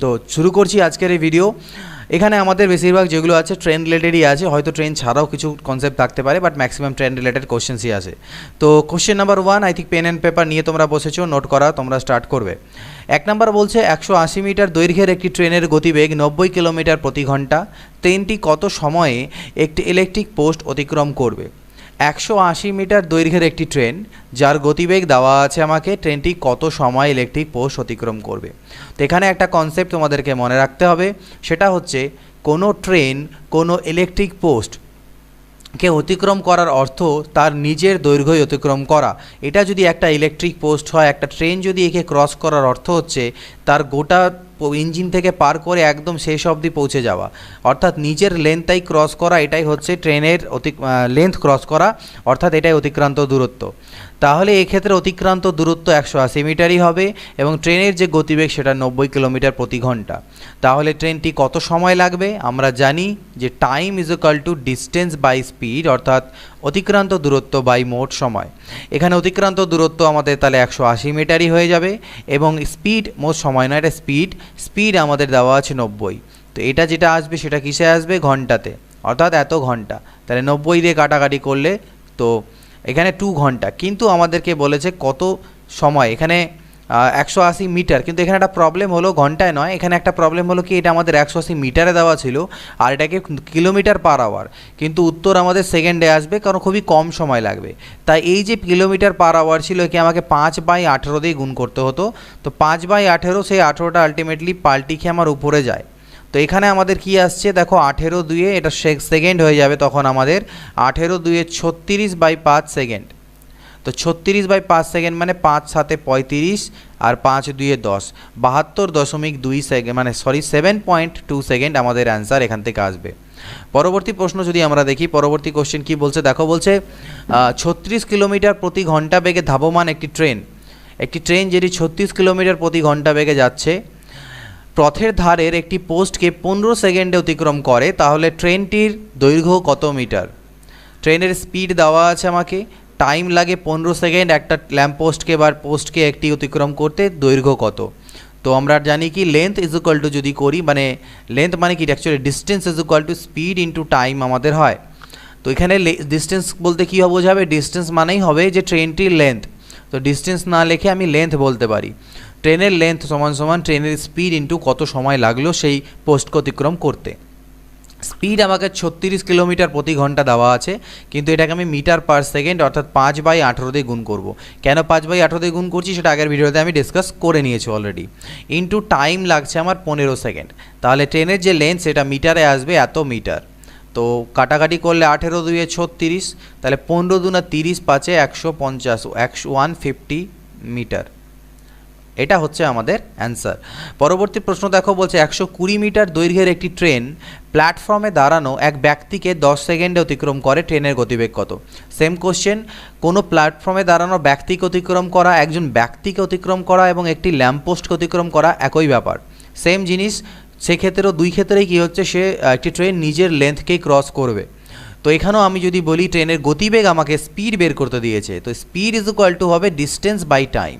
তো শুরু করছি আজকের এই ভিডিও। এখানে আমাদের বেশিরভাগ যেগুলো আছে ট্রেন রিলেটেডই আছে, হয়তো ট্রেন ছাড়াও কিছু কনসেপ্ট থাকতে পারে, বাট ম্যাক্সিমাম ট্রেন রিলেটেড কোশ্চেন্সই আছে। তো question number 1, I think pen and paper নিয়ে তোমরা বসেছো, নোট করা তোমরা স্টার্ট করবে। 1 নম্বর বলছে 180 মিটার দৈর্ঘ্যের একটি ট্রেনের গতিবেগ 90 কিলোমিটার প্রতি ঘন্টা। ট্রেনটি কত সময়ে একটি ইলেকট্রিক পোস্ট অতিক্রম করবে? 180 মিটার দৈর্ঘ্যের একটি ট্রেন যার গতিবেগ দেওয়া আছে আমাকে, ট্রেনটি কত সময় ইলেকট্রিক পোস্ট অতিক্রম করবে। তো এখানে একটা কনসেপ্ট তোমাদেরকে মনে রাখতে হবে, সেটা হচ্ছে কোনো ট্রেন কোনো ইলেকট্রিক পোস্টকে অতিক্রম করার অর্থ তার নিজের দৈর্ঘ্যই অতিক্রম করা। এটা যদি একটা ইলেকট্রিক পোস্ট হয়, একটা ট্রেন যদি একে ক্রস করার অর্থ হচ্ছে তার গোটা ইঞ্জিন থেকে পার করে একদম শেষ অবধি পৌঁছে যাওয়া, অর্থাৎ নিজের লেন্থটাই ক্রস করা, এটাই হচ্ছে ট্রেনের লেন্থ ক্রস করা, অর্থাৎ এটাই অতিক্রান্ত দূরত্ব। তাহলে এক্ষেত্রে অতিক্রান্ত দূরত্ব 180 মিটারই হবে এবং ট্রেনের যে গতিবেগ সেটা 90 কিলোমিটার প্রতি ঘন্টা। তাহলে ট্রেনটি কত সময় লাগবে? আমরা জানি যে time is equal to distance by speed, অর্থাৎ অতিক্রান্ত দূরত্ব বাই মোট সময়। এখানে অতিক্রান্ত দূরত্ব আমাদের তাহলে 180 মিটারই হয়ে যাবে এবং স্পিড, মোট সময় না, এটা স্পিড আমাদের দেওয়া আছে 90। তো এটা যেটা আসবে সেটা কিসে আসবে? ঘন্টাতে, অর্থাৎ এত ঘন্টা। তাহলে 90 দিয়ে কাটাকাটি করলে তো এখানে 2 ঘন্টা, কিন্তু আমাদেরকে বলেছে কত সময়, এখানে 180 মিটার, কিন্তু এখানে একটা প্রবলেম হলো ঘন্টায় নয়, এখানে একটা প্রবলেম হলো কি এটা আমাদের 180 মিটারে দেওয়া ছিল আর এটাকে কিলোমিটার পার আওয়ার, কিন্তু উত্তর আমাদের সেকেন্ডে আসবে কারণ খুবই কম সময় লাগবে। তাই এই যে কিলোমিটার পার আওয়ার ছিল একে আমাকে 5/18 দিয়ে গুণ করতে হতো। তো 5/18, সেই 18টা আলটিমেটলি পাল্টি খেয়ে আমার উপরে যায়। তো এখানে আমাদের কি আসছে দেখো, 18 দুয়ে এটা সেকেন্ড হয়ে যাবে, তখন আমাদের 18 দুয়ে 36/5 সেকেন্ড। তো 36/5 সেকেন্ড মানে 5 7 35 আর 5 2 10, 72.2 সেকেন্ড, মানে 7.2 সেকেন্ড আমাদের অ্যান্সার এখান থেকে আসবে। পরবর্তী প্রশ্ন যদি আমরা দেখি, পরবর্তী কোশ্চেন কি বলছে দেখো, বলছে 36 কিলোমিটার প্রতি ঘন্টা বেগে ধাবমান একটি ট্রেন যেটি 36 কিলোমিটার প্রতি ঘন্টা বেগে যাচ্ছে, পথের ধারের একটি পোস্টকে 15 সেকেন্ডে অতিক্রম করে, তাহলে ট্রেনটির দৈর্ঘ্য কত মিটার? ট্রেনের স্পিড দেওয়া আছে আমাকে, টাইম লাগে 15 সেকেন্ড একটা ল্যাম্পপোস্টকে বা পোস্টকে একটি অতিক্রম করতে, দৈর্ঘ্য কত? তো আমরা জানি কি লেন্থ ইজ ইকুয়াল টু, যদি করি মানে লেন্থ মানে কি actually distance is equal to speed into time আমাদের হয়। তো এখানে ডিস্টেন্স বলতে কী বোঝাবে? ডিস্টেন্স মানেই হবে যে ট্রেনটির লেন্থ। তো ডিস্টেন্স না লিখে আমি লেন্থ বলতে পারি। ট্রেনের লেন্থ সমান সমান ট্রেনের স্পিড ইন্টু কত সময় লাগলো সেই পোস্টকে অতিক্রম করতে। স্পিড আমাকে 36 কিলোমিটার প্রতি ঘন্টা দেওয়া আছে, কিন্তু এটাকে আমি মিটার পার সেকেন্ড অর্থাৎ 5/18 দিয়ে গুণ করব। কেন 5/18 দিয়ে গুণ করছি সেটা আগের ভিডিওতে আমি ডিসকাস করে নিয়েছি অলরেডি। ইন্টু টাইম লাগছে আমার 15 সেকেন্ড, তাহলে ট্রেনের যে লেন্থ সেটা মিটারে আসবে এত মিটার। তো কাটাকাটি করলে 18 দুয়ে 36, তাহলে 15 দুনা 30, 5 150, 150 মিটার। এটা হচ্ছে আমাদের অ্যান্সার। পরবর্তী প্রশ্ন দেখো, বলছে 120 মিটার দৈর্ঘ্যের একটি ট্রেন প্ল্যাটফর্মে দাঁড়ানো এক ব্যক্তিকে 10 সেকেন্ডে অতিক্রম করে, ট্রেনের গতিবেগ কত? সেম কোশ্চেন, কোনো প্ল্যাটফর্মে দাঁড়ানো ব্যক্তিকে অতিক্রম করা, একজন ব্যক্তিকে অতিক্রম করা এবং একটি ল্যাম্পপোস্টকে অতিক্রম করা একই ব্যাপার, সেম জিনিস। সেক্ষেত্রেও দুই ক্ষেত্রেই কী হচ্ছে, সে একটি ট্রেন নিজের লেন্থকেই ক্রস করবে। তো এখানেও আমি যদি বলি ট্রেনের গতিবেগ আমাকে স্পিড বের করতে দিয়েছে, তো স্পিড ইজ ইকুয়াল টু হবে ডিস্টেন্স বাই টাইম।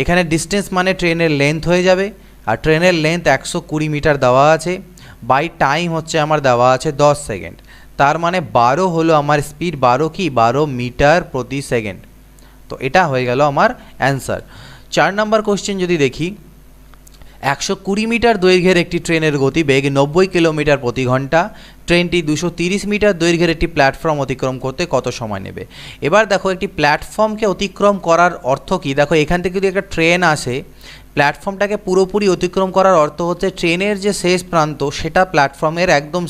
এখানে ডিস্টেন্স মানে ট্রেনের লেন্থ হয়ে যাবে, আর ট্রেনের লেন্থ 120 মিটার দেওয়া আছে, বাই টাইম হচ্ছে আমার দেওয়া আছে 10 সেকেন্ড, তার মানে 12 হলো আমার স্পিড, 12 কি 12 মিটার প্রতি সেকেন্ড। তো এটা হয়ে গেল আমার অ্যান্সার। 4 নম্বর কোশ্চেন যদি দেখি, 120 মিটার দৈর্ঘ্যের একটি ট্রেনের গতিবেগ 90 কিলোমিটার প্রতি ঘন্টা, ট্রেনটি 230 মিটার দৈর্ঘ্যের একটি প্ল্যাটফর্ম অতিক্রম করতে কত সময় নেবে? এবার দেখো একটি প্ল্যাটফর্মকে অতিক্রম করার অর্থ কী? দেখো এখান থেকে যদি একটা ট্রেন আসে, প্ল্যাটফর্মটাকে পুরোপুরি অতিক্রম করার অর্থ হচ্ছে ট্রেনের যে শেষ প্রান্ত সেটা প্ল্যাটফর্মের একদম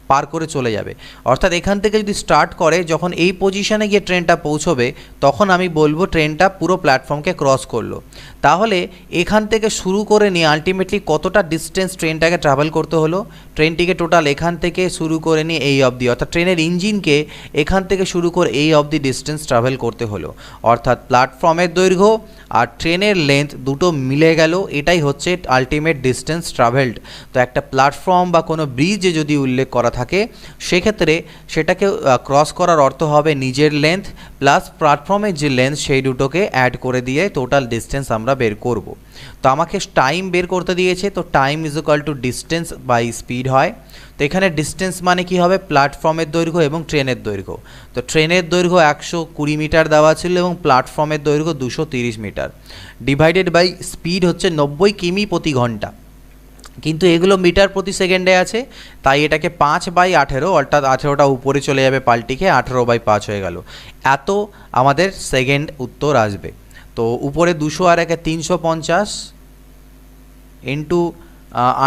পার করে চলে যাবে। অর্থাৎ এখান থেকে যদি স্টার্ট করে, যখন এই পজিশনে গিয়ে ট্রেনটা পৌঁছবে তখন আমি বলবো ট্রেনটা পুরো প্ল্যাটফর্মকে ক্রস করলো। তাহলে এখান থেকে শুরু করে নিয়ে আলটিমেটলি কতটা ডিস্টেন্স ট্রেনটাকে ট্রাভেল করতে হলো? ট্রেনটিকে টোটাল এখান থেকে শুরু করে নিয়ে এই অবধি, অর্থাৎ ট্রেনের ইঞ্জিনকে এখান থেকে শুরু করে এই অবধি ডিস্টেন্স ট্রাভেল করতে হলো, অর্থাৎ প্ল্যাটফর্মের দৈর্ঘ্য আর ট্রেনের লেন্থ দুটো মিলে গেল, এটাই হচ্ছে আলটিমেট ডিস্টেন্স ট্রাভেলড। তো একটা প্ল্যাটফর্ম বা কোনো ব্রিজে যদি উল্লেখ করা থাকে থাকে সেক্ষেত্রে সেটাকে ক্রস করার অর্থ হবে নিজের লেন্থ প্লাস প্ল্যাটফর্মের যে লেন্থ সেই দুটোকে অ্যাড করে দিয়ে টোটাল ডিস্টেন্স আমরা বের করব। তো আমাকে টাইম বের করতে দিয়েছে, তো time is equal to distance by speed হয়। তো এখানে ডিস্টেন্স মানে কি হবে, প্ল্যাটফর্মের দৈর্ঘ্য এবং ট্রেনের দৈর্ঘ্য। তো ট্রেনের দৈর্ঘ্য 120 মিটার দেওয়া ছিল এবং প্ল্যাটফর্মের দৈর্ঘ্য 230 মিটার, ডিভাইডেড বাই স্পিড হচ্ছে 90 কিমি প্রতি ঘন্টা, কিন্তু এগুলো মিটার প্রতি সেকেন্ডে আছে, তাই এটাকে 5/18 অর্থাৎ 18টা উপরে চলে যাবে পাল্টিকে 18/5 হয়ে গেল। এত আমাদের সেকেন্ড উত্তর আসবে। তো উপরে 200 আর একে 350 ইন্টু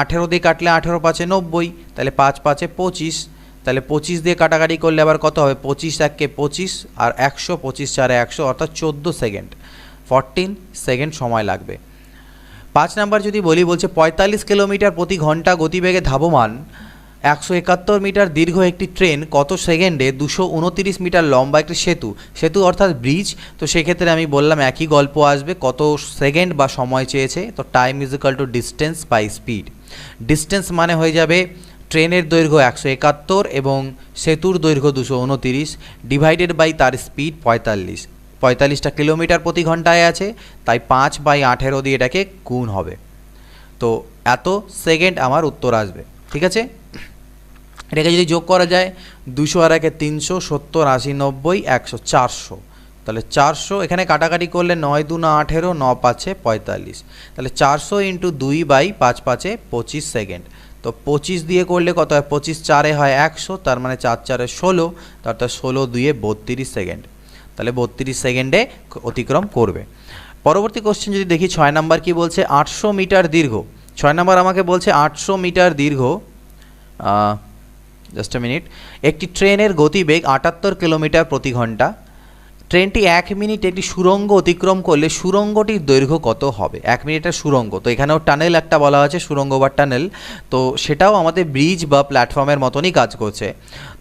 18 দিয়ে কাটলে 18 5 90, তাহলে 5 5 25, তাহলে 25 দিয়ে কাটাকাটি করলে আবার কত হবে, 25 1 25 আর 100, 25 4 100 অর্থাৎ 14 সেকেন্ড, 14 সেকেন্ড সময় লাগবে। 5 নাম্বার যদি বলি, বলছে 45 কিলোমিটার প্রতি ঘন্টা গতিবেগে ধাবমান 171 মিটার দীর্ঘ একটি ট্রেন কত সেকেন্ডে 229 মিটার লম্বা একটি সেতু অর্থাৎ ব্রিজ। তো সেক্ষেত্রে আমি বললাম একই গল্প আসবে, কত সেকেন্ড বা সময় চেয়েছে। তো time is equal to distance by speed. Distance মানে হয়ে যাবে ট্রেনের দৈর্ঘ্য 171 এবং সেতুর দৈর্ঘ্য 229 ডিভাইডেড বাই তার স্পিড 45টা কিলোমিটার প্রতি ঘন্টায় আছে, তাই 5/18 দিয়ে এটাকে গুণ হবে। তো এত সেকেন্ড আমার উত্তর আসবে, ঠিক আছে। এটাকে যদি যোগ করা যায় 200 আর একে 300, 70 80 90 100, 400, তাহলে 400 এখানে কাটাকাটি করলে 9 2 না 18, 9 5 45, তাহলে 400 ইন্টু 2/5 5 25 সেকেন্ড। তো 25 দিয়ে করলে কত হয়, 25 4 হয় 100, তার মানে 4 4 16, অর্থাৎ 16 2 32 সেকেন্ড, তাহলে 32 সেকেন্ডে অতিক্রম করবে। পরবর্তী কোশ্চেন যদি দেখি 6 নাম্বার কি বলছে, 800 মিটার দীর্ঘ। 6 নাম্বার আমাকে বলছে 800 মিটার দীর্ঘ, জাস্ট আ মিনিট, একটি ট্রেনের গতিবেগ 78 কিলোমিটার প্রতি ঘন্টা। ট্রেনটি 1 মিনিট একটি সুড়ঙ্গ অতিক্রম করলে সুড়ঙ্গটির দৈর্ঘ্য কত হবে। 1 মিনিটের সুড়ঙ্গ, তো এখানেও টানেল একটা বলা আছে, সুড়ঙ্গ বা টানেল, তো সেটাও আমাদের ব্রিজ বা প্ল্যাটফর্মের মতনই কাজ করছে।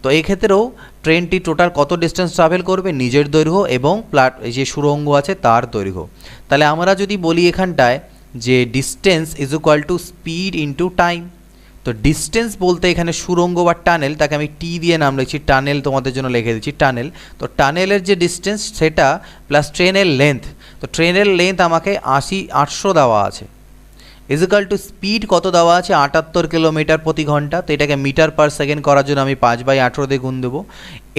তো এই ক্ষেত্রেও ট্রেনটি টোটাল কত ডিস্টেন্স ট্রাভেল করবে, নিজের দৈর্ঘ্য এবং যে সুড়ঙ্গ আছে তার দৈর্ঘ্য। তাহলে আমরা যদি বলি এখানটায় যে distance is equal to speed into time. তো ডিস্টেন্স বলতে এখানে সুড়ঙ্গ বা টানেল, তাকে আমি টি দিয়ে নাম লিখছি, টানেল তোমাদের জন্য লিখে দিচ্ছি টানেল। তো টানেলের যে ডিস্টেন্স সেটা প্লাস ট্রেনের লেন্থ, তো ট্রেনের লেন্থ আমাকে 800 দেওয়া আছে, ইজ ইকুয়াল টু স্পিড কত দেওয়া আছে 78 কিলোমিটার প্রতি ঘন্টা। তো এটাকে মিটার পার সেকেন্ড করার জন্য আমি 5/18 দিয়ে গুণ দেবো।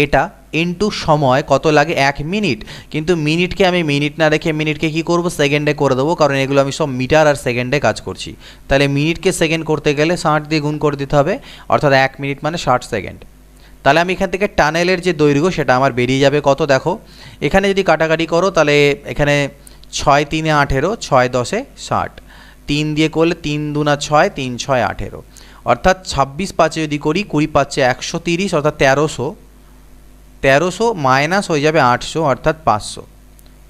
এটা ইন্টু সময় কত লাগে 1 মিনিট, কিন্তু মিনিটকে আমি মিনিট না রেখে মিনিটকে কী করবো, সেকেন্ডে করে দেবো, কারণ এগুলো আমি সব মিটার আর সেকেন্ডে কাজ করছি। তাহলে মিনিটকে সেকেন্ড করতে গেলে 60 দিয়ে গুণ করে দিতে হবে, অর্থাৎ 1 মিনিট মানে 60 সেকেন্ড। তাহলে আমি এখান থেকে টানেলের যে দৈর্ঘ্য সেটা আমার বেরিয়ে যাবে কত, দেখো এখানে যদি কাটাকাটি করো তাহলে এখানে 6 3 18, 6 10 60, 3 দিয়ে করলে 3 2 না 6, 3 6 18, অর্থাৎ 26 5 যদি করি 20 5 130, অর্থাৎ 1300 মাইনাস হয়ে যাবে 800, অর্থাৎ 500।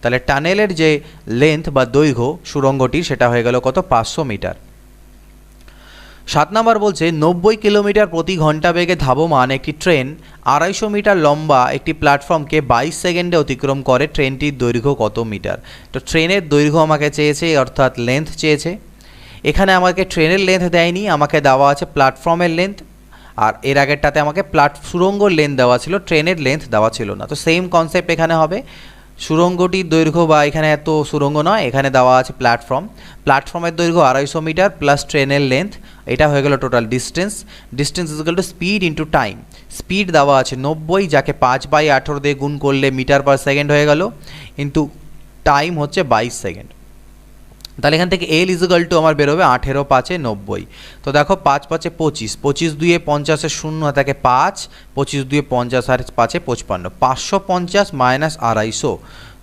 তাহলে টানেলের যে লেন্থ বা দৈর্ঘ্য সুড়ঙ্গটির সেটা হয়ে গেল কত, 500 মিটার। 7 নম্বর বলছে 90 কিলোমিটার প্রতি ঘন্টা বেগে ধাবমান একটি ট্রেন 250 মিটার লম্বা একটি প্ল্যাটফর্মকে 22 সেকেন্ডে অতিক্রম করে, ট্রেনটির দৈর্ঘ্য কত মিটার। তো ট্রেনের দৈর্ঘ্য আমাকে চেয়েছে, অর্থাৎ লেন্থ চেয়েছে। এখানে আমাকে ট্রেনের লেন্থ দেয়নি, আমাকে দেওয়া আছে প্ল্যাটফর্মের লেন্থ, আর এর আগেরটাতে আমাকে সুড়ঙ্গর লেন্থ দেওয়া ছিল, ট্রেনের লেন্থ দেওয়া ছিল না। তো সেম কনসেপ্ট এখানে হবে, সুড়ঙ্গটির দৈর্ঘ্য বা এখানে এত সুড়ঙ্গ নয়, এখানে দেওয়া আছে প্ল্যাটফর্মের দৈর্ঘ্য 250 মিটার প্লাস ট্রেনের লেন্থ, এটা হয়ে গেল total distance is equal to speed into time. Speed দেওয়া আছে 90, যাকে 5/18 দিয়ে গুণ করলে মিটার পার সেকেন্ড হয়ে গেল, কিন্তু টাইম হচ্ছে 22 সেকেন্ড। তাহলে এখান থেকে এল ইজ ইকুয়াল টু আমার বেরোবে 18 5 90। তো দেখো 5 5 25, 25 2 50 শূন্য থাকে 5, 25 2 50 আর 5 55, 550 মাইনাস 250,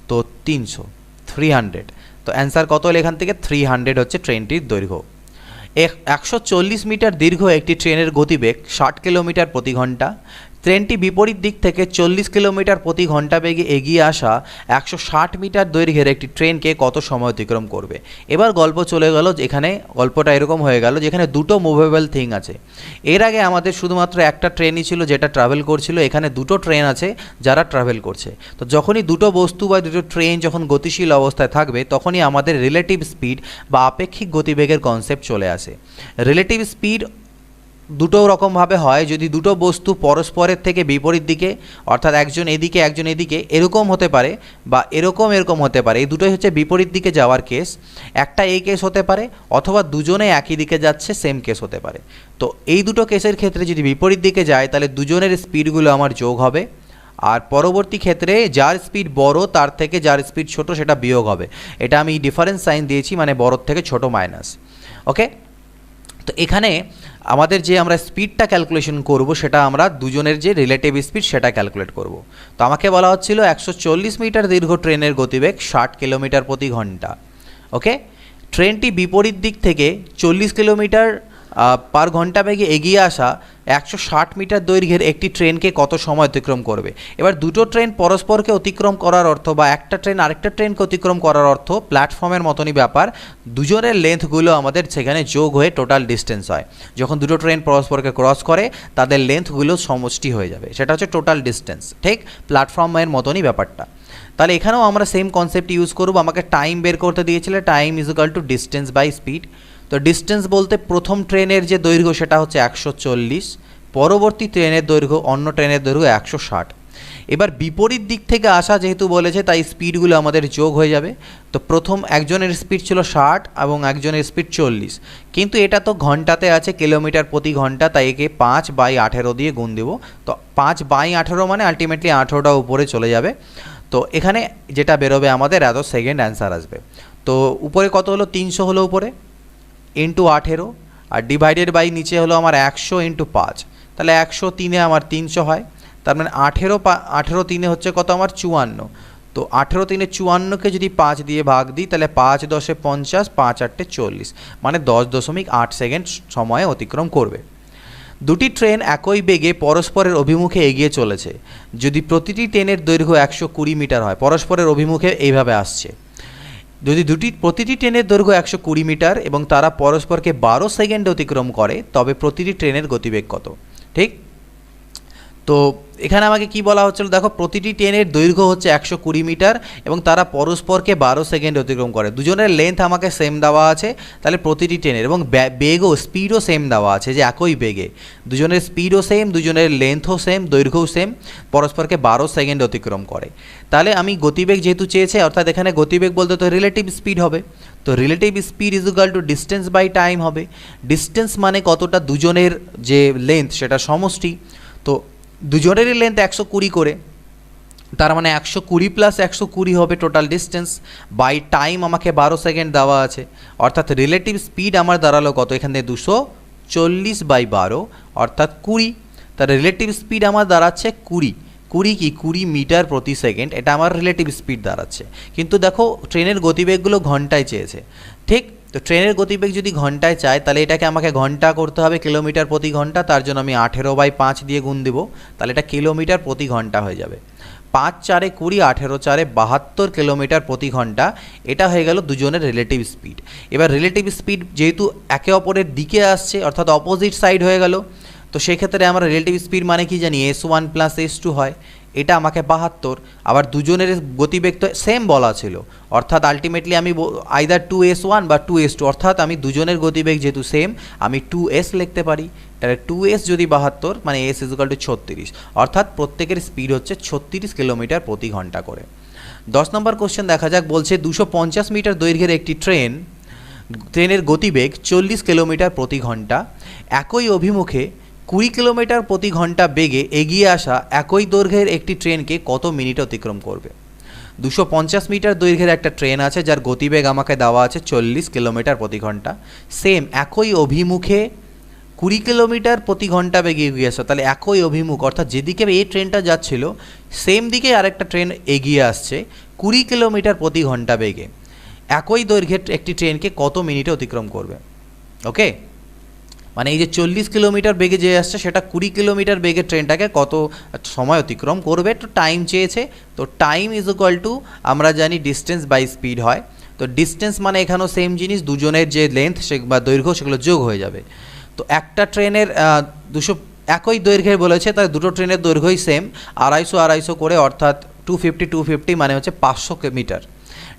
তো 300। তো অ্যান্সার কত হলো এখান থেকে, 300 হচ্ছে ট্রেনটির দৈর্ঘ্য। 140 মিটার দীর্ঘ একটি ট্রেনের গতিবেগ 60 কিলোমিটার প্রতি ঘন্টা। ট্রেনটি বিপরীত দিক থেকে 40 কিলোমিটার প্রতি ঘন্টা বেগে এগিয়ে আসা 160 মিটার দৈর্ঘ্যের একটি ট্রেনকে কত সময় অতিক্রম করবে। এবার গল্প চলে গেল, এখানে গল্পটা এরকম হয়ে গেল যেখানে দুটো মুভেবল থিং আছে। এর আগে আমাদের শুধুমাত্র একটা ট্রেনই ছিল যেটা ট্রাভেল করছিল, এখানে দুটো ট্রেন আছে যারা ট্রাভেল করছে। তো যখনই দুটো বস্তু বা দুটো ট্রেন যখন গতিশীল অবস্থায় থাকবে তখনই আমাদের রিলেটিভ স্পিড বা আপেক্ষিক গতিবেগের কনসেপ্ট চলে আসে। রিলেটিভ স্পিড দুটো রকমভাবে হয়, যদি দুটো বস্তু পরস্পরের থেকে বিপরীত দিকে অর্থাৎ একজন এদিকে একজন এদিকে এরকম হতে পারে বা এরকম হতে পারে, এই দুটোই হচ্ছে বিপরীত দিকে যাওয়ার কেস। একটা এই কেস হতে পারে অথবা দুজনে একই দিকে যাচ্ছে সেম কেস হতে পারে। তো এই দুটো কেসের ক্ষেত্রে যদি বিপরীত দিকে যায় তাহলে দুজনের স্পিডগুলো আমার যোগ হবে, আর পরবর্তী ক্ষেত্রে যার স্পিড বড় তার থেকে যার স্পিড ছোট সেটা বিয়োগ হবে। এটা আমি ডিফারেন্স সাইন দিয়েছি, মানে বড় থেকে ছোট মাইনাস। ওকে, তো এখানে আমাদের যে আমরা স্পিডটা ক্যালকুলেশন করব সেটা আমরা দুজনের যে রিলেটিভ স্পিড সেটা ক্যালকুলেট করব। তো আমাকে বলা হচ্ছিল 140 মিটার দীর্ঘ ট্রেনের গতিবেগ 60 কিলোমিটার প্রতি ঘন্টা। ওকে, ট্রেনটি বিপরীত দিক থেকে 40 কিলোমিটার পার ঘন্টা বেগে এগিয়ে আসা 160 মিটার দৈর্ঘ্যের একটি ট্রেনকে কত সময় অতিক্রম করবে। এবার দুটো ট্রেন পরস্পরকে অতিক্রম করার অর্থ বা একটা ট্রেন আরেকটা ট্রেনকে অতিক্রম করার অর্থ প্ল্যাটফর্মের মতনই ব্যাপার, দুজনের লেন্থগুলো আমাদের সেখানে যোগ হয়ে টোটাল ডিস্টেন্স হয়। যখন দুটো ট্রেন পরস্পরকে ক্রস করে তাদের লেন্থগুলো সমষ্টি হয়ে যাবে, সেটা হচ্ছে টোটাল ডিস্টেন্স। ঠিক প্ল্যাটফর্মের মতনই ব্যাপারটা। তাহলে এখানেও আমরা সেম কনসেপ্ট ইউজ করব। আমাকে টাইম বের করতে দিয়েছিল, time is equal to distance by speed. তো ডিস্টেন্স বলতে প্রথম ট্রেনের যে দৈর্ঘ্য সেটা হচ্ছে 140, পরবর্তী ট্রেনের দৈর্ঘ্য অন্য ট্রেনের দৈর্ঘ্য 160। এবার বিপরীত দিক থেকে আসা যেহেতু বলেছে তাই স্পিডগুলো আমাদের যোগ হয়ে যাবে। তো প্রথম একজনের স্পিড ছিল 60 এবং একজনের স্পিড 40, কিন্তু এটা তো ঘন্টাতে আছে কিলোমিটার প্রতি ঘন্টা, তাই একে 5/18 দিয়ে গুণ দেব। তো 5/18 মানে আলটিমেটলি 18টা উপরে চলে যাবে। তো এখানে যেটা বেরোবে আমাদের এত সেকেন্ড অ্যান্সার আসবে। তো উপরে কত হলো, 300 হলো উপরে, ইন্টু 18, আর ডিভাইডেড বাই নিচে হলো আমার 100 ইন্টু 5, তাহলে 100 3-এ আমার 300 হয়। তার মানে 18 3-এ হচ্ছে কত আমার 54। তো 18 3-এ 54কে যদি 5 দিয়ে ভাগ দিই তাহলে 5 10-এ 50, 5 8-এ 40, মানে 10.8 সেকেন্ড সময়ে অতিক্রম করবে। দুটি ট্রেন একই বেগে পরস্পরের অভিমুখে এগিয়ে চলেছে। যদি প্রতিটি ট্রেনের দৈর্ঘ্য 120 মিটার হয়, পরস্পরের অভিমুখে এইভাবে আসছে, যদি প্রতিটি ট্রেনের দৈর্ঘ্য 120 মিটার এবং তারা পরস্পরকে 12 সেকেন্ডে অতিক্রম করে, তবে প্রতিটি ট্রেনের গতিবেগ কত? ঠিক, তো এখানে আমাকে কি বলা হচ্ছিল, দেখো প্রতিটি ট্রেনের দৈর্ঘ্য হচ্ছে 120 মিটার এবং তারা পরস্পরকে 12 সেকেন্ডে অতিক্রম করে। দুজনের লেন্থ আমাকে সেম দেওয়া আছে, তাহলে প্রতিটি ট্রেনের এবং বেগও স্পিডও সেম দেওয়া আছে, যে একই বেগে দুজনের স্পিডও সেম, দুজনের লেন্থও সেম, দৈর্ঘ্যও সেম, পরস্পরকে 12 সেকেন্ডে অতিক্রম করে। তাহলে আমি গতিবেগ যেহেতু চেয়েছে, অর্থাৎ এখানে গতিবেগ বলতে তো রিলেটিভ স্পিড হবে, তো relative speed is equal to distance by time হবে। ডিস্টেন্স মানে কতটা, দুজনের যে লেন্থ সেটা সমষ্টি। তো দুজনেরই লেন্থ 120 করে, তার মানে 120 প্লাস 120 হবে টোটাল ডিস্টেন্স, বাই টাইম আমাকে 12 সেকেন্ড দেওয়া আছে, অর্থাৎ রিলেটিভ স্পিড আমার দাঁড়ালো কত, এখানে 240/12 অর্থাৎ 20। তার রিলেটিভ স্পিড আমার দাঁড়াচ্ছে 20 মিটার প্রতি সেকেন্ড, এটা আমার রিলেটিভ স্পিড দাঁড়াচ্ছে। কিন্তু দেখো ট্রেনের গতিবেগগুলো ঘন্টায় চেয়েছে, ঠিক, তো ট্রেনের গতিবেগ যদি ঘন্টায় চায় তাহলে এটাকে আমাকে ঘন্টা করতে হবে কিলোমিটার প্রতি ঘন্টা, তার জন্য আমি 18/5 দিয়ে গুণ দেবো, তাহলে এটা কিলোমিটার প্রতি ঘন্টা হয়ে যাবে। 5 4-এ 20, 18 4-এ 72 কিলোমিটার প্রতি ঘন্টা, এটা হয়ে গেল দুজনের রিলেটিভ স্পিড। এবার রিলেটিভ স্পিড যেহেতু একে অপরের দিকে আসছে অর্থাৎ অপোজিট সাইড হয়ে গেল, তো সেক্ষেত্রে আমরা রিলেটিভ স্পিড মানে কি জানি, S1 প্লাস S2 হয়, এটা আমাকে 72। আবার দুজনের গতিবেগ তো সেম বলা ছিল, অর্থাৎ আলটিমেটলি আমি আইদার 2S1 বা 2S2, অর্থাৎ আমি দুজনের গতিবেগ যেহেতু সেম আমি 2S লিখতে পারি। তাহলে 2S যদি 72 মানে S = 36, অর্থাৎ প্রত্যেকের স্পিড হচ্ছে 36 কিলোমিটার প্রতি ঘন্টা করে। 10 নম্বর কোশ্চেন দেখা যাক, বলছে 250 মিটার দৈর্ঘ্যের একটি ট্রেনের গতিবেগ 40 কিলোমিটার প্রতি ঘন্টা, একই অভিমুখে 20 কিলোমিটার প্রতি ঘন্টা বেগে এগিয়ে আসা একই দৈর্ঘ্যের একটি ট্রেনকে কত মিনিট অতিক্রম করবে। 250 মিটার দৈর্ঘ্যের একটা ট্রেন আছে যার গতিবেগ আমাকে দেওয়া আছে 40 কিলোমিটার প্রতি ঘন্টা, সেম একই অভিমুখে 20 কিলোমিটার প্রতি ঘন্টা বেগে এগিয়ে আসা, তাহলে একই অভিমুখ অর্থাৎ যেদিকে এই ট্রেনটা যাচ্ছিল সেম দিকে আরেকটা ট্রেন এগিয়ে আসছে 20 কিলোমিটার প্রতি ঘন্টা বেগে, একই দৈর্ঘ্যের একটি ট্রেনকে কত মিনিটে অতিক্রম করবে। ওকে, মানে এই যে 40 কিলোমিটার বেগে যে আসছে সেটা 20 কিলোমিটার বেগের ট্রেনটাকে কত সময় অতিক্রম করবে, তো টাইম চেয়েছে। তো টাইম ইজ ইকুয়াল টু আমরা জানি ডিস্টেন্স বাই স্পিড হয়, তো ডিস্টেন্স মানে এখানেও সেম জিনিস, দুজনের যে লেন্থ বা দৈর্ঘ্য সেগুলো যোগ হয়ে যাবে। তো একটা ট্রেনের 200 একই দৈর্ঘ্যের বলেছে, তাই দুটো ট্রেনের দৈর্ঘ্যই সেম, 250 250 করে, অর্থাৎ 250 250 মানে হচ্ছে 500 মিটার।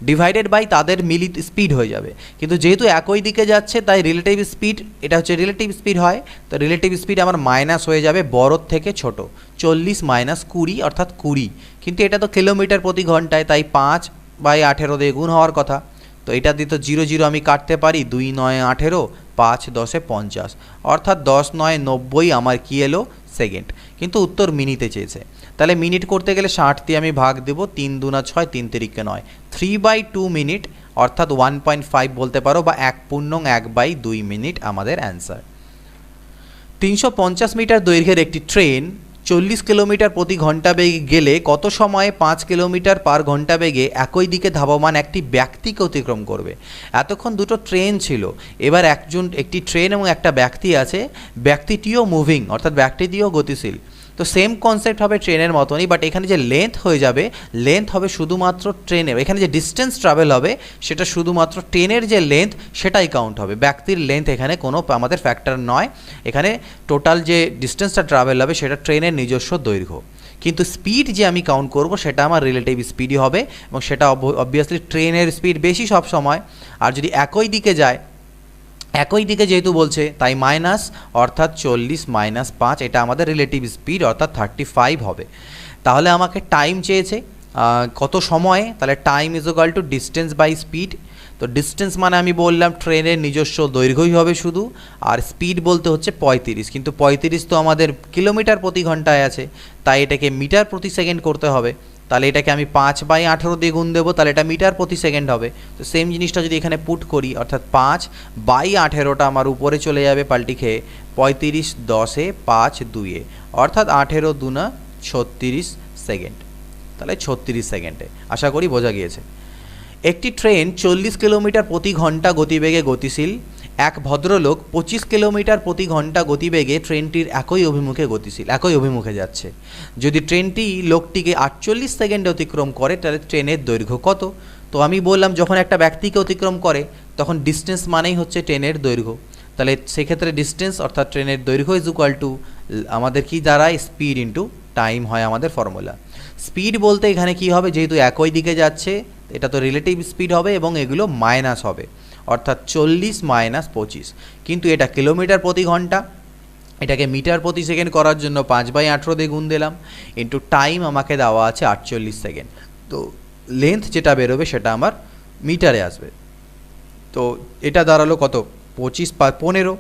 ডিভাইডেড বাই তাদের মিলিত স্পিড হয়ে যাবে। কিন্তু যেহেতু একই দিকে যাচ্ছে তাই রিলেটিভ স্পিড, এটা হচ্ছে রিলেটিভ স্পিড হয়, তো রিলেটিভ স্পিড আমার মাইনাস হয়ে যাবে বড়োর থেকে ছোট, 40 মাইনাস 20 অর্থাৎ 20। কিন্তু এটা তো কিলোমিটার প্রতি ঘন্টায়, তাই 5/18 দিয়ে গুণ হওয়ার কথা। তো এটা দিয়ে তো 0 0 আমি কাটতে পারি, 2 9 18, 5 10 50, অর্থাৎ 10 9 90 আমার কী এলো সেকেন্ড। কিন্তু উত্তর মিনিটে চেয়েছে, তাহলে মিনিট করতে গেলে 60 দিয়ে আমি ভাগ দেবো, 3 2 6, 3 3 9, 3/2 মিনিট অর্থাৎ 1.5 বলতে পারো, বা 1/2 মিনিট আমাদের অ্যান্সার। 350 মিটার দৈর্ঘ্যের একটি ট্রেন 40 কিলোমিটার প্রতি ঘন্টা বেগে গেলে কত সময়ে 5 কিলোমিটার পার ঘন্টা বেগে একই দিকে ধাবমান একটি ব্যক্তিকে অতিক্রম করবে? এতক্ষণ দুটো ট্রেন ছিল, এবার একটি ট্রেন এবং একটা ব্যক্তি আছে, ব্যক্তিটিও মুভিং অর্থাৎ ব্যক্তিটিও গতিশীল। তো সেম কনসেপ্ট হবে ট্রেনের মতনই, বাট এখানে যে লেন্থ হয়ে যাবে, লেন্থ হবে শুধুমাত্র ট্রেনের, এখানে যে ডিস্টেন্স ট্রাভেল হবে সেটা শুধুমাত্র ট্রেনের যে লেন্থ সেটাই কাউন্ট হবে, ব্যক্তির লেন্থ এখানে কোনো আমাদের ফ্যাক্টর নয়। এখানে টোটাল যে ডিস্টেন্সটা ট্রাভেল হবে সেটা ট্রেনের নিজস্ব দৈর্ঘ্য, কিন্তু স্পিড যে আমি কাউন্ট করব সেটা আমার রিলেটিভ স্পিডই হবে, এবং সেটা অবভিয়াসলি ট্রেনের স্পিড বেশি সব সময়। আর যদি একই দিকে যায়, একই দিকে যেহেতু বলছে তাই মাইনাস, অর্থাৎ 40 মাইনাস 5, এটা আমাদের রিলেটিভ স্পিড অর্থাৎ 35 হবে। তাহলে আমাকে টাইম চেয়েছে কত সময়ে, তাহলে time is equal to distance by speed. তো ডিস্টেন্স মানে আমি বললাম ট্রেনের নিজস্ব দৈর্ঘ্যই হবে শুধু, আর স্পিড বলতে হচ্ছে 35, কিন্তু 35 তো আমাদের কিলোমিটার প্রতি ঘন্টায় আছে, তাই এটাকে মিটার প্রতি সেকেন্ড করতে হবে। তাহলে এটাকে আমি 5/18 দিয়ে গুণ দেবো, তাহলে এটা মিটার প্রতি সেকেন্ড হবে। তো সেম জিনিসটা যদি এখানে পুট করি, অর্থাৎ 5/18টা আমার উপরে চলে যাবে পাল্টি খেয়ে, 35 10 5 2, অর্থাৎ 18 2 36 সেকেন্ড, তাহলে 36 সেকেন্ডে। আশা করি বোঝা গিয়েছে। একটি ট্রেন 40 কিলোমিটার প্রতি ঘন্টা গতিবেগে গতিশীল, এক ভদ্রলোক 25 কিলোমিটার প্রতি ঘন্টা গতিবেগে ট্রেনটির একই অভিমুখে যাচ্ছে। যদি ট্রেনটি লোকটিকে 48 সেকেন্ডে অতিক্রম করে তাহলে ট্রেনের দৈর্ঘ্য কত? তো আমি বললাম যখন একটা ব্যক্তিকে অতিক্রম করে তখন ডিস্টেন্স মানেই হচ্ছে ট্রেনের দৈর্ঘ্য, তাহলে সেক্ষেত্রে ডিস্টেন্স অর্থাৎ ট্রেনের দৈর্ঘ্য ইজ ইকুয়াল টু আমাদের কি দাঁড়ায়, স্পিড ইন্টু টাইম হয় আমাদের ফর্মুলা। স্পিড বলতে এখানে কি হবে, যেহেতু একই দিকে যাচ্ছে এটা তো রিলেটিভ স্পিড হবে এবং এগুলো মাইনাস হবে, অর্থাৎ 40 মাইনাস 25, কিন্তু এটা কিলোমিটার প্রতি ঘন্টা, এটাকে মিটার প্রতি সেকেন্ড করার জন্য 5/18 দিয়ে গুণ দিলাম, ইন্টু টাইম আমাকে দেওয়া আছে 48 সেকেন্ড। তো লেন্থ যেটা বেরোবে সেটা আমার মিটারে আসবে। তো এটা দাঁড়ালো কত, 25 15,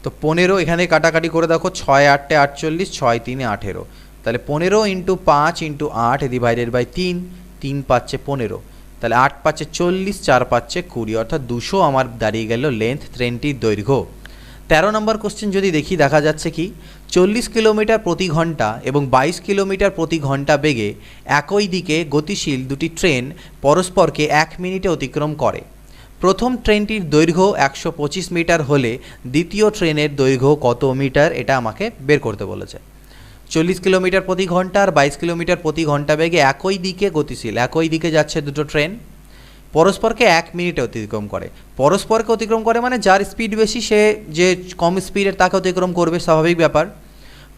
তো 15 এখানে কাটাকাটি করে দেখো, 6 8 48, 6 3 18, তাহলে 15 ইন্টু 5 ইন্টু 8 ডিভাইডেড বাই 3, 3 পাচ্ছে 15, তাহলে 8 পাচ্ছে 40, 4 পাচ্ছে 20, অর্থাৎ 200 আমার দাঁড়িয়ে গেল লেন্থ ট্রেনটির দৈর্ঘ্য। 13 নম্বর কোশ্চেন যদি দেখি, দেখা যাচ্ছে কি 40 কিলোমিটার প্রতি ঘন্টা এবং 22 কিলোমিটার প্রতি ঘন্টা বেগে একই দিকে গতিশীল দুটি ট্রেন পরস্পরকে 1 মিনিটে অতিক্রম করে। প্রথম ট্রেনটির দৈর্ঘ্য 125 মিটার হলে দ্বিতীয় ট্রেনের দৈর্ঘ্য কত মিটার, এটা আমাকে বের করতে বলেছে। 40 কিলোমিটার প্রতি ঘন্টা আর 22 কিলোমিটার প্রতি ঘন্টা বেগে একই দিকে গতিশীল, একই দিকে যাচ্ছে দুটো ট্রেন, পরস্পরকে 1 মিনিটে অতিক্রম করে। পরস্পরকে অতিক্রম করে মানে যার স্পিড বেশি সে যে কম স্পিডের তাকে অতিক্রম করবে, স্বাভাবিক ব্যাপার।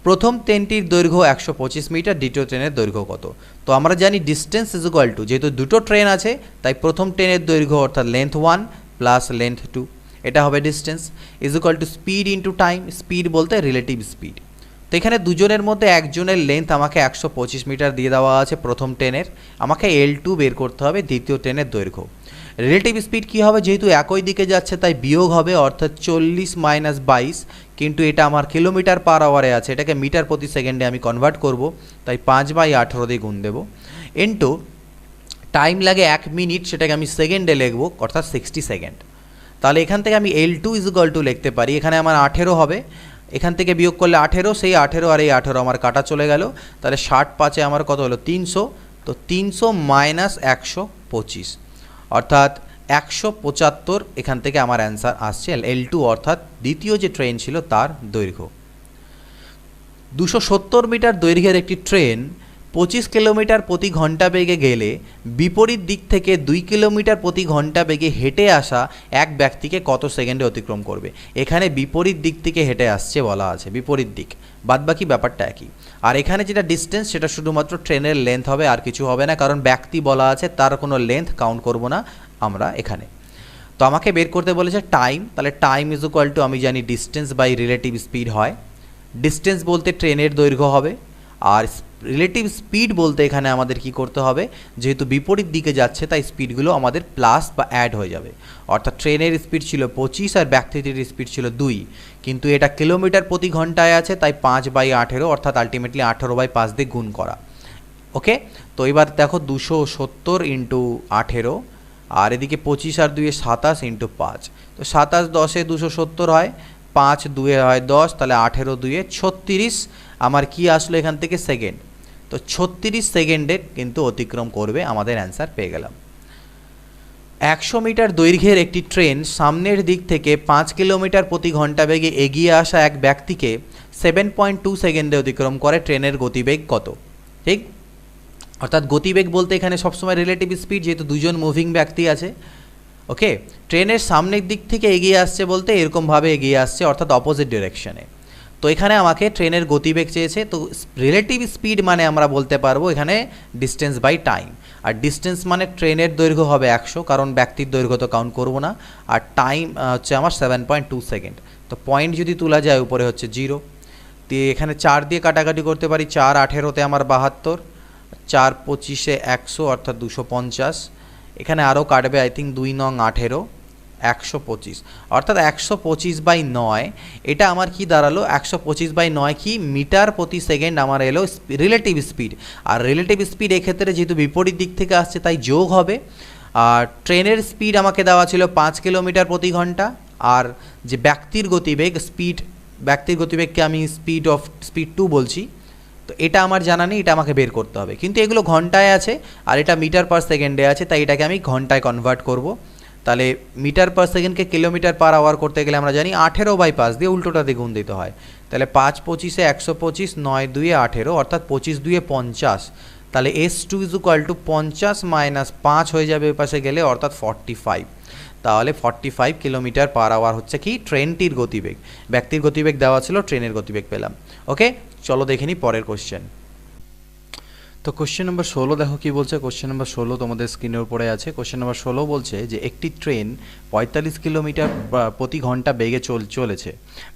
প্রথম ট্রেনটির দৈর্ঘ্য 125 মিটার, দ্বিতীয় ট্রেনের দৈর্ঘ্য কত? তো আমরা জানি ডিস্টেন্স ইজ ইকুয়াল টু, যেহেতু দুটো ট্রেন আছে তাই প্রথম ট্রেনের দৈর্ঘ্য অর্থাৎ লেন্থ 1 প্লাস লেন্থ 2, এটা হবে distance, is equal to speed into time. Speed বলতে রিলেটিভ স্পিড। তো এখানে দুজনের মধ্যে একজনের লেন্থ আমাকে 125 মিটার দিয়ে দেওয়া আছে প্রথম ট্রেনের, আমাকে L2 বের করতে হবে দ্বিতীয় ট্রেনের দৈর্ঘ্য। রিলেটিভ স্পিড কী হবে, যেহেতু একই দিকে যাচ্ছে তাই বিয়োগ হবে, অর্থাৎ 40 মাইনাস 22, কিন্তু এটা আমার কিলোমিটার পার আওয়ারে আছে, এটাকে মিটার প্রতি সেকেন্ডে আমি কনভার্ট করব, তাই 5/18 দিয়ে গুণ দেবো, ইন্টু টাইম লাগে 1 মিনিট, সেটাকে আমি সেকেন্ডে লিখব, অর্থাৎ 60 সেকেন্ড। তাহলে এখান থেকে আমি L2 ইজ ইকুয়াল টু লিখতে পারি, এখানে আমার 18 হবে, এখান থেকে বিয়োগ করলে 18, সেই 18 আর এই 18 আমার কাটা চলে গেল, তাহলে 60 5-এ আমার কত হলো 300, তো 300 মাইনাস 125, অর্থাৎ 175, এখান থেকে আমার অ্যান্সার আসছে L2, অর্থাৎ দ্বিতীয় যে ট্রেন ছিল তার দৈর্ঘ্য। 270 মিটার দৈর্ঘ্যের একটি ট্রেন 25 কিলোমিটার প্রতি ঘন্টা বেগে গেলে বিপরীত দিক থেকে 2 কিলোমিটার প্রতি ঘন্টা বেগে হেঁটে আসা এক ব্যক্তিকে কত সেকেন্ডে অতিক্রম করবে। এখানে বিপরীত দিক থেকে হেঁটে আসছে বলা আছে, বিপরীত দিক, বাদবাকি ব্যাপারটা একই। আর এখানে যেটা ডিস্টেন্স সেটা শুধুমাত্র ট্রেনের লেন্থ হবে, আর কিছু হবে না, কারণ ব্যক্তি বলা আছে, তার কোনো লেন্থ কাউন্ট করব না আমরা এখানে। তো আমাকে বের করতে বলেছে টাইম, তাহলে টাইম ইজ ইকুয়াল টু, আমি জানি ডিস্টেন্স বাই রিলেটিভ স্পিড হয়। ডিস্টেন্স বলতে ট্রেনের দৈর্ঘ্য হবে, আর রিলেটিভ স্পিড বলতে এখানে আমাদের কি করতে হবে, যেহেতু বিপরীত দিকে যাচ্ছে তাই স্পিডগুলো আমাদের প্লাস বা অ্যাড হয়ে যাবে। অর্থাৎ ট্রেনের স্পিড ছিল 25 আর ব্যক্তিটির স্পিড ছিল 2, কিন্তু এটা কিলোমিটার প্রতি ঘন্টায় আছে তাই 5/18, অর্থাৎ আলটিমেটলি 18/5 দিয়ে গুণ করা। ওকে, তো এবার দেখো 270 ইন্টু 18, আর এদিকে 25 আর 2 27 ইন্টু 5, তো 27 10 270 হয়, 5 2 হয় 10, তাহলে 18 2 36 আমার কি আসলো এখান থেকে সেকেন্ড। তো 36 সেকেন্ডে কিন্তু অতিক্রম করবে, আমাদের অ্যান্সার পেয়ে গেলাম। 100 মিটার দৈর্ঘ্যের একটি ট্রেন সামনের দিক থেকে 5 কিলোমিটার প্রতি ঘন্টা বেগে এগিয়ে আসা এক ব্যক্তিকে 7.2 সেকেন্ডে অতিক্রম করে, ট্রেনের গতিবেগ কত? ঠিক, অর্থাৎ গতিবেগ বলতে এখানে সবসময় রিলেটিভ স্পিড, যেহেতু দুজন মুভিং ব্যক্তি আছে। ওকে, ট্রেনের সামনের দিক থেকে এগিয়ে আসছে বলতে এরকমভাবে এগিয়ে আসছে, অর্থাৎ অপোজিট ডিরেকশনে। তো এখানে আমাকে ট্রেনের গতিবেগ চেয়েছে, তো রিলেটিভ স্পিড মানে আমরা বলতে পারবো এখানে ডিস্টেন্স বাই টাইম। আর ডিস্টেন্স মানে ট্রেনের দৈর্ঘ্য হবে 100, কারণ ব্যক্তির দৈর্ঘ্য তো কাউন্ট করবো না, আর টাইম হচ্ছে আমার 7.2 সেকেন্ড। তো পয়েন্ট যদি তোলা যায় উপরে হচ্ছে 0, দিয়ে এখানে 4 দিয়ে কাটাকাটি করতে পারি, 4 18তে আমার 72, 4 25 100 অর্থাৎ 250, এখানে আরও কাটবে আই থিঙ্ক 2 নং 18 125, অর্থাৎ 125/9। এটা আমার কি দাঁড়ালো, 125/9 কি মিটার প্রতি সেকেন্ড আমার এলো রিলেটিভ স্পিড। আর রিলেটিভ স্পিড এক্ষেত্রে যেহেতু বিপরীত দিক থেকে আসছে তাই যোগ হবে। আর ট্রেনের স্পিড আমাকে দেওয়া ছিল 5 কিলোমিটার প্রতি ঘন্টা, আর যে ব্যক্তির গতিবেগ ব্যক্তির গতিবেগকে আমি স্পিড 2 বলছি। তো এটা আমার জানা নেই, এটা আমাকে বের করতে হবে, কিন্তু এগুলো ঘন্টায় আছে আর এটা মিটার পার সেকেন্ডে আছে, তাই এটাকে আমি ঘন্টায় কনভার্ট করব। তাহলে মিটার পার সেকেন্ডকে কিলোমিটার পার আওয়ার করতে গেলে আমরা জানি 18/5 দিয়ে উল্টোটা দিয়ে গুণ দিতে হয়। তাহলে 5 25 125, 9 2 18, অর্থাৎ 25 2 50। তাহলে S2 is equal two 50 minus 5 হয়ে যাবে ওই পাশে গেলে, অর্থাৎ 45। তাহলে 45 কিলোমিটার পার আওয়ার হচ্ছে কি ট্রেনটির গতিবেগ। ব্যক্তির গতিবেগ দেওয়া ছিল, ট্রেনের গতিবেগ পেলাম। ওকে, চলো দেখে নিই পরের কোশ্চেন। তো কোশ্চেন নম্বর 16 দেখো কি বলছে। কোশ্চেন নম্বর 16 তোমাদের স্ক্রিনের উপরে আছে। কোশ্চেন নম্বর 16 বলছে যে একটি ট্রেন 45 কিলোমিটার প্রতি ঘন্টা বেগে চলেছে।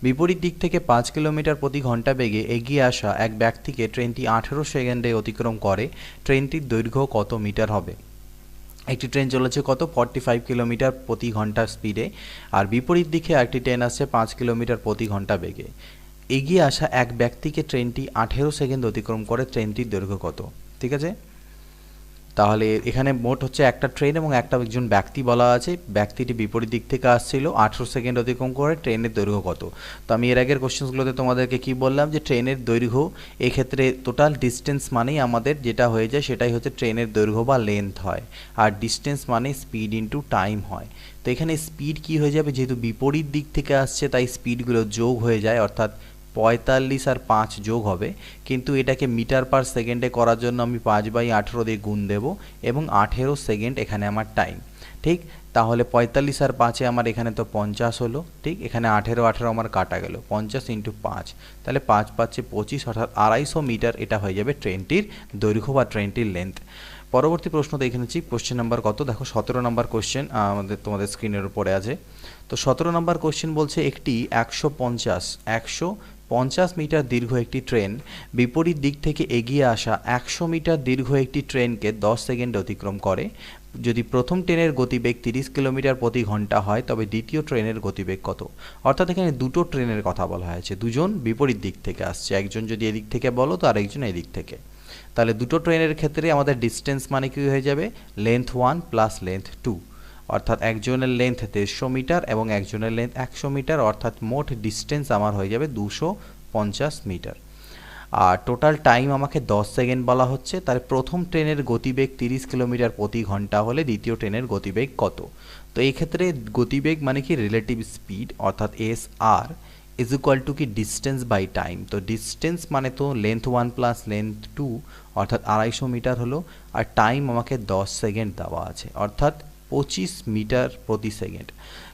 বিপরীত দিক থেকে 5 কিলোমিটার প্রতি ঘন্টা বেগে এগিয়ে আসা এক ব্যক্তিকে ট্রেনটি 18 সেকেন্ডে অতিক্রম করে, ট্রেনটির দৈর্ঘ্য কত মিটার হবে? একটি ট্রেন চলেছে কত 45 কিলোমিটার প্রতি ঘন্টা স্পিডে, আর বিপরীত দিকে একটি ট্রেন আসছে 5 কিলোমিটার প্রতি ঘন্টা বেগে। এগিয়ে আসা এক ব্যক্তিকে ট্রেনটি 18 সেকেন্ড অতিক্রম করে, ট্রেনটির দৈর্ঘ্য কত? ঠিক আছে, তাহলে এখানে মোট হচ্ছে একটা ট্রেন এবং একজন ব্যক্তি বলা আছে। ব্যক্তিটি বিপরীত দিক থেকে আসছিল, 18 সেকেন্ড অতিক্রম করে, ট্রেনের দৈর্ঘ্য কত? তো আমি এর আগের কোশ্চেনগুলোতে তোমাদেরকে কি বললাম যে ট্রেনের দৈর্ঘ্য এক্ষেত্রে টোটাল ডিস্টেন্স মানেই আমাদের যেটা হয়ে যায় সেটাই হচ্ছে ট্রেনের দৈর্ঘ্য বা লেন্থ হয়, আর ডিস্টেন্স মানে স্পিড ইন্টু টাইম হয়। তো এখানে স্পিড কি হয়ে যাবে, যেহেতু বিপরীত দিক থেকে আসছে তাই স্পিডগুলো যোগ হয়ে যায়, অর্থাৎ 45 আর 5 যোগ হবে, কিন্তু এটাকে মিটার পার সেকেন্ডে করার জন্য আমি 5/18 দিয়ে গুণ দেব এবং 18 সেকেন্ড এখানে আমার টাইম। ঠিক, তাহলে 45 আর 5-এ আমার এখানে তো 50 হলো। ঠিক, এখানে 18 আমার কাটা গেল, 50 ইন্টু 5, তাহলে 5 5 25, অর্থাৎ 250 মিটার এটা হয়ে যাবে ট্রেনটির দৈর্ঘ্য বা ট্রেনটির লেন্থ। পরবর্তী প্রশ্ন দেখে নিচ্ছি। কোশ্চেন নাম্বার কত দেখো, 17 নম্বর কোশ্চেন তোমাদের স্ক্রিনের উপরে আছে। তো 17 নম্বর কোশ্চেন বলছে একটি 150 মিটার দীর্ঘ একটি ট্রেন বিপরীত দিক থেকে এগিয়ে আসা 100 মিটার দীর্ঘ একটি ট্রেনকে 10 সেকেন্ড অতিক্রম করে। যদি প্রথম ট্রেনের গতিবেগ 30 কিলোমিটার প্রতি ঘন্টা হয় তবে দ্বিতীয় ট্রেনের গতিবেগ কত? অর্থাৎ এখানে দুটো ট্রেনের কথা বলা হয়েছে, দুজন বিপরীত দিক থেকে আসছে, একজন যদি এদিক থেকে বলো তো আরেকজন এদিক থেকে। তাহলে দুটো ট্রেনের ক্ষেত্রে আমাদের ডিস্টেন্স মানে কি হয়ে যাবে, লেন্থ 1 প্লাস লেন্থ 2, অর্থাৎ একজনের লেন্থ 150 মিটার এবং একজনের লেন্থ 100 মিটার, অর্থাৎ মোট ডিস্টেন্স আমার হয়ে যাবে 250 মিটার। আর টোটাল টাইম আমাকে 10 সেকেন্ড বলা হচ্ছে। তাহলে প্রথম ট্রেনের গতিবেগ 30 কিলোমিটার প্রতি ঘন্টা হলে দ্বিতীয় ট্রেনের গতিবেগ কত? তো এই ক্ষেত্রে গতিবেগ মানে কি রিলেটিভ স্পিড, অর্থাৎ S R. Is equal to কি ডিস্টেন্স বাই টাইম। তো ডিস্টেন্স মানে তো লেন্থ 1 প্লাস লেন্থ 2 অর্থাৎ 250 মিটার হলো, আর টাইম আমাকে 10 সেকেন্ড দেওয়া আছে অর্থাৎ 25 মিটার প্রতি সেকেন্ড।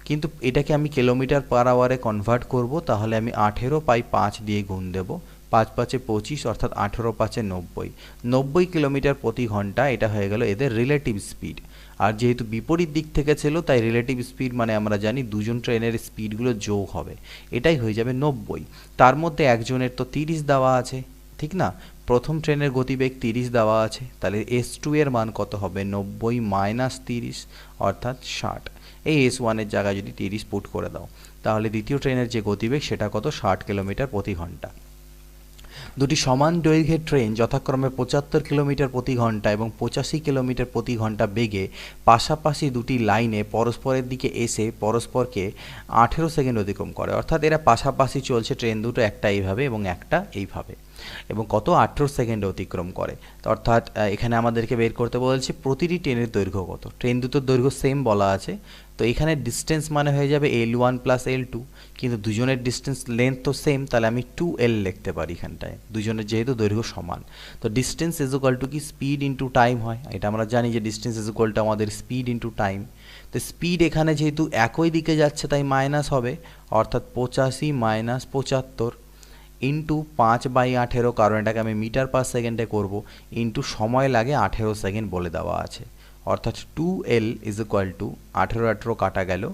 কিন্তু এটাকে আমি কিলোমিটার পার আওয়ারে কনভার্ট করব, তাহলে আমি 18/5 দিয়ে গুণ দেব, 5 5 25 অর্থাৎ 18 5 90 কিলোমিটার প্রতি ঘন্টা। এটা হয়ে গেল এদের রিলেটিভ স্পিড। আর যেহেতু বিপরীত দিক থেকে ছিল তাই রিলেটিভ স্পিড মানে আমরা জানি দুজন ট্রেনের স্পিডগুলো যোগ হবে, এটাই হয়ে যাবে 90। তার মধ্যে একজনের তো 30 দেওয়া আছে, ঠিক না? প্রথম ট্রেনের গতিবেগ 30 দেওয়া আছে, তাহলে S2 এর মান কত হবে? 90 মাইনাস 30 অর্থাৎ 60। এই S1 এর জায়গায় যদি 30 পুট করে দাও, তাহলে দ্বিতীয় ট্রেনের যে গতিবেগ সেটা কত? 60 কিলোমিটার প্রতি ঘন্টা। দুটি সমান দৈর্ঘ্যের ট্রেন যথাক্রমে 75 কিলোমিটার প্রতি ঘন্টা এবং 85 কিলোমিটার প্রতি ঘন্টা বেগে পাশাপাশি দুটি লাইনে পরস্পরের দিকে এসে পরস্পরকে 18 সেকেন্ড অতিক্রম করে। অর্থাৎ এরা পাশাপাশি চলছে ট্রেন দুটো, একটা এইভাবে এবং একটা এইভাবে, এবং কত? 18 সেকেন্ডে অতিক্রম করে। অর্থাৎ এখানে আমাদেরকে বের করতে বলেছে প্রতিটি ট্রেনের দৈর্ঘ্য কত। ট্রেন দুটোর দৈর্ঘ্য সেম বলা আছে, তো এখানে ডিস্টেন্স মানে হয়ে যাবে L1 প্লাস L2, কিন্তু দুজনের ডিস্টেন্স লেন্থ তো সেম, তাহলে আমি 2L লিখতে পারি এখানটায়, দুজনের যেহেতু দৈর্ঘ্য সমান। তো ডিস্টেন্স ইজ ইকুয়াল টু কি? স্পিড ইন্টু টাইম হয়। এটা আমরা জানি যে ডিস্টেন্স ইজ ইকুয়াল টু আমাদের স্পিড ইন্টু টাইম। তো স্পিড এখানে যেহেতু একই দিকে যাচ্ছে তাই মাইনাস হবে, অর্থাৎ 85 মাইনাস 75 ইন্টু 5/18, কারণ এটাকে আমি মিটার পার সেকেন্ডে করব, ইন্টু সময় লাগে 18 সেকেন্ড বলে দেওয়া আছে, অর্থাৎ 2L ইজ ইকুয়াল টু 18 কাটা গেল,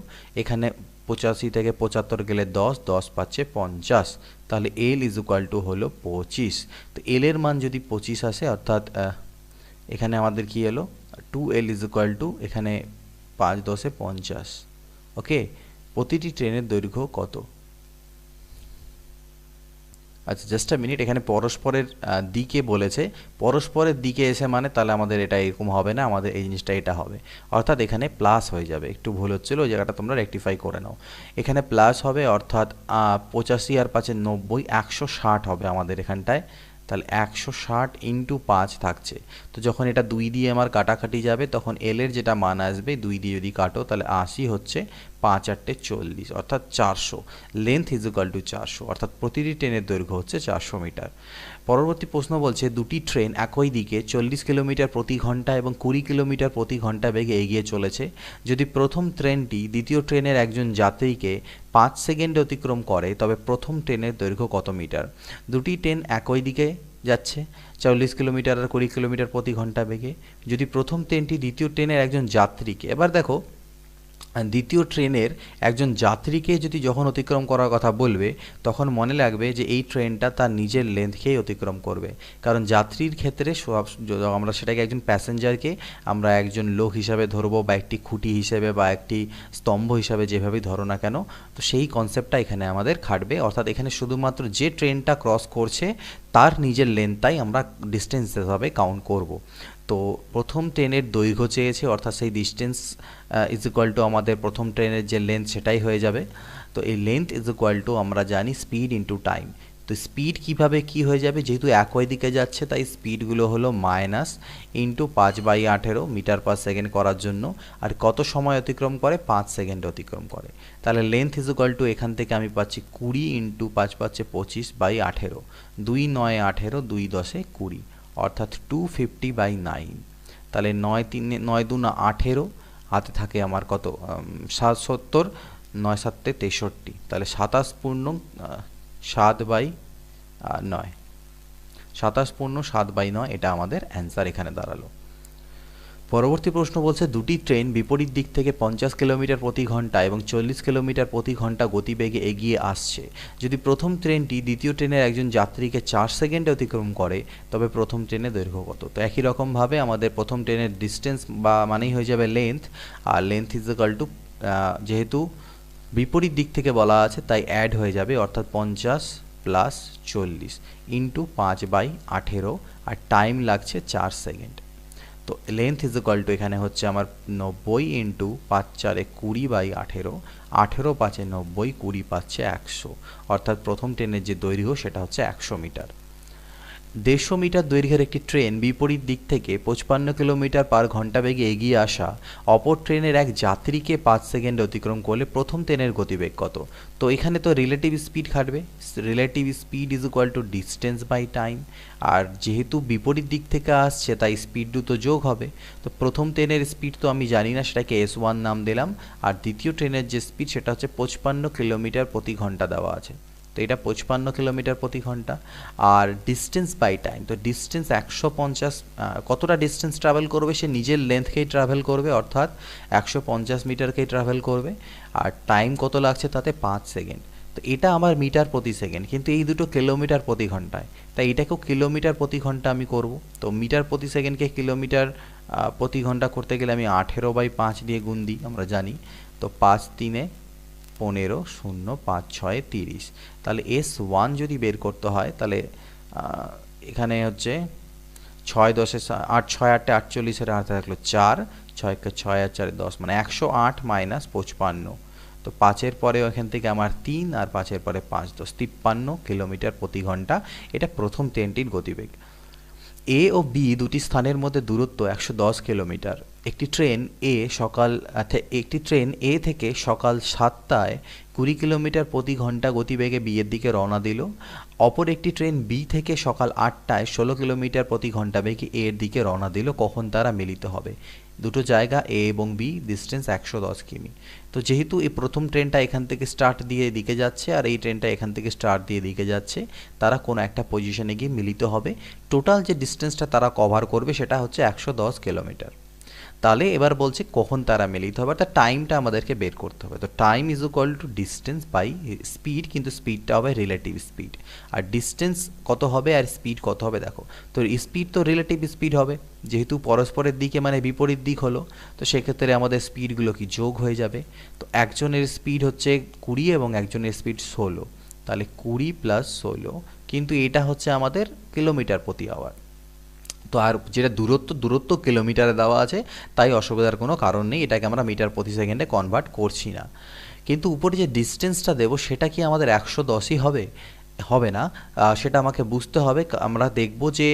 এখানে 85 থেকে 75 গেলে 10 10 পাচ্ছে 50, তাহলে L ইজ ইকুয়াল টু হলো 25। তো L এর মান যদি 25 আসে, অর্থাৎ এখানে আমাদের কি এলো? 2L ইজ ইকুয়াল টু এখানে 5 10 50। ওকে, প্রতিটি ট্রেনের দৈর্ঘ্য কত? আচ্ছা, জাস্ট আ মিনিট, এখানে পরস্পরের দিকে বলেছে, পরস্পরের দিকে এসে মানে তাহলে আমাদের এটা এরকম হবে না, আমাদের এই জিনিসটা এটা হবে, অর্থাৎ এখানে প্লাস হয়ে যাবে। একটু ভুল হচ্ছিল, ওই জায়গাটা তোমরা রেকটিফাই করে নাও। এখানে প্লাস হবে, অর্থাৎ 85 আর 5 90, 160 হবে আমাদের এখানটায়। তাহলে 160 ইন্টু 5 থাকছে, তো যখন এটা 2 দিয়ে আমার কাটাকাটি যাবে তখন এল এর যেটা মান আসবে 2 দিয়ে যদি কাটো তাহলে 80 হচ্ছে, 5 8 40 অর্থাৎ 400। লেন্থ ইজ ইকুয়াল টু 400, অর্থাৎ প্রতিটি ট্রেনের দৈর্ঘ্য হচ্ছে 400 মিটার। পরবর্তী প্রশ্ন বলছে দুটি ট্রেন একই দিকে 40 কিলোমিটার প্রতি ঘন্টা এবং 20 কিলোমিটার প্রতি ঘন্টা বেগে এগিয়ে চলেছে। যদি প্রথম ট্রেনটি দ্বিতীয় ট্রেনের একজন যাত্রীকে 5 সেকেন্ডে অতিক্রম করে তবে প্রথম ট্রেনের দৈর্ঘ্য কত মিটার? দুটি ট্রেন একই দিকে যাচ্ছে 40 কিলোমিটার আর 20 কিলোমিটার প্রতি ঘন্টা বেগে। যদি প্রথম ট্রেনটি দ্বিতীয় ট্রেনের একজন যাত্রীকে, এবার দেখো দ্বিতীয় ট্রেনের একজন যাত্রীকে যদি যখন অতিক্রম করার কথা বলবে তখন মনে লাগবে যে এই ট্রেনটা তার নিজের লেন্থকেই অতিক্রম করবে, কারণ যাত্রীর ক্ষেত্রে আমরা সেটাকে একজন প্যাসেঞ্জারকে আমরা একজন লোক হিসাবে ধরবো বা একটি খুঁটি হিসেবে বা একটি স্তম্ভ হিসাবে যেভাবেই ধরো না কেন, তো সেই কনসেপ্টটা এখানে আমাদের খাটবে। অর্থাৎ এখানে শুধুমাত্র যে ট্রেনটা ক্রস করছে তার নিজের লেন্থটাই আমরা ডিস্টেন্স হিসাবে কাউন্ট করব। তো প্রথম ট্রেনের দৈর্ঘ্য চেয়েছে, অর্থাৎ সেই ডিস্টেন্স ইজ ইকুয়াল টু আমাদের প্রথম ট্রেনের যে লেন্থ সেটাই হয়ে যাবে। তো এই লেন্থ ইজ ইকুয়াল টু আমরা জানি স্পিড ইন্টু টাইম। তো স্পিড কিভাবে কি হয়ে যাবে, যেহেতু একই দিকে যাচ্ছে তাই স্পিডগুলো হলো minus into 5/18 metre per second করার জন্য, আর কত সময় অতিক্রম করে? 5 সেকেন্ড অতিক্রম করে। তাহলে লেন্থ ইজ ইকুয়াল টু এখান থেকে আমি পাচ্ছি 20 ইন্টু 5 পাচ্ছে 25/18, 2 9 18, 2 10 20, অর্থাৎ 250/9। তাহলে 9 3 9 2 18, হাতে থাকে আমার কত? 70, 9 7 63, তাহলে 27 পূর্ণ 7/9, 27 পূর্ণ 7/9, এটা আমাদের অ্যান্সার এখানে দাঁড়ালো। পরবর্তী প্রশ্ন বলছে দুটি ট্রেন বিপরীত দিক থেকে 50 কিলোমিটার প্রতি ঘন্টা এবং 40 কিলোমিটার প্রতি ঘন্টা গতিবেগে এগিয়ে আসছে। যদি প্রথম ট্রেনটি দ্বিতীয় ট্রেনের একজন যাত্রীকে 4 সেকেন্ডে অতিক্রম করে তবে প্রথম ট্রেনের দৈর্ঘ্য কত? তো একই রকমভাবে আমাদের প্রথম ট্রেনের ডিস্টেন্স বা মানেই হয়ে যাবে লেন্থ, আর লেন্থ ইজ ইকুয়াল টু যেহেতু বিপরীত দিক থেকে বলা আছে তাই অ্যাড হয়ে যাবে, অর্থাৎ 50 প্লাস 40 ইন্টু 5/18, আর টাইম লাগছে 4 সেকেন্ড। তো লেন্থ ইজ ইকুয়াল টু এখানে হচ্ছে আমার 90 ইন্টু 5 4 20/18, 18 5 90, 20 পাচ্ছে 100, অর্থাৎ প্রথম ট্রেনের যে দৈর্ঘ্য সেটা হচ্ছে 100 মিটার। 150 মিটার দৈর্ঘ্যের একটি ট্রেন বিপরীত দিক থেকে 55 কিলোমিটার পার ঘন্টা বেগে এগিয়ে আসা অপর ট্রেনের এক যাত্রীকে 5 সেকেন্ড অতিক্রম করলে প্রথম ট্রেনের গতিবেগ কত? তো এখানে তো রিলেটিভ স্পিড খাটবে, relative speed is equal to distance by time, আর যেহেতু বিপরীত দিক থেকে আসছে তাই স্পিড দুটো যোগ হবে। তো প্রথম ট্রেনের স্পিড তো আমি জানি না, সেটাকে S1 নাম দিলাম, আর দ্বিতীয় ট্রেনের যে স্পিড সেটা হচ্ছে 55 কিলোমিটার প্রতি ঘন্টা দেওয়া আছে, তো এটা 55 কিলোমিটার প্রতি ঘন্টা। আর ডিস্টেন্স বাই টাইম, তো ডিস্টেন্স 150, কতটা ডিস্টেন্স ট্রাভেল করবে সে নিজের লেন্থকেই ট্রাভেল করবে, অর্থাৎ 150 মিটারকেই ট্রাভেল করবে, আর টাইম কত লাগছে তাতে 5 সেকেন্ড। তো এটা আমার মিটার প্রতি সেকেন্ড, কিন্তু এই দুটো কিলোমিটার প্রতি ঘন্টায়, তাই এটাকেও কিলোমিটার প্রতি ঘন্টা আমি করব। তো মিটার প্রতি সেকেন্ডকে কিলোমিটার প্রতি ঘন্টা করতে গেলে আমি 18/5 দিয়ে গুণ দিই, আমরা জানি। তো 5 3 15, 0 5 6 30, তাহলে S1 যদি বের করতে হয় তাহলে এখানে হচ্ছে 6 10 8 6 8 48 এর হাতে থাকলো 4, 6 কে 6 আর 4 10, মানে 108 মাইনাস 55। তো 5-এর পরে এখান থেকে আমার 3, আর 5-এর পরে 5 10 53 কিলোমিটার প্রতি ঘন্টা। এটা প্রথম ট্রেনটির গতিবেগ। এ ও বি দুটি স্থানের মধ্যে দূরত্ব 110 কিলোমিটার। একটি ট্রেন এ থেকে সকাল 7টায় 20 কিলোমিটার প্রতি ঘন্টা গতিবেগে বি এর দিকে রওনা দিল। অপর একটি ট্রেন বি থেকে সকাল 8টায় 16 কিলোমিটার প্রতি ঘন্টা বেগে এ এর দিকে রওনা দিল, কখন তারা মিলিত হবে? দুটো জায়গা এ এবং বি, ডিস্টেন্স 110 কিমি। তো যেহেতু এই প্রথম ট্রেনটা এখান থেকে স্টার্ট দিয়ে এদিকে যাচ্ছে, আর এই ট্রেনটা এখান থেকে স্টার্ট দিয়ে এদিকে যাচ্ছে, তারা কোনো একটা পজিশনে গিয়ে মিলিত হবে। টোটাল যে ডিস্টেন্সটা তারা কভার করবে সেটা হচ্ছে 110 কিলোমিটার। তাহলে এবার বলছে কখন তারা মিলিত হবে, অর্থাৎ টাইমটা আমাদেরকে বের করতে হবে। তো time is equal to distance by speed, কিন্তু স্পিডটা হবে রিলেটিভ স্পিড। আর ডিস্টেন্স কত হবে আর স্পিড কত হবে দেখো, তো স্পিড তো রিলেটিভ স্পিড হবে, যেহেতু পরস্পরের দিকে মানে বিপরীত দিক হলো, তো সেক্ষেত্রে আমাদের স্পিডগুলো কি যোগ হয়ে যাবে। তো একজনের স্পিড হচ্ছে 20 এবং একজনের স্পিড 16, তাহলে 20 + 16, কিন্তু এটা হচ্ছে আমাদের কিলোমিটার প্রতি আওয়ার। তো আর যেটা দূরত্ব কিলোমিটারে দেওয়া আছে, তাই অসুবিধার কোনো কারণ নেই, এটাকে আমরা মিটার প্রতি সেকেন্ডে কনভার্ট করছি না। কিন্তু উপরে যে ডিস্টেন্সটা দেবো সেটা কি আমাদের 110ই হবে? হবে না, সেটা আমাকে বুঝতে হবে। আমরা দেখব যে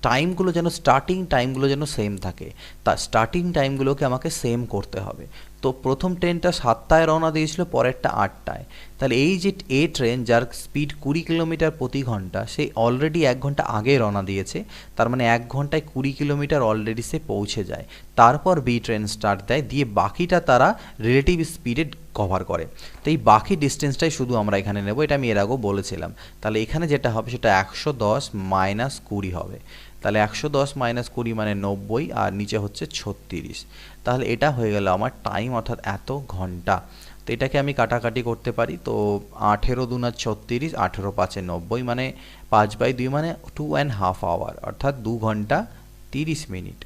টাইমগুলো যেন স্টার্টিং টাইমগুলো যেন সেম থাকে, তা স্টার্টিং টাইমগুলোকে আমাকে সেম করতে হবে। তো প্রথম ট্রেনটা 7টায় রওনা দিয়েছিল, পরেরটা 8টায়, তাহলে এই যে এ ট্রেন যার স্পিড 20 কিলোমিটার প্রতি ঘন্টা, সে অলরেডি 1 ঘন্টা আগে রওনা দিয়েছে, তার মানে 1 ঘন্টায় 20 কিলোমিটার অলরেডি সে পৌঁছে যায়। তারপর বি ট্রেন স্টার্ট দেয়, দিয়ে বাকিটা তারা রিলেটিভ স্পিডে কভার করে। তো এই বাকি ডিস্টেন্সটাই শুধু আমরা এখানে নেব, এটা আমি এর আগেও বলেছিলাম। তাহলে এখানে যেটা হবে সেটা 110 মাইনাস 20 হবে, তাহলে 110 মাইনাস 20 মানে 90, আর নিচে হচ্ছে 36। তাহলে এটা হয়ে গেল আমার টাইম, অর্থাৎ এত ঘন্টা। তো এটাকে আমি কাটাকাটি করতে পারি, তো 18 2 36, 18 5 90, মানে 5/2 মানে 2.5 আওয়ার, অর্থাৎ 2 ঘন্টা 30 মিনিট।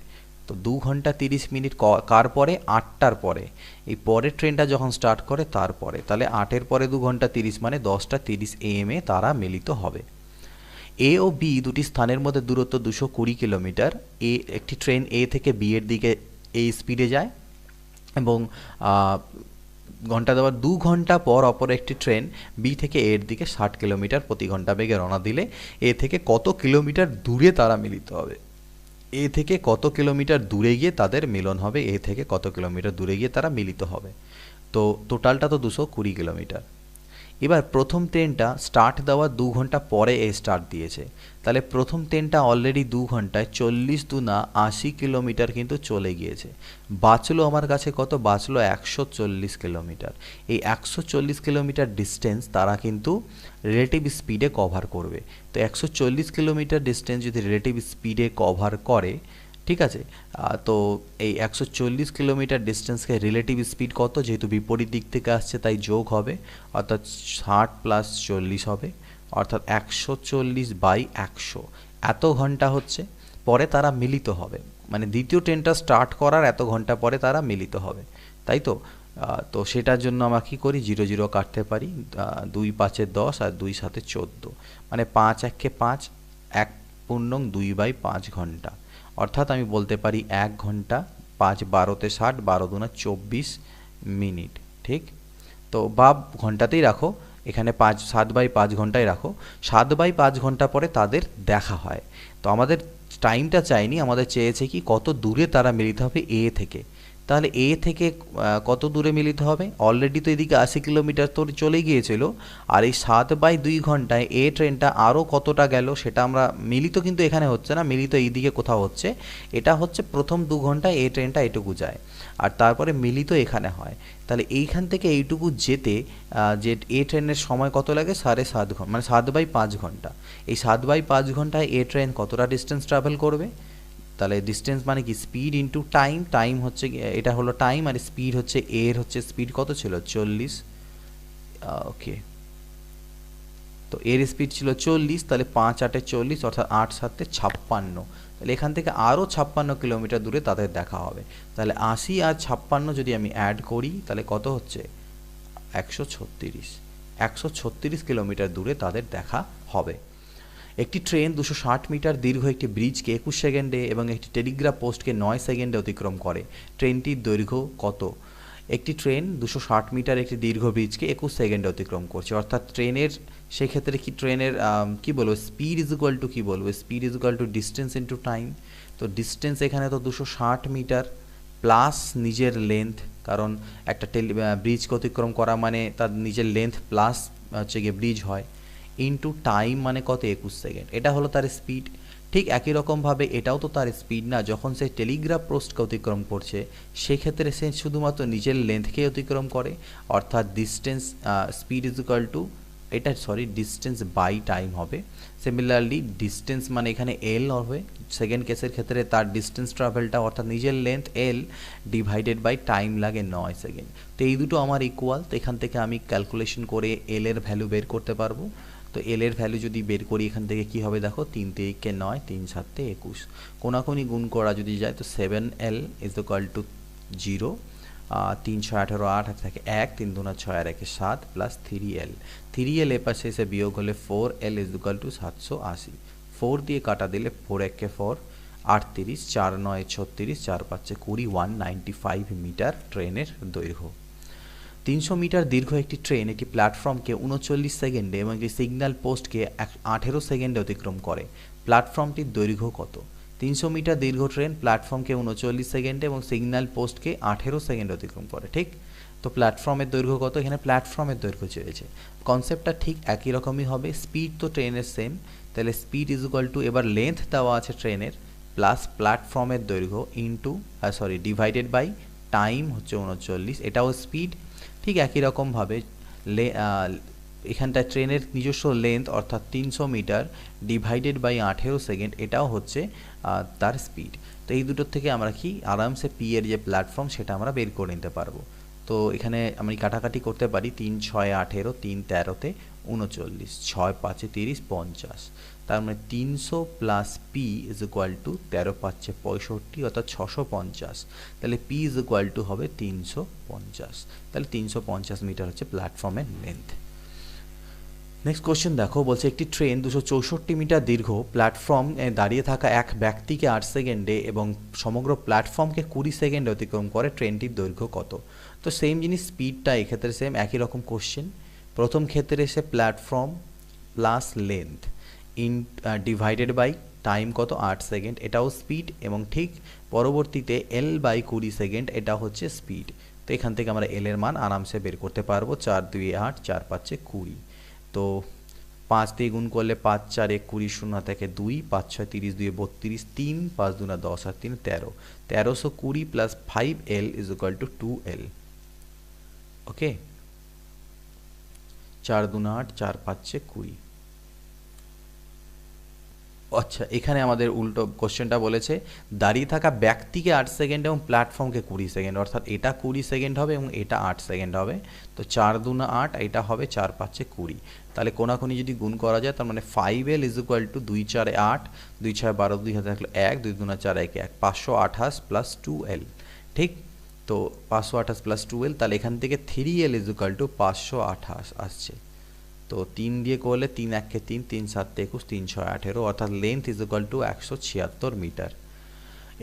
তো 2 ঘন্টা 30 মিনিট কার পরে? 8টার পরে, এই পরের ট্রেনটা যখন স্টার্ট করে তারপরে। তাহলে 8-এর পরে 2 ঘন্টা 30 মানে 10:30 AM এ তারা মিলিত হবে। এ ও বি দুটি স্থানের মধ্যে দূরত্ব 220 কিলোমিটার। একটি ট্রেন এ থেকে বি এর দিকে এই স্পিডে যায়, এবং ঘন্টা দেওয়ার 2 ঘন্টা পর অপর একটি ট্রেন বি থেকে এর দিকে 60 কিলোমিটার প্রতি ঘন্টা বেগে রওনা দিলে এ থেকে কত কিলোমিটার দূরে তারা মিলিত হবে? এ থেকে কত কিলোমিটার দূরে গিয়ে তাদের মিলন হবে, এ থেকে কত কিলোমিটার দূরে গিয়ে তারা মিলিত হবে। তো টোটালটা তো 220 কিলোমিটার। এবার প্রথম ট্রেনটা স্টার্ট দেওয়ার 2 ঘন্টা পরে এ স্টার্ট দিয়েছে, তাহলে প্রথম ট্রেনটা অলরেডি 2 ঘন্টায় 40 2 80 কিলোমিটার কিন্তু চলে গিয়েছে। বাঁচলো আমার কাছে কত? বাঁচলো 140 কিলোমিটার। এই 140 কিলোমিটার ডিস্টেন্স তারা কিন্তু রিলেটিভ স্পিডে কভার করবে। তো 140 কিলোমিটার ডিস্টেন্স যদি রিলেটিভ স্পিডে কভার করে, ঠিক আছে, তো এই 140 কিলোমিটার ডিস্টেন্সকে রিলেটিভ স্পিড কত, যেহেতু বিপরীত দিক থেকে আসছে তাই যোগ হবে, অর্থাৎ 60 + 40 হবে, অর্থাৎ 140/100, এত ঘন্টা হচ্ছে পরে তারা মিলিত হবে। মানে দ্বিতীয় ট্রেনটা স্টার্ট করার এত ঘন্টা পরে তারা মিলিত হবে, তাই তো? তো সেটার জন্য আমরা কী করি, 0 0 কাটতে পারি, 2 5 10 আর 2 7 14, মানে 5 1 5, 1 পূর্ণং 2/5 ঘন্টা। অর্থাৎ আমি বলতে পারি 1 ঘন্টা 5 12 60, 12 2 24 মিনিট, ঠিক? তো বা ঘন্টাতেই রাখো, এখানে 7/5 ঘন্টায় রাখো, 7/5 ঘন্টা পরে তাদের দেখা হয়। তো আমাদের টাইমটা চাইনি, আমাদের চেয়েছে কি কত দূরে তারা মিলিত হবে এ থেকে। তাহলে এ থেকে কত দূরে মিলিত হবে, অলরেডি তো এদিকে 80 কিলোমিটার তো চলে গিয়েছিল, আর এই 7/2 ঘন্টায় এ ট্রেনটা আরও কতটা গেল সেটা আমরা, মিলিত কিন্তু এখানে হচ্ছে না, মিলিত এইদিকে কোথাও হচ্ছে, এটা হচ্ছে প্রথম 2 ঘন্টায় এ ট্রেনটা এটুকু যায়, আর তারপরে মিলিত এখানে হয়। তাহলে এইখান থেকে এইটুকু যেতে যে এ ট্রেনের সময় কত লাগে, 7.5 ঘন্টা, মানে 7/5 ঘন্টা। এই 7/5 ঘন্টায় এ ট্রেন কতটা ডিস্টেন্স ট্রাভেল করবে, তাহলে ডিস্টেন্স মানে কি স্পিড ইন্টু টাইম, টাইম হচ্ছে এটা হলো টাইম, আর স্পিড হচ্ছে এর হচ্ছে স্পিড কত ছিল 40, ওকে, তো এর স্পিড ছিল 40, তাহলে 5/8 40 অর্থাৎ 8/7 56, তাহলে এখান থেকে আরও 56 কিলোমিটার দূরে তাদের দেখা হবে। তাহলে 80 আর 56 যদি আমি অ্যাড করি তাহলে কত হচ্ছে 136, 136 কিলোমিটার দূরে তাদের দেখা হবে। একটি ট্রেন 260 মিটার দীর্ঘ একটি ব্রিজকে 21 সেকেন্ডে এবং একটি টেলিগ্রাফ পোস্টকে 9 সেকেন্ডে অতিক্রম করে, ট্রেনটির দৈর্ঘ্য কত? একটি ট্রেন 260 মিটার একটি দীর্ঘ ব্রিজকে 21 সেকেন্ডে অতিক্রম করছে, অর্থাৎ ট্রেনের সেক্ষেত্রে কি ট্রেনের কি বলবো, স্পিড ইজ ইকুয়াল টু কি বলবো, speed is equal to distance into time. তো ডিস্টেন্স এখানে তো 260 মিটার প্লাস নিজের লেন্থ, কারণ একটা ব্রিজকে অতিক্রম করা মানে তার নিজের লেন্থ প্লাস হচ্ছে গিয়ে ব্রিজ হয়, ইন্টু টাইম মানে কত 21 সেকেন্ড, এটা হলো তার স্পিড। ঠিক একই রকমভাবে এটাও তো তার স্পিড না, যখন সে টেলিগ্রাফ পোস্টকে অতিক্রম করছে সেক্ষেত্রে সে শুধুমাত্র নিজের লেন্থকে অতিক্রম করে, অর্থাৎ distance speed is equal to এটা ডিস্টেন্স বাই টাইম হবে। সিমিলারলি ডিস্টেন্স মানে এখানে এল হবে, সেকেন্ড কেসের ক্ষেত্রে তার ডিস্টেন্স ট্রাভেলটা অর্থাৎ নিজের length L divided by time লাগে 9 সেকেন্ড। তো এই দুটো আমার ইকুয়াল, তো এখান থেকে আমি ক্যালকুলেশন করে এল এর ভ্যালু বের করতে পারবো। তো এল এর ভ্যালু যদি বের করি এখান থেকে কি হবে দেখো, 3 × 3 = 9, 3 × 7 = 21, কোনাকুনি গুণ করা যদি যায় তো 7L ইজ ইকুয়াল টু 0, 3 × 6 = 18, 8 থাকে 1, 3 × 2 = 6 আর 1 = 7 প্লাস 3L, 3L এ পাশে এসে বিয়োগ হলে 4L ইজ ইকুয়াল টু 780, 4 দিয়ে কাটা দিলে 4 × 1 = 4, 38, 4 × 9 = 36, 4 × 5 = 20, 195 মিটার ট্রেনের দৈর্ঘ্য। 300 মিটার দীর্ঘ একটি ট্রেন একটি প্ল্যাটফর্মকে 39 সেকেন্ডে এবং একটি সিগন্যাল পোস্টকে 18 সেকেন্ডে অতিক্রম করে, প্ল্যাটফর্মটির দৈর্ঘ্য কত? 300 মিটার দীর্ঘ ট্রেন প্ল্যাটফর্মকে 39 সেকেন্ডে এবং সিগন্যাল পোস্টকে 18 সেকেন্ডে অতিক্রম করে, ঠিক? তো প্ল্যাটফর্মের দৈর্ঘ্য কত, এখানে প্ল্যাটফর্মের দৈর্ঘ্য চেয়েছে। কনসেপ্টটা ঠিক একই রকমই হবে, স্পিড তো ট্রেনের সেম, তাহলে স্পিড ইজ ইকুয়াল টু এবার লেন্থ দেওয়া আছে ট্রেনের প্লাস প্ল্যাটফর্মের দৈর্ঘ্য ইন্টু ডিভাইডেড বাই টাইম হচ্ছে 39, এটাও স্পিড। ঠিক একই রকমভাবে এখানটায় ট্রেনের নিজস্ব লেন্থ অর্থাৎ 300 মিটার ডিভাইডেড বাই 18 সেকেন্ড, এটাও হচ্ছে তার স্পিড। তো এই দুটোর থেকে আমরা কি আরামসে পি এর যে প্ল্যাটফর্ম সেটা আমরা বের করে নিতে পারবো। তো এখানে আমি কাটাকাটি করতে পারি, 3 × 6 = 18, 3 × 13 = 39, 6 × 5 = 30, 50, তার মানে 300 plus P is equal two 13 × 5 = 65 অর্থাৎ 650, তাহলে পি ইজ ইকুয়াল টু হবে 350, তাহলে 350 মিটার হচ্ছে প্ল্যাটফর্মের লেন্থ। নেক্সট কোশ্চেন দেখো, বলছে একটি ট্রেন 264 মিটার দীর্ঘ প্ল্যাটফর্মে দাঁড়িয়ে থাকা এক ব্যক্তিকে 8 সেকেন্ডে এবং সমগ্র প্ল্যাটফর্মকে 20 সেকেন্ডে অতিক্রম করে, ট্রেনটির দৈর্ঘ্য কত? তো সেম জিনিস, স্পিডটা এক্ষেত্রে সেম একই রকম কোশ্চেন। প্রথম ক্ষেত্রে এসে platform plus length divided by time কত 8 সেকেন্ড, এটাও স্পিড, এবং ঠিক পরবর্তীতে L বাই 20 সেকেন্ড, এটা হচ্ছে স্পিড। তো এখান থেকে আমরা L এর মান আরামসে বের করতে পারবো, 4 × 2 = 8, 4 × 5 = 20, তো 5 দিয়ে গুণ করলে 5 × 4 = 20, 0 থেকে 2, 5 × 6 = 30, 2 × 32, 3, 5 × 2 = 10 আর 3 = 13, 1320 plus 5L is equal to 2L, okay, 4 × 2 = 8, 4 × 5 = 20। আচ্ছা, এখানে আমাদের উল্টো কোশ্চেনটা বলেছে দাঁড়িয়ে থাকা ব্যক্তিকে 8 সেকেন্ড এবং প্ল্যাটফর্মকে 20 সেকেন্ড, অর্থাৎ এটা 20 সেকেন্ড হবে এবং এটা 8 সেকেন্ড হবে। তো 4 × 2 = 8, এটা হবে 4 × 5 = 20, তাহলে কোনাকুনি যদি গুণ করা যায় তার মানে 5L ইজ ইকুয়াল টু 2 × 4 = 8, 2 × 6 = 12, 2 হাতে থাকলো 1, 2 × 2 = 4, 1 = 1, 528 প্লাস 2L, ঠিক? তো 528 প্লাস 2L, তাহলে এখান থেকে 3L ইজ ইকুয়াল টু 528 আসছে। তো 3 দিয়ে করলে 3 × 1 = 3, 3 × 7 = 21, 3 × 6 = 18, অর্থাৎ length is equal to 176 metre.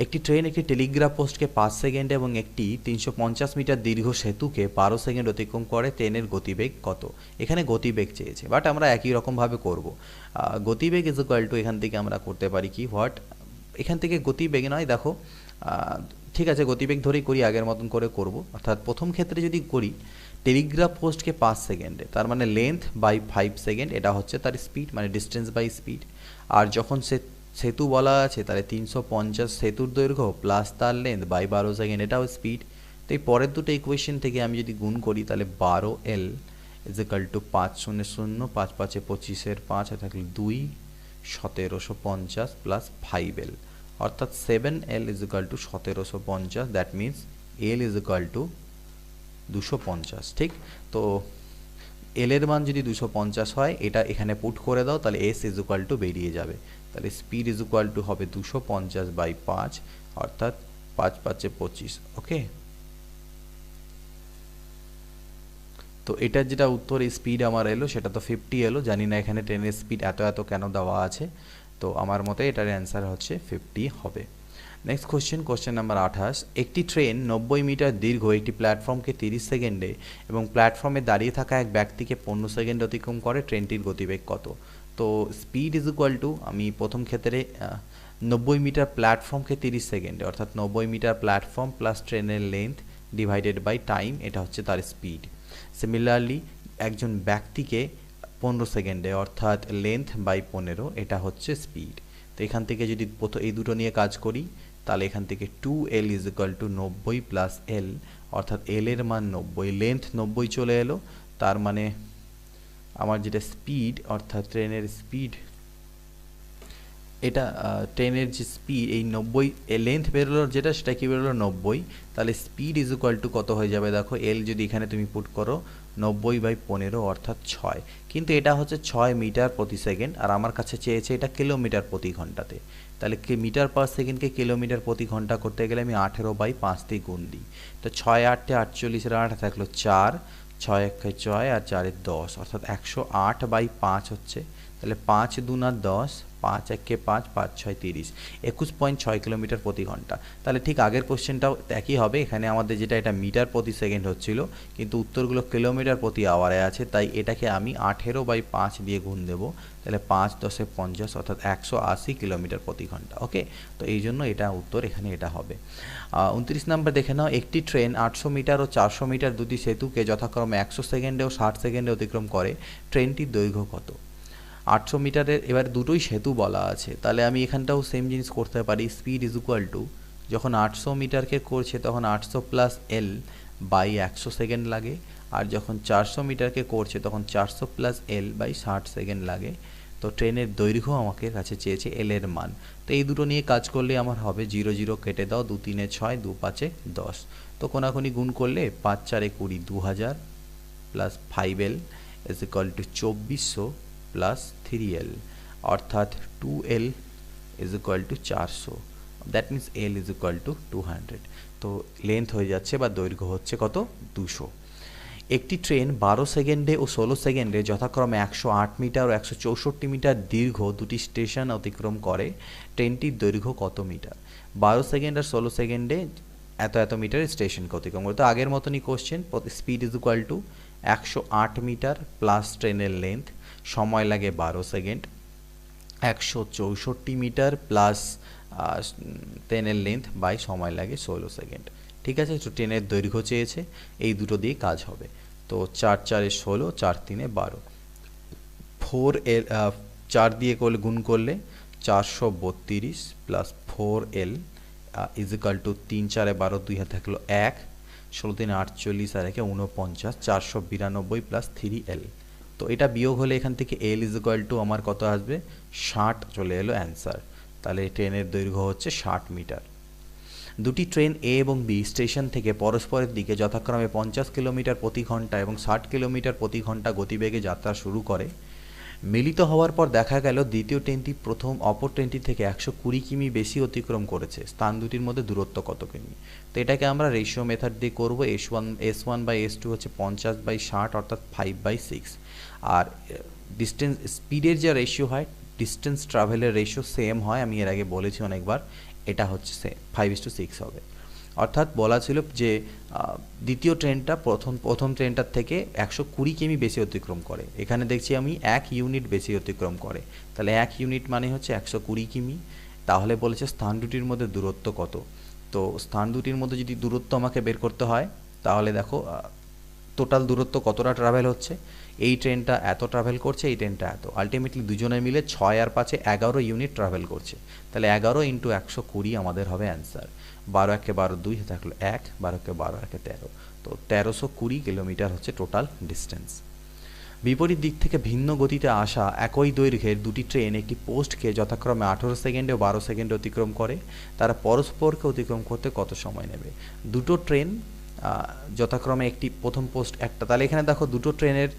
একটি ট্রেন একটি টেলিগ্রাফ পোস্টকে 5 সেকেন্ড এবং একটি 350 মিটার দীর্ঘ সেতুকে 12 সেকেন্ড অতিক্রম করে, ট্রেনের গতিবেগ কত? এখানে গতিবেগ চেয়েছে, বাট আমরা একই রকমভাবে করব। গতিবেগ ইজ ইকুয়াল টু, এখান থেকে আমরা করতে পারি কি হোয়াট, এখান থেকে গতিবেগ নয়, দেখো ঠিক আছে গতিবেগ ধরেই করি, আগের মতন করে করব। অর্থাৎ প্রথম ক্ষেত্রে যদি করি টেলিগ্রাফ পোস্টকে 5 সেকেন্ডে, তার মানে লেন্থ বাই 5 সেকেন্ড, এটা হচ্ছে তার স্পিড, মানে ডিস্টেন্স বাই স্পিড। আর যখন সেতু বলা আছে তাহলে 350 সেতুর দৈর্ঘ্য প্লাস তার লেন্থ বাই 12 সেকেন্ড, এটাও স্পিড। তো এই পরের দুটো ইকুয়েশন থেকে আমি যদি গুণ করি তাহলে 12L ইজ ইকাল টু 5 0 0 5 5 25 5 থাকলে 2 1750 প্লাস 5L, অর্থাৎ 7L is equal to 1750, that means L is equal to 250। ঠিক, তো এল এর মান যদি 250 হয়, এটা এখানে পুট করে দাও, তাহলে এস ইজ ইকুয়াল টু বেরিয়ে যাবে। তাহলে স্পিড ইজ ইকুয়াল টু হবে 250 বাই 5, অর্থাৎ 5 5 25। ওকে, তো এটার যেটা উত্তর স্পিড আমার এলো সেটা তো 50 এলো, জানি না এখানে ট্রেনের স্পিড এত এত কেন দেওয়া আছে, তো আমার মতে এটার অ্যান্সার হচ্ছে 50 হবে। নেক্সট কোশ্চেন নাম্বার 28, একটি ট্রেন 90 মিটার দীর্ঘ একটি প্ল্যাটফর্মকে 30 সেকেন্ডে এবং প্ল্যাটফর্মে দাঁড়িয়ে থাকা এক ব্যক্তিকে 15 সেকেন্ড অতিক্রম করে, ট্রেনটির গতিবেগ কত? তো স্পিড ইজ ইকুয়াল টু, আমি প্রথম ক্ষেত্রে 90 মিটার প্ল্যাটফর্মকে 30 সেকেন্ডে, অর্থাৎ 90 মিটার প্ল্যাটফর্ম প্লাস ট্রেনের লেন্থ ডিভাইডেড বাই টাইম, এটা হচ্ছে তার স্পিড। সিমিলারলি একজন ব্যক্তিকে 15 সেকেন্ডে, অর্থাৎ লেন্থ বাই 15, এটা হচ্ছে স্পিড। তো এখান থেকে যদি এই দুটো নিয়ে কাজ করি তাহলে এখান থেকে 2L is equal two 90 plus L, অর্থাৎ L এর মান 90, লেন্থ 90 চলে এলো, তার মানে আমার যেটা স্পিড, অর্থাৎ ট্রেনের স্পিড, এটা ট্রেনের যে স্পিড এই 90 লেন্থ বেরোলো যেটা, সেটা কি বেরোলো 90, তাহলে স্পিড ইজ ইকুয়াল টু কত হয়ে যাবে দেখো, এল যদি এখানে তুমি পুট করো 90 বাই 15, অর্থাৎ 6, কিন্তু এটা হচ্ছে 6 মিটার প্রতি সেকেন্ড, আর আমার কাছে চেয়েছে এটা কিলোমিটার প্রতি ঘন্টাতে। তাহলে মিটার পার সেকেন্ডকে কিলোমিটার প্রতি ঘন্টা করতে গেলে আমি 18 বাই 5 দিয়ে গুণ দিই, তো 6 8 48 8 থাকলো 4, 6 1 6 আর 4 10, অর্থাৎ 108 বাই 5 হচ্ছে, তাহলে 5 2 10, 5 1 5 5 6 30, 21.6 কিলোমিটার প্রতি ঘন্টা। তাহলে ঠিক আগের কোশ্চেনটাও একই হবে, এখানে আমাদের যেটা এটা মিটার প্রতি সেকেন্ড হচ্ছিল, কিন্তু উত্তরগুলো কিলোমিটার প্রতি আওয়ারে আছে, তাই এটাকে আমি 18 বাই 5 দিয়ে গুণ দেবো, তাহলে 5 10 50, অর্থাৎ 180 কিলোমিটার প্রতি ঘন্টা। ওকে, তো এই জন্য এটা উত্তর এখানে এটা হবে। 29 নম্বর দেখে নাও, একটি ট্রেন 800 মিটার ও 400 মিটার দুটি সেতুকে যথাক্রমে 100 সেকেন্ডে ও 60 সেকেন্ডে অতিক্রম করে, ট্রেনটির দৈর্ঘ্য কত? 800 মিটারের এবার দুটোই সেতু বলা আছে, তাহলে আমি এখানটাও সেম জিনিস করতে পারি, স্পিড ইজ ইকুয়াল টু, যখন 800 মিটারকে করছে তখন 800 প্লাস এল বাই 100 সেকেন্ড লাগে, আর যখন 400 মিটারকে করছে তখন 400 প্লাস এল বাই 60 সেকেন্ড লাগে। তো ট্রেনের দৈর্ঘ্য আমাকে কাছে চেয়েছে এল এর মান, তো এই দুটো নিয়ে কাজ করলে আমার হবে 0 0 কেটে দাও, 2 3 6 2 5 10, তো কোনাকুনি গুণ করলে 5 4 20 2000 plus 5L is equal two 2400 plus 3L, অর্থাৎ 2L is equal two 400, that means L is equal two 200। তো লেন্থ হয়ে যাচ্ছে বা দৈর্ঘ্য হচ্ছে কত? 200। একটি ট্রেন 12 সেকেন্ডে ও 16 সেকেন্ডে যথাক্রমে 108 মিটার ও 164 মিটার দীর্ঘ দুটি স্টেশন অতিক্রম করে, ট্রেনটির দৈর্ঘ্য কত মিটার? 12 সেকেন্ড আর 16 সেকেন্ডে এত এত মিটারের স্টেশনকে অতিক্রম করে, তো আগের মতনই question, speed is equal to 108 metre plus ট্রেনের লেন্থ, সময় লাগে 12 সেকেন্ড, 164 মিটার প্লাস ট্রেনের লেন্থ বাই সময় লাগে 16 সেকেন্ড। ঠিক আছে, তো ট্রেনের দৈর্ঘ্য চেয়েছে, এই দুটো দিয়ে কাজ হবে। তো 4 4 16, 4 3 12, 4L 4 দিয়ে করলে গুণ করলে 432 plus 4L is equal to 3 4 12, 2 হাতে থাকলো 1, 16 3 48 আর 1 49, 492 প্লাস 3L। তো এটা বিয়োগ হলে এখান থেকে L ইজ ইকুয়াল টু আমার কত আসবে? 60 চলে এলো অ্যান্সার। তাহলে ট্রেনের দৈর্ঘ্য হচ্ছে 60 মিটার। দুটি ট্রেন এ এবং বি স্টেশন থেকে পরস্পরের দিকে যথাক্রমে 50 কিলোমিটার প্রতি ঘন্টা এবং 60 কিলোমিটার প্রতি ঘন্টা গতিবেগে যাত্রা শুরু করে। মিলিত হওয়ার পর দেখা গেল দ্বিতীয় ট্রেনটি অপর ট্রেনটি থেকে 120 কিমি বেশি অতিক্রম করেছে, স্থান দুটির মধ্যে দূরত্ব কত কিমি? তো এটাকে আমরা রেশিও মেথড দিয়ে করবো। S1 বাই S2 হচ্ছে 50 বাই 60, অর্থাৎ 5 বাই 6, আর ডিস্টেন্স স্পিডের যা রেশিও হয় ডিস্টেন্স ট্রাভেলের রেশিও সেম হয়, আমি এর আগে বলেছি অনেকবার। এটা হচ্ছে 5:6 হবে। অর্থাৎ বলা ছিল যে দ্বিতীয় ট্রেনটা প্রথম ট্রেনটার থেকে 120 কিমি বেশি অতিক্রম করে। এখানে দেখছি আমি 1 ইউনিট বেশি অতিক্রম করে, তাহলে 1 ইউনিট মানে হচ্ছে 120 কিমি। তাহলে বলেছে স্থান দুটির মধ্যে দূরত্ব কত। তো স্থান দুটির মধ্যে যদি দূরত্ব আমাকে বের করতে হয়, তাহলে দেখো টোটাল দূরত্ব কতটা ট্রাভেল হচ্ছে। এই ট্রেনটা এত ট্রাভেল করছে, এই ট্রেনটা এত, আলটিমেটলি দুজনে মিলে 6 আর 5 11 ইউনিট ট্রাভেল করছে। তাহলে 11 ইন্টু 120 আমাদের হবে অ্যান্সার। 12 একে 12 2 থাকলো 1, 12 কে 12 একে 13, তো 1320 কিলোমিটার হচ্ছে টোটাল ডিস্টেন্স। বিপরীত দিক থেকে ভিন্ন গতিতে আসা একই দৈর্ঘ্যের দুটি ট্রেন একটি পোস্টকে যথাক্রমে 18 সেকেন্ডে ও 12 সেকেন্ডে অতিক্রম করে। তারা পরস্পরকে অতিক্রম করতে কত সময় নেবে? দুটো ট্রেন যথাক্রমে একটি প্রথম পোস্ট একটা, তাহলে এখানে দেখো দুটো ট্রেনের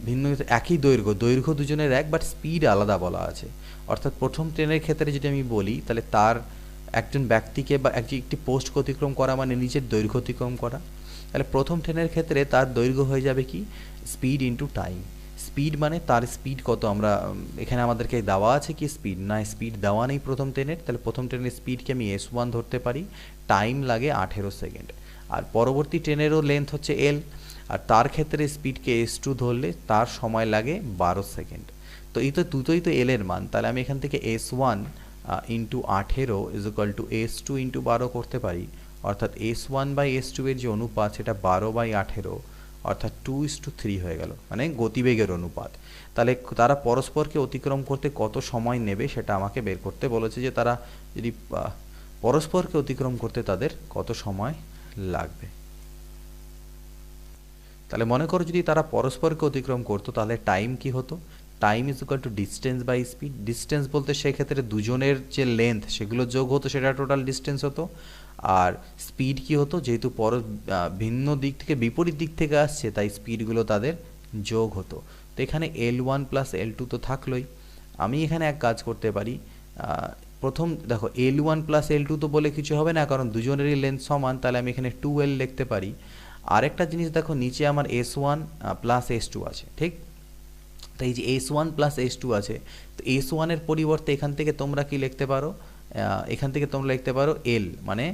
ভিন্ন একই দৈর্ঘ্য দুজনের এক, বাট স্পিড আলাদা বলা আছে। অর্থাৎ প্রথম ট্রেনের ক্ষেত্রে যদি আমি বলি, তাহলে তার একজন ব্যক্তিকে বা একটি পোস্টকে অতিক্রম করা মানে নিজের দৈর্ঘ্য অতিক্রম করা। তাহলে প্রথম ট্রেনের ক্ষেত্রে তার দৈর্ঘ্য হয়ে যাবে কি স্পিড ইন্টু টাইম। স্পিড মানে তার স্পিড কত, আমরা এখানে আমাদেরকে দেওয়া আছে কি স্পিড, না স্পিড দেওয়া নেই প্রথম ট্রেনের, তাহলে প্রথম ট্রেনের স্পিডকে আমি S1 ধরতে পারি, টাইম লাগে 18 সেকেন্ড। আর পরবর্তী ট্রেনেরও লেন্থ হচ্ছে L, আর তার ক্ষেত্রে স্পিডকে S2 ধরলে তার সময় লাগে 12 সেকেন্ড। তো এই তো দুটোই তো L এর মান, তাহলে আমি এখান থেকে S1 into 18 is equal two S2 into 12 করতে পারি। অর্থাৎ S1 বাই S2 এর যে অনুপাত সেটা 12/18, অর্থাৎ 2:3 হয়ে গেল, মানে গতিবেগের অনুপাত। তাহলে তারা পরস্পরকে অতিক্রম করতে কত সময় নেবে সেটা আমাকে বের করতে বলেছে, যে তারা যদি পরস্পরকে অতিক্রম করতে তাদের কত সময় লাগবে। তাহলে মনে করো যদি তারা পরস্পরকে অতিক্রম করতো, তাহলে টাইম কি হতো? Time is equal to distance by speed. Distance বলতে সেক্ষেত্রে দুজনের যে লেন্থ সেগুলো যোগ হতো, সেটা টোটাল ডিস্টেন্স হতো। আর স্পিড কি হতো, যেহেতু ভিন্ন দিক থেকে বিপরীত দিক থেকে আসছে, তাই স্পিডগুলো তাদের যোগ হতো। তো এখানে L1 প্লাস L2 তো থাকলোই। আমি এখানে এক কাজ করতে পারি, প্রথম দেখো L1 প্লাস L2 তো বলে কিছু হবে না, কারণ দুজনেরই লেন্থ সমান, তাহলে আমি এখানে 2L লিখতে পারি। আরেকটা জিনিস দেখো, নিচে আমার S1 প্লাস S2 আছে, ঠিক? তো এই যে S1 প্লাস S2 আছে, তো S1 এর পরিবর্তে এখান থেকে তোমরা কি লিখতে পারো, এখান থেকে তোমরা লিখতে পারো L, মানে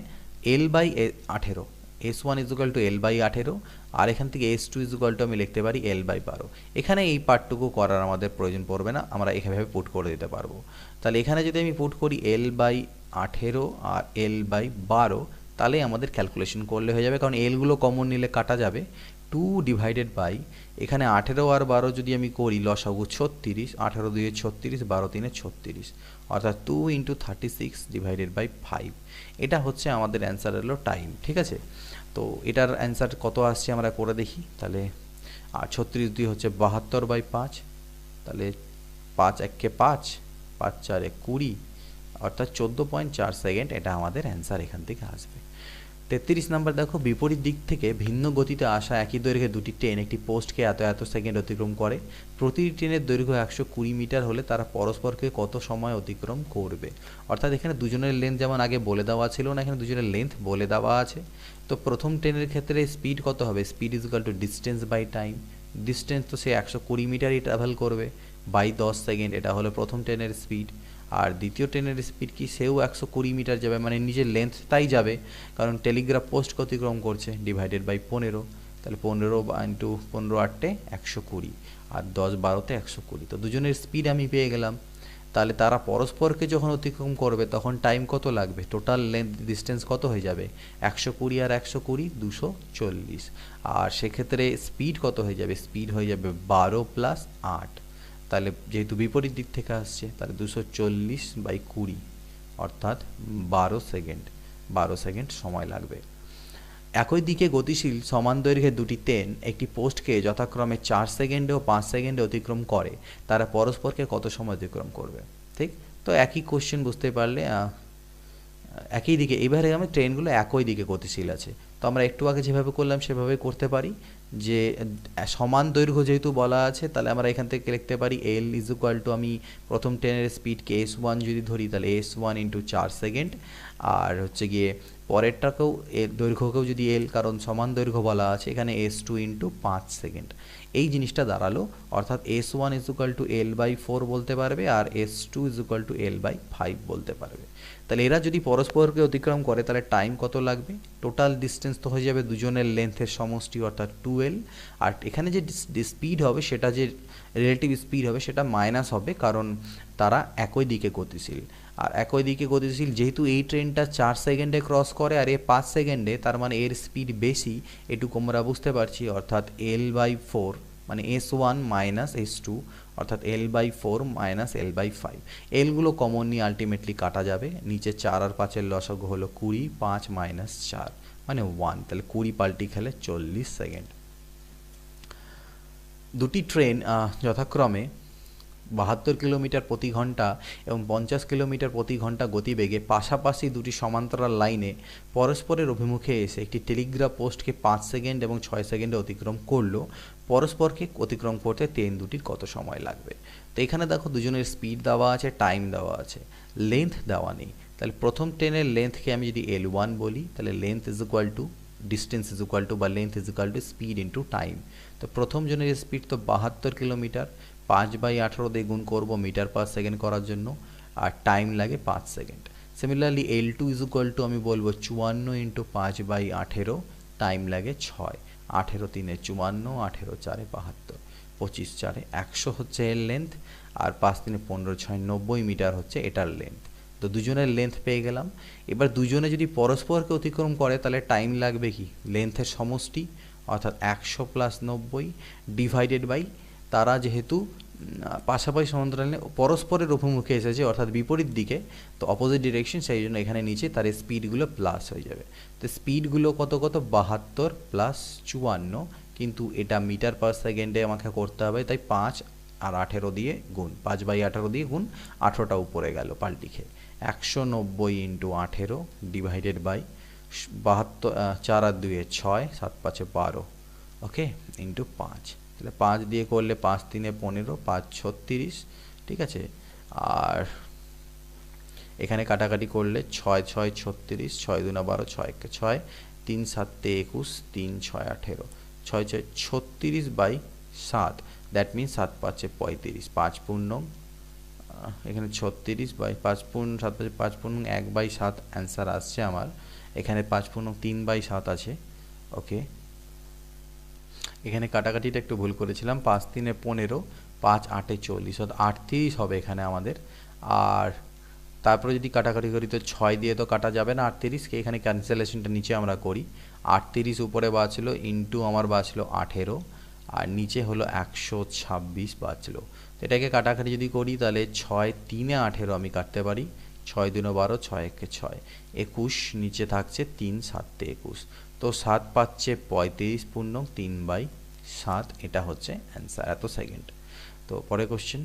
L/18, S1 is equal two L/18, আর এখান থেকে S2 ইজ ইকুয়াল টু আমি লিখতে পারি L/12। এখানে এই পার্টটুকু করার আমাদের প্রয়োজন পড়বে না, আমরা এভাবে পুট করে দিতে পারবো। তাহলে এখানে যদি আমি পুট করি L/18 আর L/12, তাহলে আমাদের ক্যালকুলেশন করলে হয়ে যাবে, কারণ এলগুলো কমন নিলে কাটা যাবে। 2 ডিভাইডেড বাই এখানে 18 আর 12 যদি আমি করি লসাগু 36, 18 2 36, 12 3 36, অর্থাৎ 2 ইন্টু 36 ডিভাইডেড বাই 5। এটা হচ্ছে আমাদের অ্যান্সার হলো টাইম, ঠিক আছে? তো এটার অ্যান্সার কত আসছে আমরা করে দেখি। তাহলে 36 2 হচ্ছে 72/5, তাহলে 5 1 5, 5 4 20, অর্থাৎ 14.4 সেকেন্ড এটা আমাদের অ্যান্সার এখান থেকে আসবে। 33 নাম্বার দেখো, বিপরীত দিক থেকে ভিন্ন গতিতে আসা একই দৈর্ঘ্যে দুটি ট্রেন একটি পোস্টকে এত সেকেন্ড অতিক্রম করে। প্রতিটি ট্রেনের দৈর্ঘ্য 120 মিটার হলে তারা পরস্পরকে কত সময় অতিক্রম করবে। অর্থাৎ এখানে দুজনের লেন্থ যেমন আগে বলে দেওয়া ছিল না, এখানে দুজনের লেন্থ বলে দেওয়া আছে। তো প্রথম ট্রেনের ক্ষেত্রে স্পিড কত হবে? Speed is equal to distance by time. Distance তো সে 120 মিটারই ট্রাভেল করবে বাই 10 সেকেন্ড, এটা হলো প্রথম ট্রেনের স্পিড। আর দ্বিতীয় ট্রেনের স্পিড কি, সেও 120 মিটার যাবে, মানে নিজের লেন্থ তাই যাবে, কারণ টেলিগ্রাফ পোস্ট অতিক্রম করছে, ডিভাইডেড বাই 15। তাহলে 15 ইন্টু 15 8 120, আর 10 12 120। তো দুজনের স্পিড আমি পেয়ে গেলাম। তাহলে তারা পরস্পরকে যখন অতিক্রম করবে তখন টাইম কত লাগবে, টোটাল লেন্থ ডিস্টেন্স কত হয়ে যাবে, 120 আর 120 240। আর সেক্ষেত্রে স্পিড কত হয়ে যাবে, স্পিড হয়ে যাবে 12 প্লাস 8। তাহলে যেহেতু বিপরীত দিক থেকে আসছে, তাহলে 240/20, অর্থাৎ 12 সেকেন্ড সময় লাগবে। একই দিকে গতিশীল সমান দৈর্ঘ্যের দুটি ট্রেন একটি পোস্টকে যথাক্রমে 4 সেকেন্ডে ও 5 সেকেন্ডে অতিক্রম করে, তারা পরস্পরকে কত সময় অতিক্রম করবে, ঠিক? তো একই কোশ্চেন বুঝতে পারলে, একই দিকে, এবারে আমি ট্রেনগুলো একই দিকে গতিশীল আছে, তো আমরা একটু আগে যেভাবে করলাম সেভাবে করতে পারি। যে সমান দৈর্ঘ্য যেহেতু বলা আছে, তাহলে আমরা এখান থেকে লিখতে পারি L ইজ ইকুয়াল টু, আমি প্রথম ট্রেনের স্পিডকে S1 যদি ধরি, তাহলে S1 ইন্টু 4 সেকেন্ড, আর হচ্ছে গিয়ে পরেরটাকেও দৈর্ঘ্যকেও যদি L, কারণ সমান দৈর্ঘ্য বলা আছে এখানে, S2 ইন্টু 5 সেকেন্ড। এই জিনিসটা দাঁড়ালো, অর্থাৎ S1 is equal two L/4 বলতে পারবে আর S2 is equal two L/5 বলতে পারবে। তাহলে এরা যদি পরস্পরকে অতিক্রম করে তাহলে টাইম কত লাগবে? টোটাল ডিস্টেন্স তো হয়ে যাবে দুজনের লেন্থের সমষ্টি অর্থাৎ 2L, আর এখানে যে স্পিড হবে সেটা যে রিলেটিভ স্পিড হবে সেটা মাইনাস হবে, কারণ তারা একই দিকে গতিশীল। আর একই দিকে গতিশীল যেহেতু এই ট্রেনটা 4 সেকেন্ডে ক্রস করে আর এ 5 সেকেন্ডে, তার মানে এর স্পিড বেশি, এটুকু আমরা বুঝতে পারছি। অর্থাৎ L/4 মানে S1 মাইনাস S2 অর্থাৎ L/4 মাইনাস L/5। এলগুলো কমন নিয়ে আলটিমেটলি কাটা যাবে, নিচে 4 আর 5-এর লসাগু হলো 20, 5 মাইনাস 4 মানে 1, তাহলে 20 পাল্টি খেলে 40 সেকেন্ড। দুটি ট্রেন যথাক্রমে 72 কিলোমিটার প্রতি ঘন্টা এবং 50 কিলোমিটার প্রতি ঘন্টা গতিবেগে পাশাপাশি দুটি সমান্তরাল লাইনে পরস্পরের অভিমুখে এসে একটি টেলিগ্রাফ পোস্টকে 5 সেকেন্ড এবং 6 সেকেন্ডে অতিক্রম করলো। পরস্পরকে অতিক্রম করতে ট্রেন দুটির কত সময় লাগবে? তো এখানে দেখো দুজনের স্পিড দেওয়া আছে, টাইম দেওয়া আছে, লেন্থ দেওয়া নেই। তাহলে প্রথম ট্রেনের লেন্থকে আমি যদি L1 বলি, তাহলে length is equal to distance is equal to বা length is equal to speed into time. তো প্রথম জনের স্পিড তো 72 কিলোমিটার, 5/18 দিয়ে গুণ করবো মিটার পার সেকেন্ড করার জন্য, আর টাইম লাগে 5 second. Similarly L2 is equal two আমি বলবো 54 ইন্টু 5/18, টাইম লাগে 6, 18 3 54, 18 4 72, 25 4 100 হচ্ছে এর লেন্থ, আর 5 3 15 6 90 মিটার হচ্ছে এটার লেন্থ। তো দুজনের লেন্থ পেয়ে গেলাম। এবার দুজনে যদি পরস্পরকে অতিক্রম করে তাহলে টাইম লাগবে কি? লেন্থের সমষ্টি অর্থাৎ 100 প্লাস 90 ডিভাইডেড বাই তারা যেহেতু পাশাপাশি সমান্তরালে পরস্পরের অভিমুখে এসেছে অর্থাৎ বিপরীত দিকে, তো অপোজিট ডিরেকশন, সেই জন্য এখানে নিচে তার স্পিডগুলো প্লাস হয়ে যাবে। তো স্পিডগুলো কত কত? 72 প্লাস 54, কিন্তু এটা মিটার পার সেকেন্ডে আমাকে করতে হবে, তাই 5 আর 18 দিয়ে গুণ, 5/18 দিয়ে গুণ, 18টা উপরে গেল পাল্টি খেয়ে, 190 ইন্টু 18 ডিভাইডেড বাই 72, 4 আর 2 6, 7 5 12, ওকে, ইন্টু 5। তাহলে 5 দিয়ে করলে 5 3 15, 5 36, ঠিক আছে। আর এখানে কাটাকাটি করলে 6 6 36, 6 2 12, 6 1 6, 3 7 21, 3 6 18, 6 6 36/7, দ্যাট মিনস 7 5 35, 5 পূর্ণ এখানে 36 বাই 5 পূর্ণ 7 5 পূর্ণ 1/7 অ্যান্সার আসছে আমার। এখানে 5 পূর্ণ 3/7 আছে, ওকে। এখানে কাটাকাটিটা একটু ভুল করেছিলাম, 5 3 15, 5 8 40, অর্থাৎ 38 হবে এখানে আমাদের। আর তারপরে যদি কাটাকাটি করি তো 6 দিয়ে তো কাটা যাবে না 38কে, এখানে ক্যান্সেলেশনটা নিচে আমরা করি। 38 উপরে বাঁচলো ইন্টু আমার বাঁচলো 18, আর নিচে হলো 126 বাঁচলো। তো এটাকে কাটাকাটি যদি করি তাহলে 6 3 18 আমি কাটতে পারি, 6 2 12, 6 1 6, 21, নিচে থাকছে 3 7 21, তো 7 পাচ্ছে 35 পূর্ণ 3/7, এটা হচ্ছে অ্যান্সার, এত সেকেন্ড। তো পরে কোশ্চেন।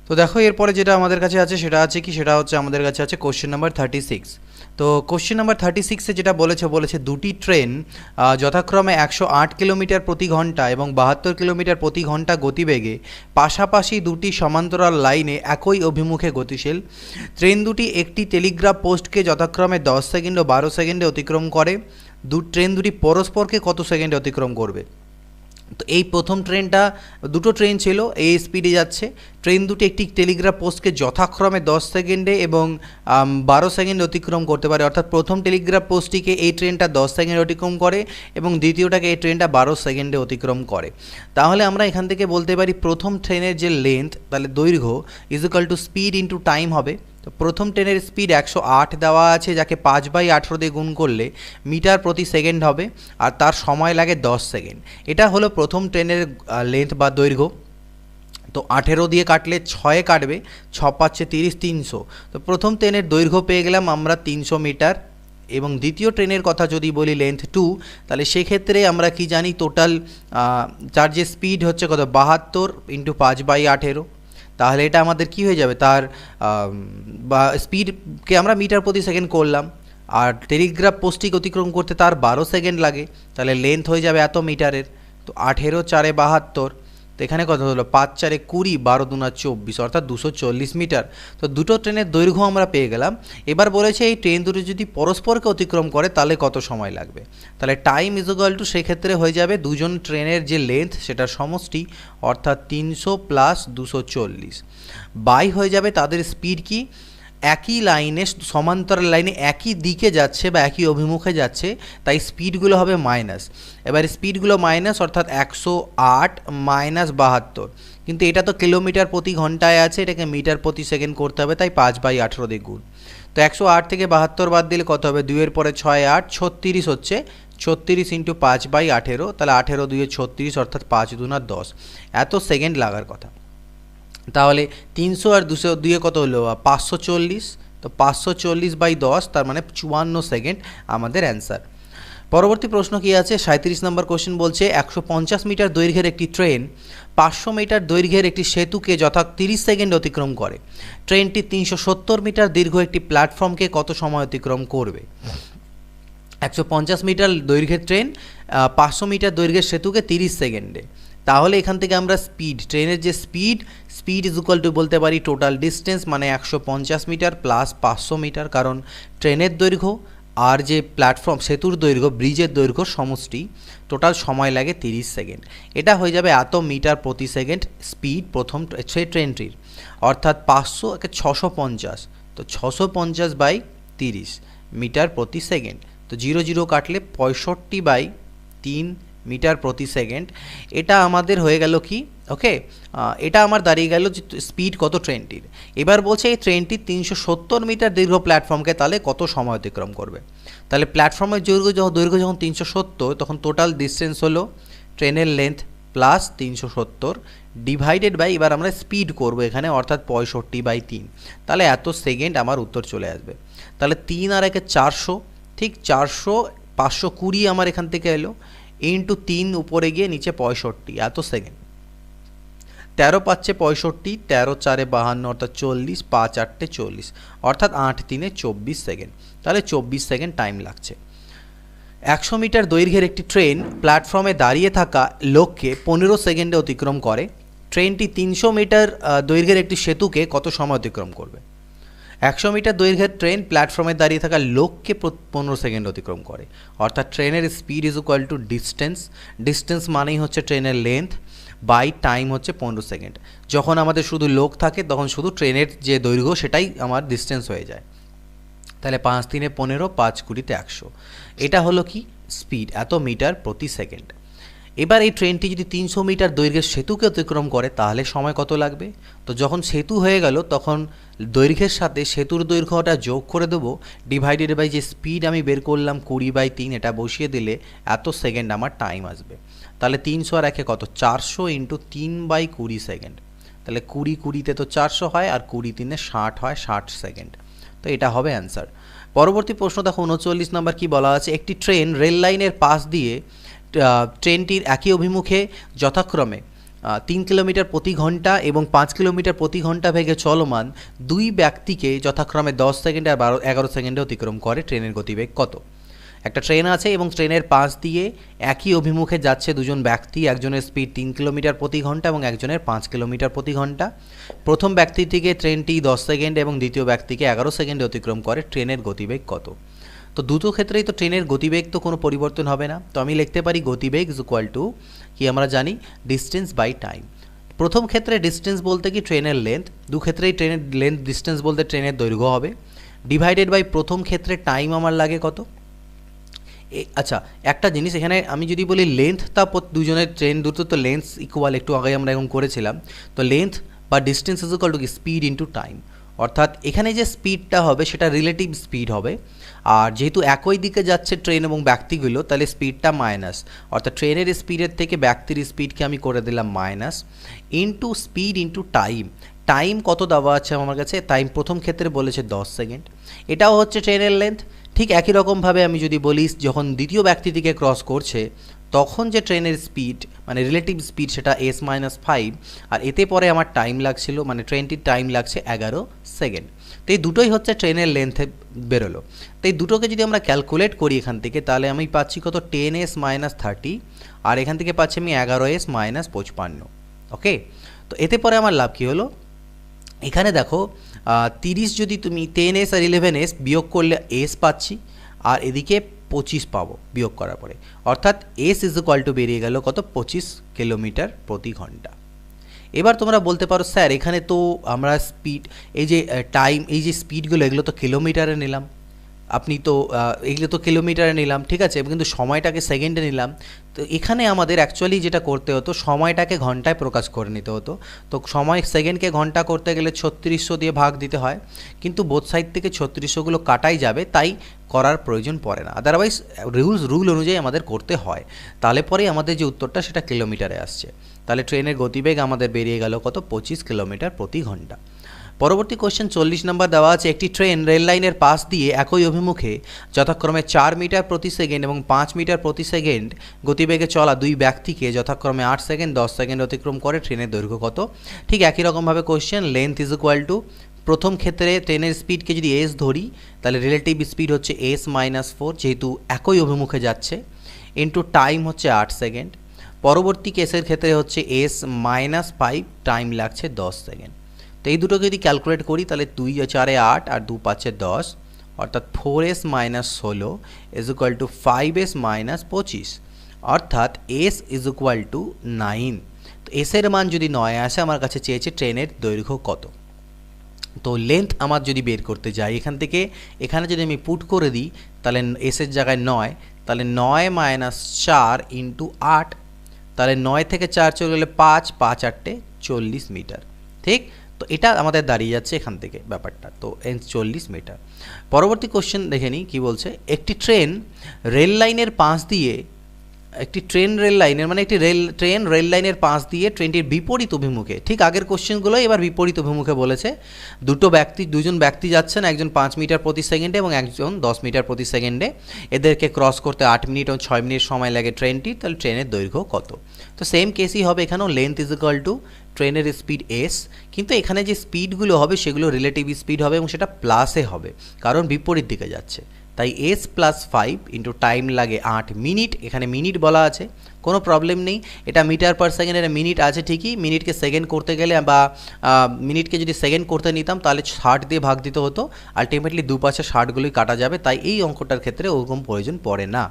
তো দেখো এরপরে যেটা আমাদের কাছে আছে সেটা আছে কি, সেটা হচ্ছে আমাদের কাছে আছে কোশ্চেন নাম্বার 36। তো কোশ্চেন নাম্বার 36-এ যেটা বলেছে দুটি ট্রেন যথাক্রমে 108 কিলোমিটার প্রতি ঘন্টা এবং 72 কিলোমিটার প্রতি ঘন্টা গতিবেগে পাশাপাশি দুটি সমান্তরাল লাইনে একই অভিমুখে গতিশীল। ট্রেন দুটি একটি টেলিগ্রাফ পোস্টকে যথাক্রমে 10 সেকেন্ড ও 12 সেকেন্ডে অতিক্রম করে। ট্রেন দুটি পরস্পরকে কত সেকেন্ডে অতিক্রম করবে? তো এই প্রথম ট্রেনটা, দুটো ট্রেন ছিল, এই স্পিডে যাচ্ছে। ট্রেন দুটি একটি টেলিগ্রাফ পোস্টকে যথাক্রমে 10 সেকেন্ডে এবং 12 সেকেন্ডে অতিক্রম করতে পারে, অর্থাৎ প্রথম টেলিগ্রাফ পোস্টটিকে এই ট্রেনটা 10 সেকেন্ডে অতিক্রম করে এবং দ্বিতীয়টাকে এই ট্রেনটা 12 সেকেন্ডে অতিক্রম করে। তাহলে আমরা এখান থেকে বলতে পারি প্রথম ট্রেনের যে লেন্থ, তাহলে দৈর্ঘ্য is equal to speed into time হবে। তো প্রথম ট্রেনের স্পিড 108 দেওয়া আছে, যাকে 5/18 দিয়ে গুণ করলে মিটার প্রতি সেকেন্ড হবে, আর তার সময় লাগে 10 সেকেন্ড। এটা হলো প্রথম ট্রেনের লেন্থ বা দৈর্ঘ্য। তো 18 দিয়ে কাটলে 6 কাটবে, 6 পাচ্ছে 30, 300। তো প্রথম ট্রেনের দৈর্ঘ্য পেয়ে গেলাম আমরা 300 মিটার। এবং দ্বিতীয় ট্রেনের কথা যদি বলি লেন্থ 2, তাহলে সেক্ষেত্রে আমরা কি জানি, টোটাল তার যে স্পিড হচ্ছে কত, 72 ইন্টু 5/18। তাহলে এটা আমাদের কি হয়ে যাবে, তার বা স্পিডকে আমরা মিটার প্রতি সেকেন্ড করলাম, আর টেলিগ্রাফ পোস্টটিকে অতিক্রম করতে তার 12 সেকেন্ড লাগে, তাহলে লেন্থ হয়ে যাবে এত মিটারের। তো 18 4 72, তো এখানে কত হলো 5 4 20, 12 2 24, অর্থাৎ 240 মিটার। তো দুটো ট্রেনের দৈর্ঘ্য আমরা পেয়ে গেলাম। এবার বলেছে এই ট্রেন দুটো যদি পরস্পরকে অতিক্রম করে তাহলে কত সময় লাগবে। তাহলে টাইম ইজ ইকুয়াল টু সেক্ষেত্রে হয়ে যাবে দুজন ট্রেনের যে লেন্থ সেটার সমষ্টি, অর্থাৎ 300 প্লাস 240 বাই হয়ে যাবে তাদের স্পিড কি, একই লাইনে সমান্তরাল লাইনে একই দিকে যাচ্ছে বা একই অভিমুখে যাচ্ছে, তাই স্পিডগুলো হবে মাইনাস। এবার স্পিডগুলো মাইনাস, অর্থাৎ 108 মাইনাস 72, কিন্তু এটা তো কিলোমিটার প্রতি ঘন্টায় আছে, এটাকে মিটার প্রতি সেকেন্ড করতে হবে, তাই 5/18 দিয়ে গুণ। তো 108 থেকে 72 বাদ দিলে কত হবে, 2 এর পরে 6 8 36 হচ্ছে, 36 ইন্টু 5/18, তাহলে 18 2 36, অর্থাৎ 5 2 10, এত সেকেন্ড লাগার কথা। তাহলে 300 আর 200 দিয়ে কত হলো 540, তো 540/10, তার মানে 54 সেকেন্ড আমাদের অ্যান্সার। পরবর্তী প্রশ্ন কি আছে, 37 নম্বর কোশ্চেন বলছে 150 মিটার দৈর্ঘ্যের একটি ট্রেন 500 মিটার দৈর্ঘ্যের একটি সেতুকে যথা 30 সেকেন্ড অতিক্রম করে। ট্রেনটি 370 মিটার দীর্ঘ একটি প্ল্যাটফর্মকে কত সময় অতিক্রম করবে। 150 মিটার দৈর্ঘ্যের ট্রেন 500 মিটার দৈর্ঘ্যের সেতুকে 30 সেকেন্ডে। তাহলে এখান থেকে আমরা স্পিড, ট্রেনের যে স্পিড ইজ ইকুয়াল টু বলতে পারি টোটাল ডিস্টেন্স, মানে 150 মিটার প্লাস 500 মিটার, কারণ ট্রেনের দৈর্ঘ্য আর যে প্ল্যাটফর্ম সেতুর দৈর্ঘ্য, ব্রিজের দৈর্ঘ্য সমষ্টি, টোটাল সময় লাগে 30 সেকেন্ড। এটা হয়ে যাবে এত মিটার প্রতি সেকেন্ড স্পিড প্রথম সেই ট্রেনটির, অর্থাৎ 500 কে 650, তো 650/30 মিটার প্রতি সেকেন্ড। তো 0 0 কাটলে 65/3 মিটার প্রতি সেকেন্ড। এটা আমাদের হয়ে গেল কি, ওকে, এটা আমার দাঁড়িয়ে গেল যে স্পিড কত ট্রেনটির। এবার বলছে এই ট্রেনটি 370 মিটার দীর্ঘ প্ল্যাটফর্মকে তাহলে কত সময় অতিক্রম করবে। তাহলে প্ল্যাটফর্মের দৈর্ঘ্য যখন 370, তখন টোটাল ডিস্টেন্স হলো ট্রেনের লেন্থ প্লাস 370 ডিভাইডেড বাই, এবার আমরা স্পিড করব এখানে, অর্থাৎ 65/3, তাহলে এত সেকেন্ড আমার উত্তর চলে আসবে। তাহলে 3 আর 1 400, ঠিক 400, 520 আমার এখান থেকে এলো, ইন্টু 3 উপরে গিয়ে নিচে 65, এত সেকেন্ড। 13 পাচ্ছে 65, 13 4 52, অর্থাৎ 40, 5 8 40, অর্থাৎ 8 3 24 সেকেন্ড। তাহলে 24 সেকেন্ড টাইম লাগছে। 100 মিটার দৈর্ঘ্যের একটি ট্রেন প্ল্যাটফর্মে দাঁড়িয়ে থাকা লোককে 15 সেকেন্ডে অতিক্রম করে। ট্রেনটি 300 মিটার দৈর্ঘ্যের একটি সেতুকে কত সময় অতিক্রম করবে। 100 মিটার দৈর্ঘ্যের ট্রেন প্ল্যাটফর্মে দাঁড়িয়ে থাকা লোককে 15 সেকেন্ড অতিক্রম করে, অর্থাৎ ট্রেনের speed is equal to distance মানেই হচ্ছে ট্রেনের লেন্থ বাই টাইম হচ্ছে 15 সেকেন্ড। যখন আমাদের শুধু লোক থাকে তখন শুধু ট্রেনের যে দৈর্ঘ্য সেটাই আমার ডিস্টেন্স হয়ে যায়। তাহলে 5 3 15, 5 20 100, এটা হলো কি স্পিড, এত মিটার প্রতি সেকেন্ড। এবার এই ট্রেনটি যদি 300 মিটার দৈর্ঘ্যের সেতুকে অতিক্রম করে তাহলে সময় কত লাগবে। তো যখন সেতু হয়ে গেল তখন দৈর্ঘ্যের সাথে সেতুর দৈর্ঘ্যটা যোগ করে দেবো, ডিভাইডেড বাই যে স্পিড আমি বের করলাম 20/3, এটা বসিয়ে দিলে এত সেকেন্ড আমার টাইম আসবে। তাহলে 300 আর 1 কত, 400 ইন্টু 3/20 সেকেন্ড। তাহলে 20 20তে তো 400 হয়, আর 20 3 60 হয়, 60 সেকেন্ড। তো এটা হবে অ্যান্সার। পরবর্তী প্রশ্ন দেখো 39 নম্বর কি বলা আছে, একটি ট্রেন রেল লাইনের পাশ দিয়ে ট্রেনটির একই অভিমুখে যথাক্রমে 3 কিলোমিটার প্রতি ঘন্টা এবং 5 কিলোমিটার প্রতি ঘন্টা বেগে চলমান দুই ব্যক্তিকে যথাক্রমে 10 সেকেন্ড আর 11 সেকেন্ডে অতিক্রম করে। ট্রেনের গতিবেগ কত। একটা ট্রেন আছে এবং ট্রেনের পাশ দিয়ে একই অভিমুখে যাচ্ছে দুজন ব্যক্তি, একজনের স্পিড 3 কিলোমিটার প্রতি ঘন্টা এবং একজনের 5 কিলোমিটার প্রতি ঘন্টা। প্রথম ব্যক্তিটিকে ট্রেনটি 10 সেকেন্ড এবং দ্বিতীয় ব্যক্তিকে 11 সেকেন্ডে অতিক্রম করে। ট্রেনের গতিবেগ কত। তো দুটো ক্ষেত্রেই তো ট্রেনের গতিবেগ তো কোনো পরিবর্তন হবে না, তো আমি লিখতে পারি গতিবেগ ইজ ইকুয়াল টু কি, আমরা জানি ডিস্টেন্স বাই টাইম। প্রথম ক্ষেত্রে ডিস্টেন্স বলতে কি ট্রেনের লেন্থ, দু ক্ষেত্রেই ট্রেনের লেন্থ ডিস্টেন্স বলতে ট্রেনের দৈর্ঘ্য হবে, ডিভাইডেড বাই প্রথম ক্ষেত্রে টাইম আমার লাগে কত। আচ্ছা একটা জিনিস এখানে আমি যদি বলি লেন্থ, তা দুজনের ট্রেন দুটো তো লেন্থ ইকুয়াল, একটু আগে আমরা এখন করেছিলাম। তো লেন্থ বা ডিস্টেন্স ইজ ইকুয়াল টু কি স্পিড ইন্টু টাইম, অর্থাৎ এখানে যে স্পিডটা হবে সেটা রিলেটিভ স্পিড হবে, আর যেহেতু একই দিকে যাচ্ছে ট্রেন এবং ব্যক্তিগুলো তাহলে স্পিডটা মাইনাস, অর্থাৎ ট্রেনের স্পিডের থেকে ব্যক্তির স্পিডকে আমি করে দিলাম minus, into speed into time. Time কত দেওয়া আছে আমার কাছে, টাইম প্রথম ক্ষেত্রে বলেছে 10 সেকেন্ড, এটাও হচ্ছে ট্রেনের লেন্থ। ঠিক একই রকমভাবে আমি যদি বলি যখন দ্বিতীয় ব্যক্তিটিকে ক্রস করছে তখন যে ট্রেনের স্পিড মানে রিলেটিভ স্পিড সেটা s-5, আর এতে পরে আমার টাইম লাগছিল, মানে ট্রেনটির টাইম লাগছে 11 সেকেন্ড। তো এই দুটোই হচ্ছে ট্রেনের লেন্থে বেরোলো। তো এই দুটোকে যদি আমরা ক্যালকুলেট করি এখান থেকে, তাহলে আমি পাচ্ছি কত 10s - 30, আর এখান থেকে পাচ্ছি আমি 11s - 55। ওকে, তো এতে পরে আমার লাভ কী হলো, এখানে দেখো 30 যদি তুমি 10s আর 11s বিয়োগ করলে এস পাচ্ছি, আর এদিকে 25 পাবো বিয়োগ করার পরে, অর্থাৎ এস ইজ ইকুয়াল টু বেরিয়ে গেল কত, 25 কিলোমিটার প্রতি ঘন্টা। এবার তোমরা বলতে পারো স্যার এখানে তো আমরা স্পিড, এই যে টাইম, এই যে স্পিডগুলো এগুলো তো কিলোমিটারে নিলাম, আপনি তো এগুলো তো কিলোমিটারে নিলাম, ঠিক আছে, কিন্তু সময়টাকে সেকেন্ডে নিলাম। তো এখানে আমাদের অ্যাকচুয়ালি যেটা করতে হতো, সময়টাকে ঘন্টায় প্রকাশ করে নিতে হতো। তো সময় সেকেন্ডকে ঘন্টা করতে গেলে 3600 দিয়ে ভাগ দিতে হয়, কিন্তু বোথ সাইড থেকে 3600গুলো কাটাই যাবে, তাই করার প্রয়োজন পড়ে না, আদারওয়াইজ রুল অনুযায়ী আমাদের করতে হয়। তাহলে পরেই আমাদের যে উত্তরটা সেটা কিলোমিটারে আসছে। তাহলে ট্রেনের গতিবেগ আমাদের বেরিয়ে গেল কত, 25 কিলোমিটার প্রতি ঘন্টা। পরবর্তী কোশ্চেন 40 নম্বর দেওয়া আছে, একটি ট্রেন রেল লাইনের পাশ দিয়ে একই অভিমুখে যথাক্রমে 4 মিটার প্রতি সেকেন্ড এবং 5 মিটার প্রতি সেকেন্ড গতিবেগে চলা দুই ব্যক্তিকে যথাক্রমে 8 সেকেন্ড 10 সেকেন্ড অতিক্রম করে, ট্রেনের দৈর্ঘ্য কত? ঠিক একই রকমভাবে question, length is equal two, প্রথম ক্ষেত্রে ট্রেনের স্পিডকে যদি এস ধরি তাহলে রিলেটিভ স্পিড হচ্ছে এস মাইনাস 4, যেহেতু একই অভিমুখে যাচ্ছে, ইন্টু টাইম হচ্ছে 8 সেকেন্ড। পরবর্তী কেসের ক্ষেত্রে হচ্ছে এস মাইনাস 5, টাইম লাগছে 10 সেকেন্ড। তো এই দুটোকে যদি ক্যালকুলেট করি তাহলে 2 4 8 আর 2 5 10, অর্থাৎ 4s minus 16 is equal two 5s minus 25, অর্থাৎ s ইজ ইকুয়াল টু 9। তো s এর মান যদি 9 আসে, আমার কাছে চেয়েছে ট্রেনের দৈর্ঘ্য কত। তো লেন্থ আমার যদি বের করতে যাই এখান থেকে, এখানে যদি আমি পুট করে দিই তাহলে s এর জায়গায় 9, তাহলে 9 মাইনাস 4 ইন্টু 8, তাহলে 9 থেকে 4 চলে গেলে 5, 5 8 40 মিটার, ঠিক। তো এটা আমাদের দাঁড়িয়ে যাচ্ছে এখান থেকে ব্যাপারটা, তো 40 মিটার। পরবর্তী কোশ্চেন দেখে নিই কী বলছে, একটি ট্রেন রেল লাইনের পাশ দিয়ে, একটি ট্রেন রেল লাইনের মানে একটি ট্রেন রেল লাইনের পাশ দিয়ে ট্রেনটির বিপরীত অভিমুখে, ঠিক আগের কোশ্চেনগুলো এবার বিপরীত অভিমুখে বলেছে, দুজন ব্যক্তি যাচ্ছেন, একজন 5 মিটার প্রতি সেকেন্ডে এবং একজন 10 মিটার প্রতি সেকেন্ডে, এদেরকে ক্রস করতে 8 মিনিট এবং 6 মিনিট সময় লাগে ট্রেনটির, তাহলে ট্রেনের দৈর্ঘ্য কত? তো সেম কেসই হবে এখানেও, লেন্থ ইজ ইকুয়াল টু ট্রেনের স্পিড এস, কিন্তু এখানে যে স্পিডগুলো হবে সেগুলো রিলেটিভ স্পিড হবে এবং সেটা প্লাসে হবে, কারণ বিপরীত দিকে যাচ্ছে, তাই এস প্লাস 5 ইন্টু টাইম লাগে 8 মিনিট, এখানে মিনিট বলা আছে, কোনো প্রবলেম নেই, এটা মিটার পার সেকেন্ড, এটা মিনিট আছে ঠিকই, মিনিটকে সেকেন্ড করতে গেলে বা মিনিটকে যদি সেকেন্ড করতে নিতাম তাহলে 60 দিয়ে ভাগ দিতে হতো, আলটিমেটলি দুপাশে 60গুলোই কাটা যাবে, তাই এই অঙ্কটার ক্ষেত্রে ওরকম প্রয়োজন পড়ে না।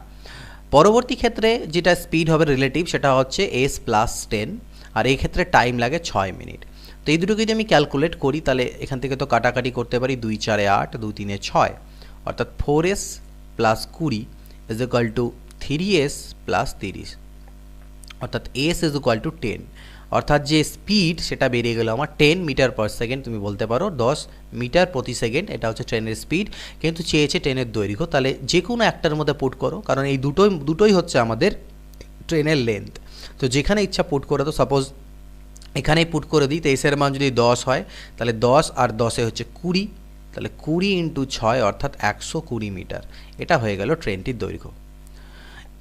পরবর্তী ক্ষেত্রে যেটা স্পিড হবে রিলেটিভ সেটা হচ্ছে এস প্লাস 10, আর এই ক্ষেত্রে টাইম লাগে 6 মিনিট। তো এই দুটোকে যদি আমি ক্যালকুলেট করি তাহলে এখান থেকে তো কাটাকাটি করতে পারি, 2 4 8 2 3 6, অর্থাৎ 4s plus 20 is equal two 3s plus 30, অর্থাৎ s ইজ ইকুয়াল টু 10, অর্থাৎ যে স্পিড সেটা বেরিয়ে গেল আমার 10 মিটার পার সেকেন্ড, তুমি বলতে পারো 10 মিটার প্রতি সেকেন্ড, এটা হচ্ছে ট্রেনের স্পিড, কিন্তু চেয়েছে ট্রেনের দৈর্ঘ্য, তাহলে যে কোনো একটার মধ্যে পুট করো, কারণ এই দুটোই হচ্ছে আমাদের ট্রেনের লেন্থ। তো যেখানে ইচ্ছা পুট করে, তো সাপোজ এখানেই পুট করে দিই, তো এসের মান যদি 10 হয় তাহলে 10 আর 10 হচ্ছে 20, তাহলে 20 ইন্টু 6 অর্থাৎ 120 মিটার, এটা হয়ে গেল ট্রেনটির দৈর্ঘ্য।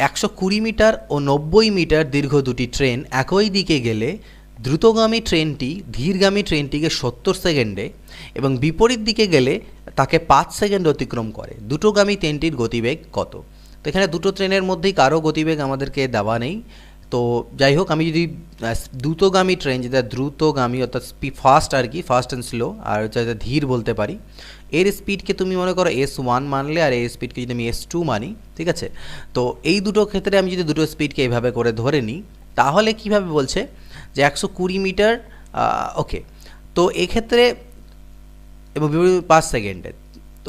120 মিটার ও 90 মিটার দীর্ঘ দুটি ট্রেন একই দিকে গেলে দ্রুতগামী ট্রেনটি ধীরগামী ট্রেনটিকে 70 সেকেন্ডে এবং বিপরীত দিকে গেলে তাকে 5 সেকেন্ড অতিক্রম করে, দুটোগামী ট্রেনটির গতিবেগ কত? তো এখানে দুটো ট্রেনের মধ্যেই কারো গতিবেগ আমাদেরকে দেওয়া নেই, তো যাই হোক, আমি যদি দ্রুতগামী ট্রেন, যেটা দ্রুতগামী অর্থাৎ ফাস্ট আর কি, ফাস্ট অ্যান্ড স্লো, আর যেটা ধীর বলতে পারি, এর স্পিডকে তুমি মনে করো S1 মানলে, আর এর স্পিডকে যদি আমি S2 মানি, ঠিক আছে। তো এই দুটো ক্ষেত্রে আমি যদি দুটো স্পিডকে এইভাবে করে ধরে নিই, তাহলে কিভাবে বলছে যে 120 মিটার, ওকে, তো এক্ষেত্রে এবং 5 সেকেন্ডে,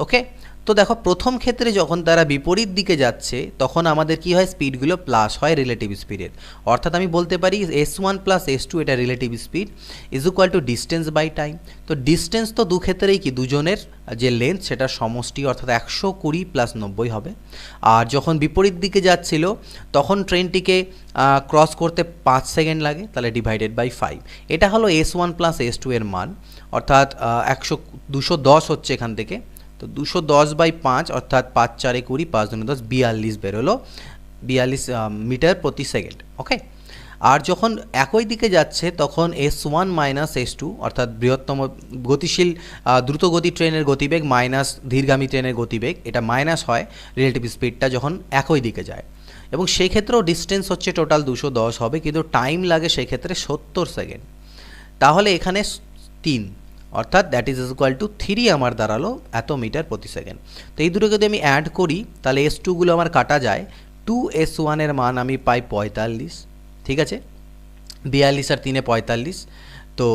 ওকে। তো দেখো প্রথম ক্ষেত্রে যখন তারা বিপরীত দিকে যাচ্ছে তখন আমাদের কি হয়, স্পিডগুলো প্লাস হয় রিলেটিভ স্পিডের, অর্থাৎ আমি বলতে পারি S1 প্লাস S2 এটা relative speed is equal to distance by time. তো ডিস্টেন্স তো দু ক্ষেত্রেই কি, দুজনের যে লেন্থ সেটা সমষ্টি, অর্থাৎ 120 প্লাস 90 হবে। আর যখন বিপরীত দিকে যাচ্ছিল তখন ট্রেনটিকে ক্রস করতে 5 সেকেন্ড লাগে, তাহলে ডিভাইডেড বাই 5, এটা হলো S1 প্লাস S2 এর মান, অর্থাৎ 210 হচ্ছে এখান থেকে, তো 210 বাই 5 অর্থাৎ 5 4 20 5 2 10 42 বেরোলো, 42 মিটার প্রতি সেকেন্ড, ওকে। আর যখন একই দিকে যাচ্ছে তখন S1 মাইনাস S2 অর্থাৎ বৃহত্তম গতিশীল দ্রুতগতি ট্রেনের গতিবেগ মাইনাস ধীরগামী ট্রেনের গতিবেগ, এটা মাইনাস হয় রিলেটিভ স্পিডটা যখন একই দিকে যায়। এবং সেই ক্ষেত্রেও ডিস্টেন্স হচ্ছে টোটাল 210 হবে, কিন্তু টাইম লাগে সেক্ষেত্রে 70 সেকেন্ড। তাহলে এখানে 3 অর্থাৎ দ্যাট ইজ ইকুয়াল টু 3 আমার দাঁড়ালো এত মিটার প্রতি সেকেন্ড। তো এই দুটো যদি আমি অ্যাড করি তাহলে S2গুলো আমার কাটা যায়, 2S1 এর মান আমি পাই 45, ঠিক আছে, 42 আর 3 45। তো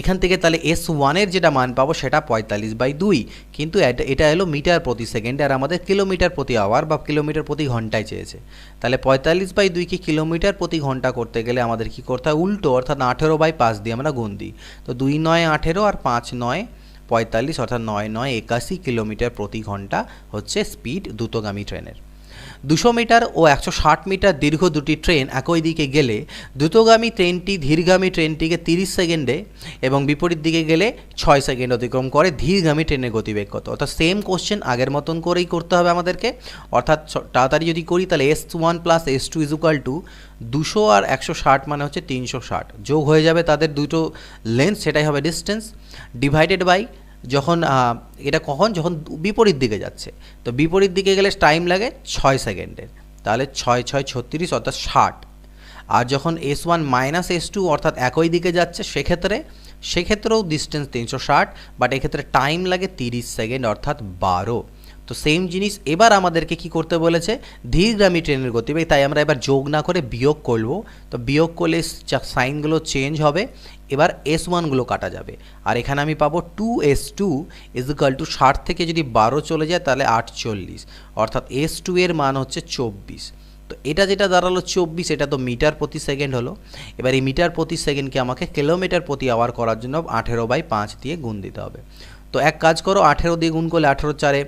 এখান থেকে তাহলে S1 এর যেটা মান পাবো সেটা 45/2, কিন্তু এটা এলো মিটার প্রতি সেকেন্ড আর আমাদের কিলোমিটার প্রতি আওয়ার বা কিলোমিটার প্রতি ঘন্টায় চেয়েছে। তাহলে 45/2কে কিলোমিটার প্রতি ঘন্টা করতে গেলে আমাদের কি করতে হয়, উল্টো, অর্থাৎ 18/5 দিয়ে আমরা গুণ দিই। তো 2 9 18 আর 5 9 45, অর্থাৎ 9 9 81 কিলোমিটার প্রতি ঘন্টা হচ্ছে স্পিড দ্রুতগামী ট্রেনের। 200 মিটার ও 160 মিটার দীর্ঘ দুটি ট্রেন একই দিকে গেলে দ্রুতগামী ট্রেনটি ধীরগামী ট্রেনটিকে 30 সেকেন্ডে এবং বিপরীত দিকে গেলে 6 সেকেন্ড অতিক্রম করে, ধীরগামী ট্রেনের গতিবেগ কত? অর্থাৎ সেম কোশ্চেন আগের মতন করেই করতে হবে আমাদেরকে। অর্থাৎ তাড়াতাড়ি যদি করি তাহলে S1 plus S2 is equal two 200 আর 160 মানে হচ্ছে 360, যোগ হয়ে যাবে তাদের দুটো লেন্থ, সেটাই হবে ডিস্টেন্স, ডিভাইডেড বাই যখন এটা কখন, যখন বিপরীত দিকে যাচ্ছে। তো বিপরীত দিকে গেলে টাইম লাগে 6 সেকেন্ডের, তাহলে 6 6 36 অর্থাৎ 60। আর যখন S1 মাইনাস S2 অর্থাৎ একই দিকে যাচ্ছে সেক্ষেত্রেও ডিস্টেন্স 360, বাট এক্ষেত্রে টাইম লাগে 30 সেকেন্ড অর্থাৎ 12। তো সেম জিনিস এবার আমাদেরকে কি করতে বলেছে, ধীরগামী ট্রেনের গতিবেগ, তাই আমরা এবার যোগ না করে বিয়োগ করব। তো বিয়োগ করলে সাইনগুলো চেঞ্জ হবে, এবার S1গুলো কাটা যাবে, আর এখানে আমি পাবো 2S2 ইজ ইকুয়াল টু 60 থেকে যদি 12 চলে যায় তাহলে 48, অর্থাৎ S2 এর মান হচ্ছে 24। তো এটা যেটা দাঁড়ালো 24, এটা তো মিটার প্রতি সেকেন্ড হলো। এবার এই মিটার প্রতি সেকেন্ডকে আমাকে কিলোমিটার প্রতি আওয়ার করার জন্য 18/5 দিয়ে গুণ দিতে হবে। তো এক কাজ করো, 18 দিয়ে গুণ করলে 18 4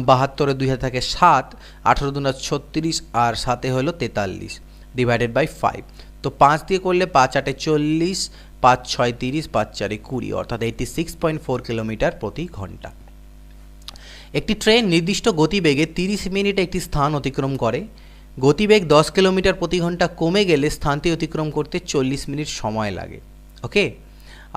72, 2 থাকে 7, 18 2 36 আর 7 হলো 43, ডিভাইডেড বাই 5। তো 5 দিয়ে করলে 5 8 40, 5 6 30, 5 4 20, অর্থাৎ 86.4 কিলোমিটার প্রতি ঘন্টা। একটি ট্রেন নির্দিষ্ট গতিবেগে 30 মিনিটে একটি স্থান অতিক্রম করে। গতিবেগ 10 কিলোমিটার প্রতি ঘন্টা কমে গেলে স্থানটি অতিক্রম করতে 40 মিনিট সময় লাগে। ওকে,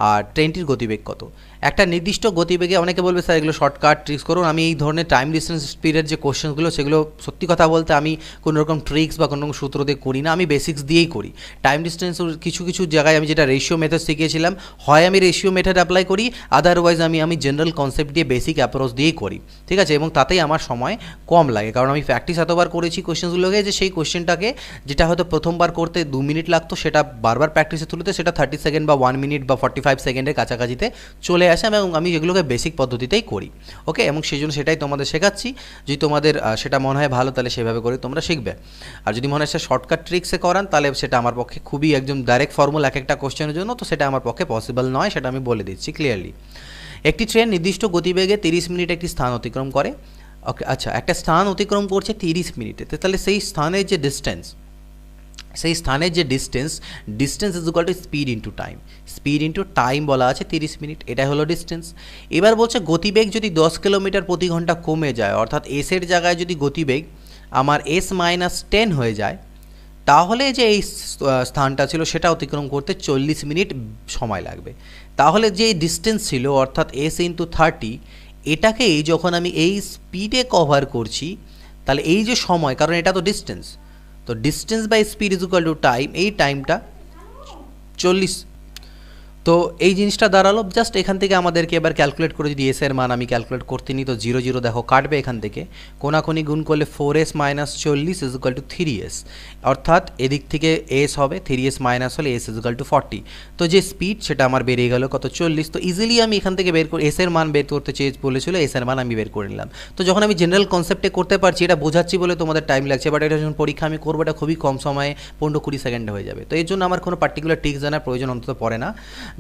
আর ট্রেনটির গতিবেগ কত? একটা নির্দিষ্ট গতিবেগে, অনেকে বলবে স্যার এগুলো শর্টকাট ট্রিক্স করুন, আমি এই ধরনের টাইম ডিস্টেন্স স্পিডের যে কোশ্চেনগুলো সেগুলো সত্যি কথা বলতে আমি কোনো রকম ট্রিক্স বা কোনো রকম সূত্র দিয়ে করি না, আমি বেসিক্স দিয়েই করি। টাইম ডিস্টেন্স কিছু কিছু জায়গায় আমি যেটা রেশিও মেথড শিখিয়েছিলাম, হয় আমি রেশিও মেথড অ্যাপ্লাই করি, আদারওয়াইজ আমি জেনারেল কনসেপ্ট দিয়ে বেসিক অ্যাপ্রোচ দিয়েই করি, ঠিক আছে, এবং তাতেই আমার সময় কম লাগে, কারণ আমি প্র্যাকটিস এতবার করেছি কোশ্চেনগুলোকে যে সেই কোশ্চেনটাকে যেটা হয়তো প্রথমবার করতে 2 মিনিট লাগতো সেটা বারবার প্র্যাকটিসে তুলতে সেটা 30 সেকেন্ড বা 1 মিনিট বা 45 সেকেন্ডের কাছাকাছিতে চলে আসে, এবং আমি এগুলোকে বেসিক পদ্ধতিতেই করি। ওকে, এবং সেই জন্য সেটাই তোমাদের শেখাচ্ছি। যদি তোমাদের সেটা মনে হয় ভালো তাহলে সেভাবে করে তোমরা শিখবে, আর যদি মনে হয় সে শর্টকাট ট্রিক্সে করান তাহলে সেটা আমার পক্ষে খুবই একদম ডাইরেক্ট ফর্মুলা এক একটা কোশ্চেনের জন্য, তো সেটা আমার পক্ষে পসিবল নয়, সেটা আমি বলে দিচ্ছি ক্লিয়ারলি। একটি ট্রেন নির্দিষ্ট গতিবেগে 30 মিনিট একটি স্থান অতিক্রম করে। ওকে, আচ্ছা, একটা স্থান অতিক্রম করছে 30 মিনিটে, তাহলে সেই স্থানের যে distance distance is equal to speed into time. Speed into time বলা আছে 30 মিনিট, এটা হলো ডিস্টেন্স। এবার বলছে গতিবেগ যদি 10 কিলোমিটার প্রতি ঘন্টা কমে যায়, অর্থাৎ এসের জায়গায় যদি গতিবেগ আমার S-10 হয়ে যায়, তাহলে যে এই স্থানটা ছিল সেটা অতিক্রম করতে 40 মিনিট সময় লাগবে। তাহলে যে ডিস্টেন্স ছিল অর্থাৎ S/30, এটাকেই যখন আমি এই স্পিডে কভার করছি তাহলে এই যে সময়, কারণ এটা তো ডিস্টেন্স, তো distance by speed is equal to time, এই টাইমটা 40। তো এই জিনিসটা দাঁড়ালো। জাস্ট এখান থেকে আমাদেরকে এবার ক্যালকুলেট করে যদি এস এর মান আমি ক্যালকুলেট করতে নিই, তো 0 0 দেখো কাটবে এখান থেকে, কোনাকুনি গুণ করলে 4s minus 40 is equal two 3s, অর্থাৎ এদিক থেকে এস হবে, 3s মাইনাস হলে এস ইজ ইকুয়াল টু 40। তো যে স্পিড সেটা আমার বেরিয়ে গেল কত, 40। তো ইজিলি আমি এখান থেকে বের করে এস এর মান বের করতে বলেছিল, এস এর মান আমি বের করে নিলাম। তো যখন আমি জেনারেল কনসেপ্টে করতে পারছি, এটা বোঝাচ্ছি বলে তোমাদের টাইম লাগছে, বাট এটা যখন পরীক্ষা আমি করবো এটা খুবই কম সময়ে 15-20 সেকেন্ডে হয়ে যাবে। তো এর জন্য আমার কোনো পার্টিকুলার ট্রিক্স জানার প্রয়োজন অন্তত পড়ে না।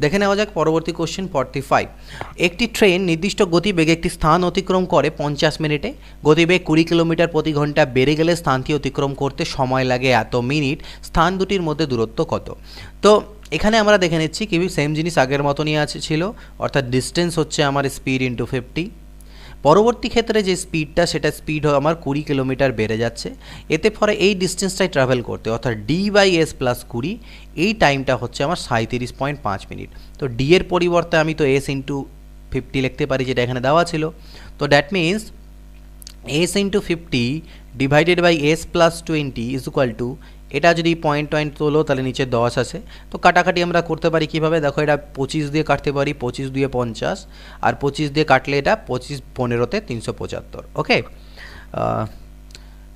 দেখে নেওয়া যাক পরবর্তী কোশ্চেন 45। একটি ট্রেন নির্দিষ্ট গতিবেগে একটি স্থান অতিক্রম করে 50 মিনিটে। গতিবেগ 20 কিলোমিটার প্রতি ঘন্টা বেড়ে গেলে স্থানটি অতিক্রম করতে সময় লাগে এত মিনিট। স্থান দুটির মধ্যে দূরত্ব কত? তো এখানে আমরা দেখে নিচ্ছি কি সেম জিনিস আগের মতনই ছিল, অর্থাৎ ডিস্টেন্স হচ্ছে আমার স্পিড ইন্টু 50। পরবর্তী ক্ষেত্রে যে স্পিডটা সেটা স্পিড আমার 20 কিলোমিটার বেড়ে যাচ্ছে, এতে ফলে এই ডিস্টেন্সটাই ট্রাভেল করতে অর্থাৎ D/S প্লাস 20, এই টাইমটা হচ্ছে আমার 37.5 মিনিট। তো ডি এর পরিবর্তে আমি তো S ইন্টু 50 লিখতে পারি, যেটা এখানে দেওয়া ছিল। তো that means S into 50 divided by S plus 20 is equal to, এটা যদি পয়েন্ট তোলো তাহলে নিচে 10 আসে। তো কাটাকাটি আমরা করতে পারি কীভাবে, দেখো এটা 25 দিয়ে কাটতে পারি, 25 দিয়ে 50, আর 25 দিয়ে কাটলে এটা 25 15তে 375। ওকে,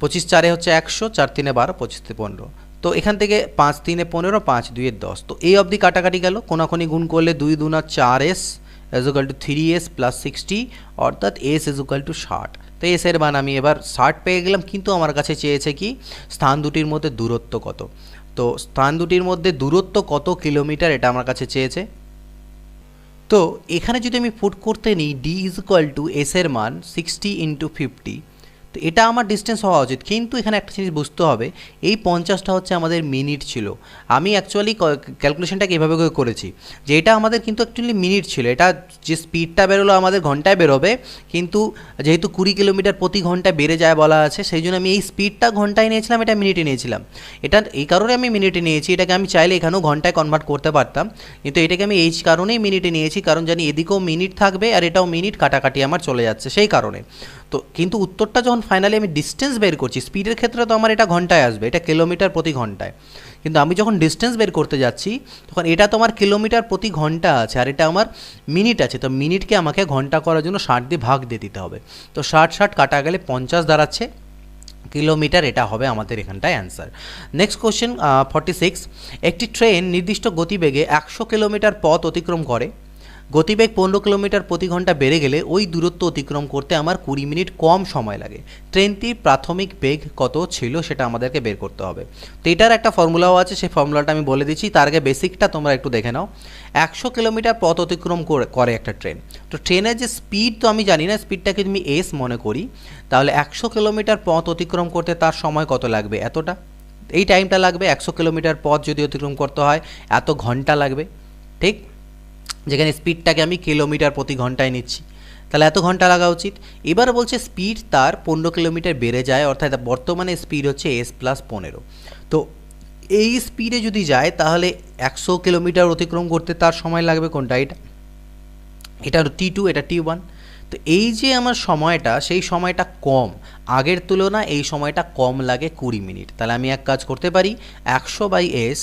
25 4 হচ্ছে 100, 4 3 12, 25 15। তো এখান থেকে 5 3 15, 5 2 10। তো এই অবধি কাটাকাটি গেল, কোনাকুনি গুণ করলে 2 2 4s is equal two 3s plus 60, অর্থাৎ s ইজ ইকুয়াল টু 60। তো এস এর মান আমি এবার 60 পেয়ে গেলাম, কিন্তু আমার কাছে চেয়েছে কি স্থান দুটির মধ্যে দূরত্ব কত। তো স্থান দুটির মধ্যে দূরত্ব কত কিলোমিটার এটা আমার কাছে চেয়েছে। তো এখানে যদি আমি পুট করতে নিই d is equal two S এর মান 60 × 50, তো এটা আমার ডিস্টেন্স হওয়া উচিত। কিন্তু এখানে একটা জিনিস বুঝতে হবে, এই 50টা হচ্ছে আমাদের মিনিট ছিল। আমি অ্যাকচুয়ালি ক্যালকুলেশনটাকে এভাবে করে করেছি যে এটা আমাদের কিন্তু অ্যাকচুয়ালি মিনিট ছিল, এটা যে স্পিডটা বেরোলো আমাদের ঘন্টায় বেরোবে, কিন্তু যেহেতু 20 কিলোমিটার প্রতি ঘন্টায় বেড়ে যায় বলা আছে, সেই জন্য আমি এই স্পিডটা ঘন্টায় নিয়েছিলাম, এটা মিনিটে নিয়েছিলাম। এটা এই কারণে আমি মিনিটে নিয়েছি, এটাকে আমি চাইলে এখানেও ঘন্টায় কনভার্ট করতে পারতাম, কিন্তু এটাকে আমি এই কারণেই মিনিটে নিয়েছি, কারণ জানি এদিকেও মিনিট থাকবে আর এটাও মিনিট, কাটাকাটি আমার চলে যাচ্ছে সেই কারণে। তো কিন্তু উত্তরটা যখন ফাইনালি আমি ডিস্টেন্স বের করছি, স্পিডের ক্ষেত্রে তো আমার এটা ঘন্টায় আসবে, এটা কিলোমিটার প্রতি ঘন্টায়, কিন্তু আমি যখন ডিস্টেন্স বের করতে যাচ্ছি তখন এটা তো আমার কিলোমিটার প্রতি ঘন্টা আছে আর এটা আমার মিনিট আছে। তো মিনিটকে আমাকে ঘন্টা করার জন্য 60 দিয়ে ভাগ দিয়ে দিতে হবে। তো 60 60 কাটা গেলে 50 দাঁড়াচ্ছে কিলোমিটার, এটা হবে আমাদের এখানটায় অ্যান্সার। নেক্সট কোশ্চেন 46, একটি ট্রেন নির্দিষ্ট গতিবেগে 100 কিলোমিটার পথ অতিক্রম করে। গতিবেগ 15 কিলোমিটার প্রতি ঘন্টা বেড়ে গেলে ওই দূরত্ব অতিক্রম করতে আমার 20 মিনিট কম সময় লাগে। ট্রেনটির প্রাথমিক বেগ কত ছিল সেটা আমাদেরকে বের করতে হবে। তো এটার একটা ফর্মুলাও আছে, সেই ফর্মুলাটা আমি বলে দিচ্ছি, তার আগে বেসিকটা তোমরা একটু দেখে নাও। 100 কিলোমিটার পথ অতিক্রম করে একটা ট্রেন। তো ট্রেনের যে স্পিড তো আমি জানি না, স্পিডটাকে তুমি এস মনে করি, তাহলে 100 কিলোমিটার পথ অতিক্রম করতে তার সময় কত লাগবে, এতটা, এই টাইমটা লাগবে। 100 কিলোমিটার পথ যদি অতিক্রম করতে হয় এত ঘন্টা লাগবে, ঠিক, যেখানে স্পিডটাকে আমি কিলোমিটার প্রতি ঘন্টায় নিচ্ছি, তাহলে এত ঘন্টা লাগা উচিত। এবার বলছে স্পিড তার 15 কিলোমিটার বেড়ে যায়, অর্থাৎ বর্তমানে স্পিড হচ্ছে s প্লাস 15। তো এই স্পিডে যদি যায় তাহলে 100 কিলোমিটার অতিক্রম করতে তার সময় লাগবে কোনটা, এটা T2, এটা T1। তো এই যে আমার সময়টা, সেই সময়টা কম, আগের তুলনায় এই সময়টা কম লাগে 20 মিনিট। তাহলে আমি এক কাজ করতে পারি, 100/s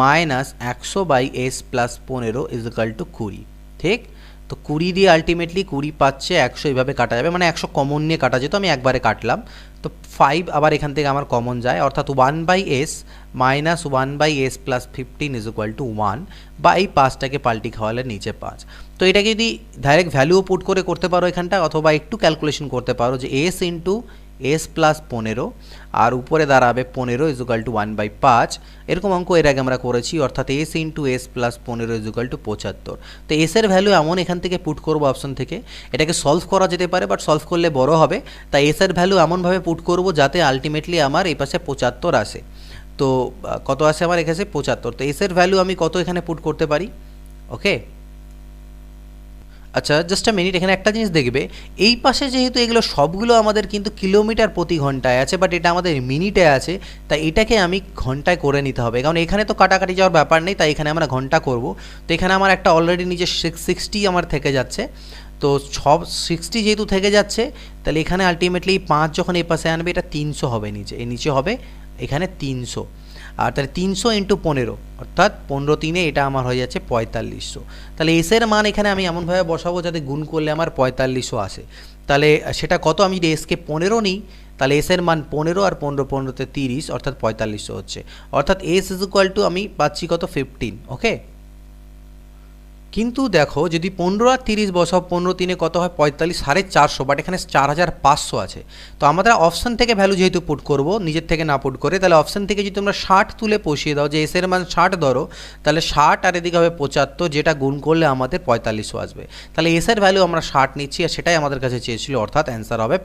minus 100/s plus 15 is equal to 20, ঠিক। তো 20 দিয়ে আলটিমেটলি 20 পাচ্ছে, 100 এইভাবে কাটা যাবে, মানে 100 কমন নিয়ে কাটা যেত, আমি একবারে কাটলাম। তো 5 আবার এখান থেকে আমার কমন যায়, অর্থাৎ 1/s minus 1/s plus 15 is equal two 1, বা এই 5টাকে পাল্টি খাওয়ালে নিচে 5। তো এটাকে যদি ডাইরেক্ট ভ্যালুও পুট করে করতে পারো এখানটা, অথবা একটু ক্যালকুলেশন করতে পারো যে s ইন্টু s প্লাস 15 আর উপরে দাঁড়াবে 15 ইজ ইকুয়াল টু 1/5, এরকম অঙ্ক এর আগে আমরা করেছি, অর্থাৎ s into s plus 15 is equal two 75। তো s এর ভ্যালু এমন এখান থেকে পুট করবো অপশন থেকে, এটাকে সলভ করা যেতে পারে, বাট সলভ করলে বড় হবে, তাই s এর ভ্যালু এমনভাবে পুট করবো যাতে আলটিমেটলি আমার এই পাশে 75 আসে। তো কত আসে আমার এখানে 75। তো s এর ভ্যালু আমি কত এখানে পুট করতে পারি, ওকে। আচ্ছা, জাস্ট আ মিনিট, এখানে একটা জিনিস দেখবে, এই পাশে যেহেতু এগুলো সবগুলো আমাদের কিন্তু কিলোমিটার প্রতি ঘন্টায় আছে, বাট এটা আমাদের মিনিটে আছে, তাই এটাকে আমি ঘন্টায় করে নিতে হবে, কারণ এখানে তো কাটাকাটি যাওয়ার ব্যাপার নেই, তাই এখানে আমরা ঘন্টা করব। তো এখানে আমার একটা অলরেডি নিচে 60 আমার থেকে যাচ্ছে, তো সব 60 যেহেতু থেকে যাচ্ছে, তাহলে এখানে আলটিমেটলি 5 যখন এই পাশে আনবে এটা 300 হবে, নিচে এই নিচে হবে এখানে 300, আর তাহলে 300 × 15, অর্থাৎ 15 3 এটা আমার হয়ে যাচ্ছে 4500। তাহলে এস এর মান এখানে আমি এমনভাবে বসাবো যাতে গুণ করলে আমার 4500 আসে। তাহলে সেটা কত, আমি যদি এসকে 15 নিই, তাহলে এস এর মান 15 আর 15 15তে 30, অর্থাৎ 4500 হচ্ছে, অর্থাৎ এস ইজ ইকুয়াল টু আমি পাচ্ছি কত 15, ওকে। কিন্তু দেখো যদি 15 আর 30 বসাও, 15 3 কত হয় 45, 450, বাট এখানে 4500 আছে। তো আমরা অপশান থেকে ভ্যালু যেহেতু পুট করব, নিজের থেকে না পুট করে, তাহলে অপশান থেকে যদি তোমরা 60 তুলে বসিয়ে দাও, যে এস এর মান 60 ধরো, তাহলে 60 আর এদিকে হবে 75, যেটা গুণ করলে আমাদের 4500 আসবে। তাহলে এস এর ভ্যালু আমরা 60 নিচ্ছি, আর সেটাই আমাদের কাছে চেয়েছিল, অর্থাৎ অ্যান্সার হবে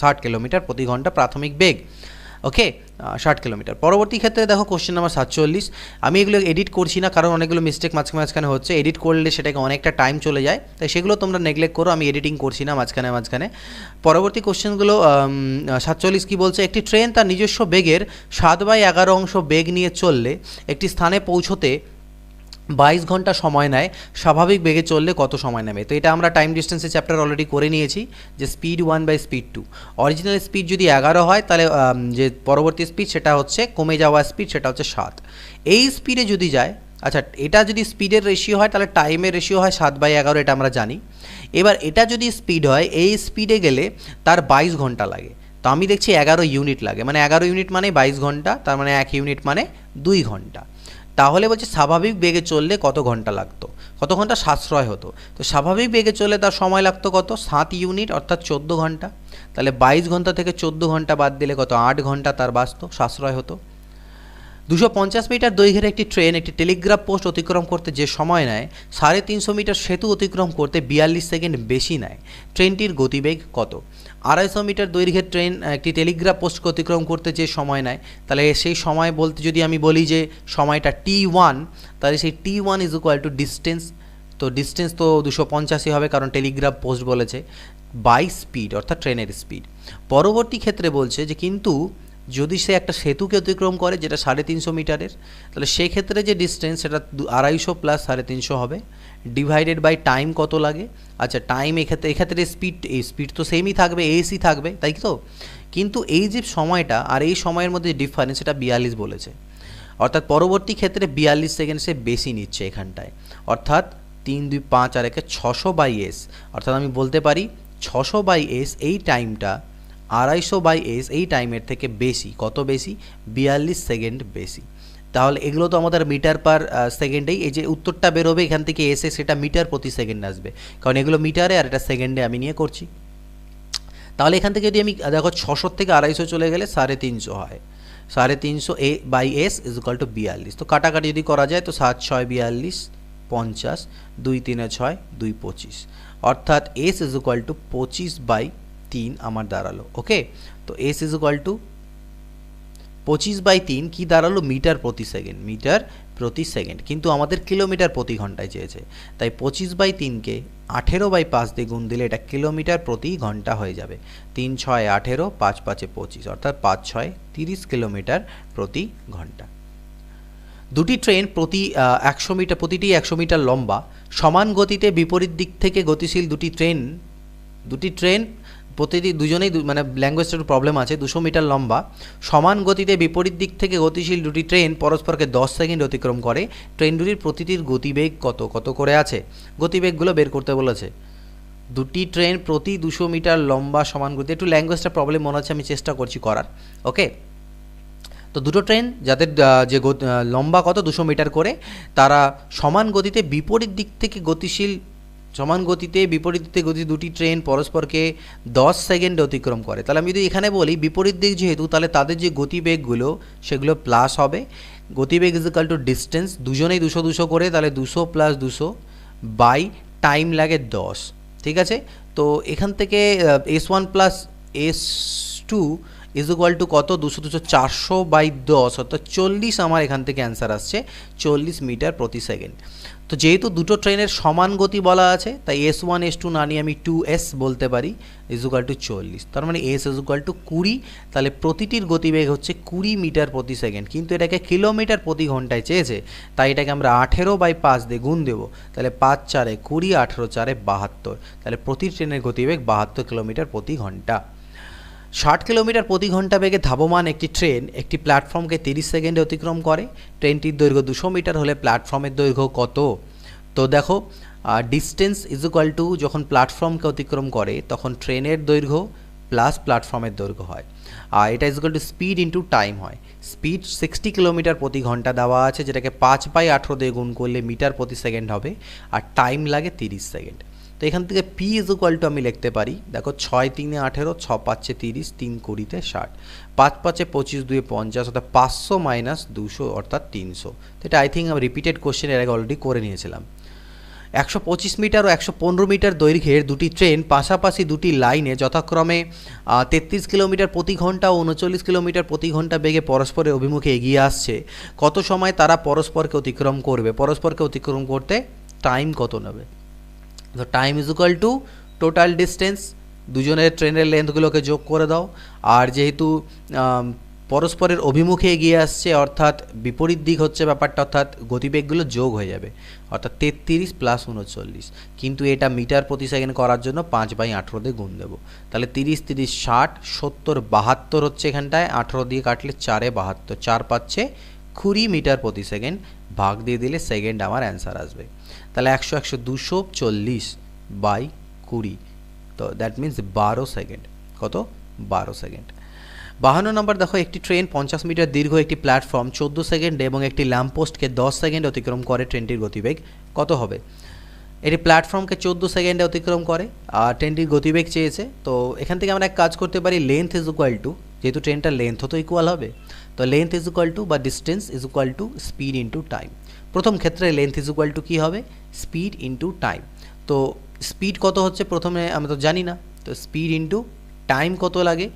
60 কিলোমিটার প্রতি ঘন্টা প্রাথমিক বেগ, ওকে, 60 কিলোমিটার। পরবর্তী ক্ষেত্রে দেখো কোশ্চেন নাম্বার 47, আমি এগুলো এডিট করছি না, কারণ অনেকগুলো মিস্টেক মাঝখানে হচ্ছে, এডিট করলে সেটাকে অনেকটা টাইম চলে যায়, তাই সেগুলো তোমরা নেগলেক্ট করো, আমি এডিটিং করছি না মাঝখানে। পরবর্তী কোশ্চেনগুলো 47 কি বলছে, একটি ট্রেন তার নিজস্ব বেগের 7/11 অংশ বেগ নিয়ে চললে একটি স্থানে পৌঁছতে 22 ঘন্টা সময় নেয়, স্বাভাবিক বেগে চললে কত সময় নেবে? তো এটা আমরা টাইম ডিস্টেন্সের চ্যাপ্টার অলরেডি করে নিয়েছি, যে speed 1 by speed 2। Original speed যদি 11 হয় তাহলে যে পরবর্তী স্পিড সেটা হচ্ছে কমে যাওয়া স্পিড, সেটা হচ্ছে 7। এই স্পিডে যদি যায়, আচ্ছা এটা যদি স্পিডের রেশিও হয় তাহলে টাইমের রেশিও হয় 7/11, এটা আমরা জানি। এবার এটা যদি স্পিড হয়, এই স্পিডে গেলে তার 22 ঘন্টা লাগে। তো আমি দেখছি 11 ইউনিট লাগে, মানে 11 ইউনিট মানে 22 ঘন্টা, তার মানে 1 ইউনিট মানে 2 ঘন্টা। তাহলে বলছে স্বাভাবিক বেগে চললে কত ঘন্টা লাগতো, কত ঘন্টা সাশ্রয় হতো? তো স্বাভাবিক বেগে চললে তার সময় লাগতো কত? 7 ইউনিট, অর্থাৎ 14 ঘন্টা। তাহলে 22 ঘন্টা থেকে 14 ঘন্টা বাদ দিলে কত? 8 ঘন্টা তার বাঁচত, সাশ্রয় হতো। 250 মিটার দৈর্ঘ্যের একটি ট্রেন একটি টেলিগ্রাফ পোস্ট অতিক্রম করতে যে সময় নেয় 350 মিটার সেতু অতিক্রম করতে 42 সেকেন্ড বেশি নেয়। ট্রেনটির গতিবেগ কত? 250 মিটার দৈর্ঘ্যের ট্রেন একটি টেলিগ্রাফ পোস্টকে অতিক্রম করতে যে সময় নেয়, তাহলে সেই সময় বলতে যদি আমি বলি যে সময়টা T1, তাহলে সেই T1 is equal to distance. তো ডিস্টেন্স তো 285 হবে, কারণ টেলিগ্রাফ পোস্ট বলেছে, বাই স্পিড অর্থাৎ ট্রেনের স্পিড। পরবর্তী ক্ষেত্রে বলছে যে কিন্তু যদি সে একটা সেতুকে অতিক্রম করে যেটা 350 মিটারের, তাহলে সেক্ষেত্রে যে ডিস্টেন্স সেটা 250 প্লাস 350 হবে, ডিভাইডেড বাই টাইম কত লাগে। আচ্ছা টাইম এক্ষেত্রে স্পিড তো সেমই থাকবে, এসি থাকবে, তাই তো? কিন্তু এই যে সময়টা আর এই সময়ের মধ্যে ডিফারেন্স, সেটা 42 বলেছে, অর্থাৎ পরবর্তী ক্ষেত্রে 42 সেকেন্ড সে বেশি নিচ্ছে এখানটায়, অর্থাৎ 3 2 5 আর 1 600/s, অর্থাৎ আমি বলতে পারি 600/s এই টাইমটা 250/s এই টাইমের থেকে বেশি। কত বেশি? 42 সেকেন্ড বেশি। তাহলে এগুলো তো আমাদের মিটার পার সেকেন্ডেই, এই যে উত্তরটা বেরোবে এখান থেকে এসে সেটা মিটার প্রতি সেকেন্ড আসবে, কারণ এগুলো মিটারে আর এটা সেকেন্ডে আমি নিয়ে করছি। তাহলে এখান থেকে যদি আমি দেখো 600 থেকে 250 চলে গেলে 350 হয়, 350/s ইজ ইকুয়াল টু 42। তো কাটাকাটি যদি করা যায় তো 7 6 42 50, 2 3 6 2 25, অর্থাৎ s ইজ ইকুয়াল টু 25/3 আমার দাঁড়ালো। ওকে, তো s ইজ ইকুয়াল টু 25/3 কি দাঁড়ালো? মিটার প্রতি সেকেন্ড, মিটার প্রতি সেকেন্ড, কিন্তু আমাদের কিলোমিটার প্রতি ঘন্টায় চেয়েছে, তাই 25/3কে 18/5 দিয়ে গুণ দিলে এটা কিলোমিটার প্রতি ঘন্টা হয়ে যাবে। 3 6 18, 5 5 25, অর্থাৎ 5 6 30 কিলোমিটার প্রতি ঘন্টা। দুটি ট্রেন প্রতিটি 100 মিটার লম্বা, সমান গতিতে বিপরীত দিক থেকে গতিশীল দুটি ট্রেন দুজনেই মানে ল্যাঙ্গুয়েজটা একটু প্রবলেম আছে, 200 মিটার লম্বা, সমান গতিতে বিপরীত দিক থেকে গতিশীল দুটি ট্রেন পরস্পরকে 10 সেকেন্ড অতিক্রম করে। ট্রেন দুটির প্রতিটির গতিবেগ কত করে আছে? গতিবেগগুলো বের করতে বলেছে। দুটি ট্রেন প্রতি 200 মিটার লম্বা, সমান গতি, একটু ল্যাঙ্গুয়েজটা প্রবলেম মনে হচ্ছে, আমি চেষ্টা করছি করার। ওকে, তো দুটো ট্রেন যাদের যে লম্বা কত 200 মিটার করে, তারা সমান গতিতে বিপরীত দিক থেকে গতিশীল দুটি ট্রেন পরস্পরকে 10 সেকেন্ড অতিক্রম করে। তাহলে আমি যদি এখানে বলি বিপরীত দিক যেহেতু, তাহলে তাদের যে গতিবেগগুলো সেগুলো প্লাস হবে। গতিবেগ ইজ ইকুয়াল টু ডিস্টেন্স, দুজনেই 200 200 করে, তাহলে 200 প্লাস 200 বাই টাইম লাগে 10। ঠিক আছে, তো এখান থেকে S1 plus S2 is equal two কত? 200 200 400/10, অর্থাৎ 40 আমার এখান থেকে অ্যান্সার আসছে, 40 মিটার প্রতি সেকেন্ড। তো যেহেতু দুটো ট্রেনের সমান গতি বলা আছে, তাই S1 S2 না নিয়ে আমি 2S বলতে পারি, ইজ ইকুয়াল টু 40, তার মানে S ইজ ইকুয়াল টু 20। তাহলে প্রতিটির গতিবেগ হচ্ছে 20 মিটার প্রতি সেকেন্ড, কিন্তু এটাকে কিলোমিটার প্রতি ঘন্টায় চেয়েছে, তাই এটাকে আমরা 18/5 দিয়ে গুণ দেবো। তাহলে 5 4 20, 18 4 72, তাহলে প্রতি ট্রেনের গতিবেগ 72 কিলোমিটার প্রতি ঘন্টা। 60 কিলোমিটার প্রতি ঘন্টা বেগে ধাবমান একটি ট্রেন একটি প্ল্যাটফর্মকে 30 সেকেন্ডে অতিক্রম করে। ট্রেনটির দৈর্ঘ্য 200 মিটার হলে প্ল্যাটফর্মের দৈর্ঘ্য কত? তো দেখো ডিস্টেন্স ইজ ইকুয়াল টু, যখন প্ল্যাটফর্মকে অতিক্রম করে তখন ট্রেনের দৈর্ঘ্য প্লাস প্ল্যাটফর্মের দৈর্ঘ্য হয়, আর এটা is equal to speed into time হয়। স্পিড 60 কিলোমিটার প্রতি ঘন্টা দেওয়া আছে, যেটাকে 5/18 দিয়ে গুণ করলে মিটার প্রতি সেকেন্ড হবে, আর টাইম লাগে 30 সেকেন্ড। তো এখান থেকে পি ইজ ইকুয়াল টু আমি লিখতে পারি, দেখো 6 3 18, 6 5 30, 3 20 60, 5 5 25, 2 50, অর্থাৎ 500 মাইনাস 200 অর্থাৎ 300। তো এটা আই থিঙ্ক আমি রিপিটেড কোশ্চেন এর আগে অলরেডি করে নিয়েছিলাম। 125 মিটার ও 115 মিটার দৈর্ঘ্যের দুটি ট্রেন পাশাপাশি দুটি লাইনে যথাক্রমে 33 কিলোমিটার প্রতি ঘন্টা ও 39 কিলোমিটার প্রতি ঘন্টা বেগে পরস্পরের অভিমুখে এগিয়ে আসছে। কত সময় তারা পরস্পরকে অতিক্রম করবে? পরস্পরকে অতিক্রম করতে টাইম কত নেবে? তো time is equal two total distance, দুজনের ট্রেনের লেন্থগুলোকে যোগ করে দাও, আর যেহেতু পরস্পরের অভিমুখে এগিয়ে আসছে, অর্থাৎ বিপরীত দিক হচ্ছে ব্যাপারটা, অর্থাৎ গতিবেগগুলো যোগ হয়ে যাবে, অর্থাৎ 33 প্লাস 39। কিন্তু এটা মিটার প্রতি সেকেন্ড করার জন্য 5/18 দিয়ে গুণ দেবো। তাহলে 30 30 60 70 72 হচ্ছে এখানটায়, 18 দিয়ে কাটলে 4 72, 4 পাচ্ছে 20 মিটার প্রতি সেকেন্ড, ভাগ দিয়ে দিলে সেকেন্ড আমার অ্যান্সার আসবে। তাহলে 100 100 240/20, তো দ্যাট মিন্স 12 সেকেন্ড। কত? 12 সেকেন্ড। 52 নম্বর দেখো, একটি ট্রেন 50 মিটার দীর্ঘ একটি প্ল্যাটফর্ম 14 সেকেন্ডে এবং একটি ল্যাম্পপোস্টকে 10 সেকেন্ডে অতিক্রম করে, ট্রেনটির গতিবেগ কত হবে? এটি প্ল্যাটফর্মকে 14 সেকেন্ডে অতিক্রম করে আর ট্রেনটির গতিবেগ চেয়েছে। তো এখান থেকে আমরা এক কাজ করতে পারি, লেন্থ ইজ ইকুয়াল টু, যেহেতু ট্রেনটার লেন্থও তো ইকুয়াল হবে, তো লেন্থ ইজ ইকুয়াল টু বা distance is equal to speed into time. প্রথম ক্ষেত্রে লেন্থ ইজ ইকুয়াল টু কী হবে? Speed into time. তো স্পিড কত হচ্ছে প্রথমে আমরা তো জানি না, তো স্পিড ইন্টু টাইম কত লাগে?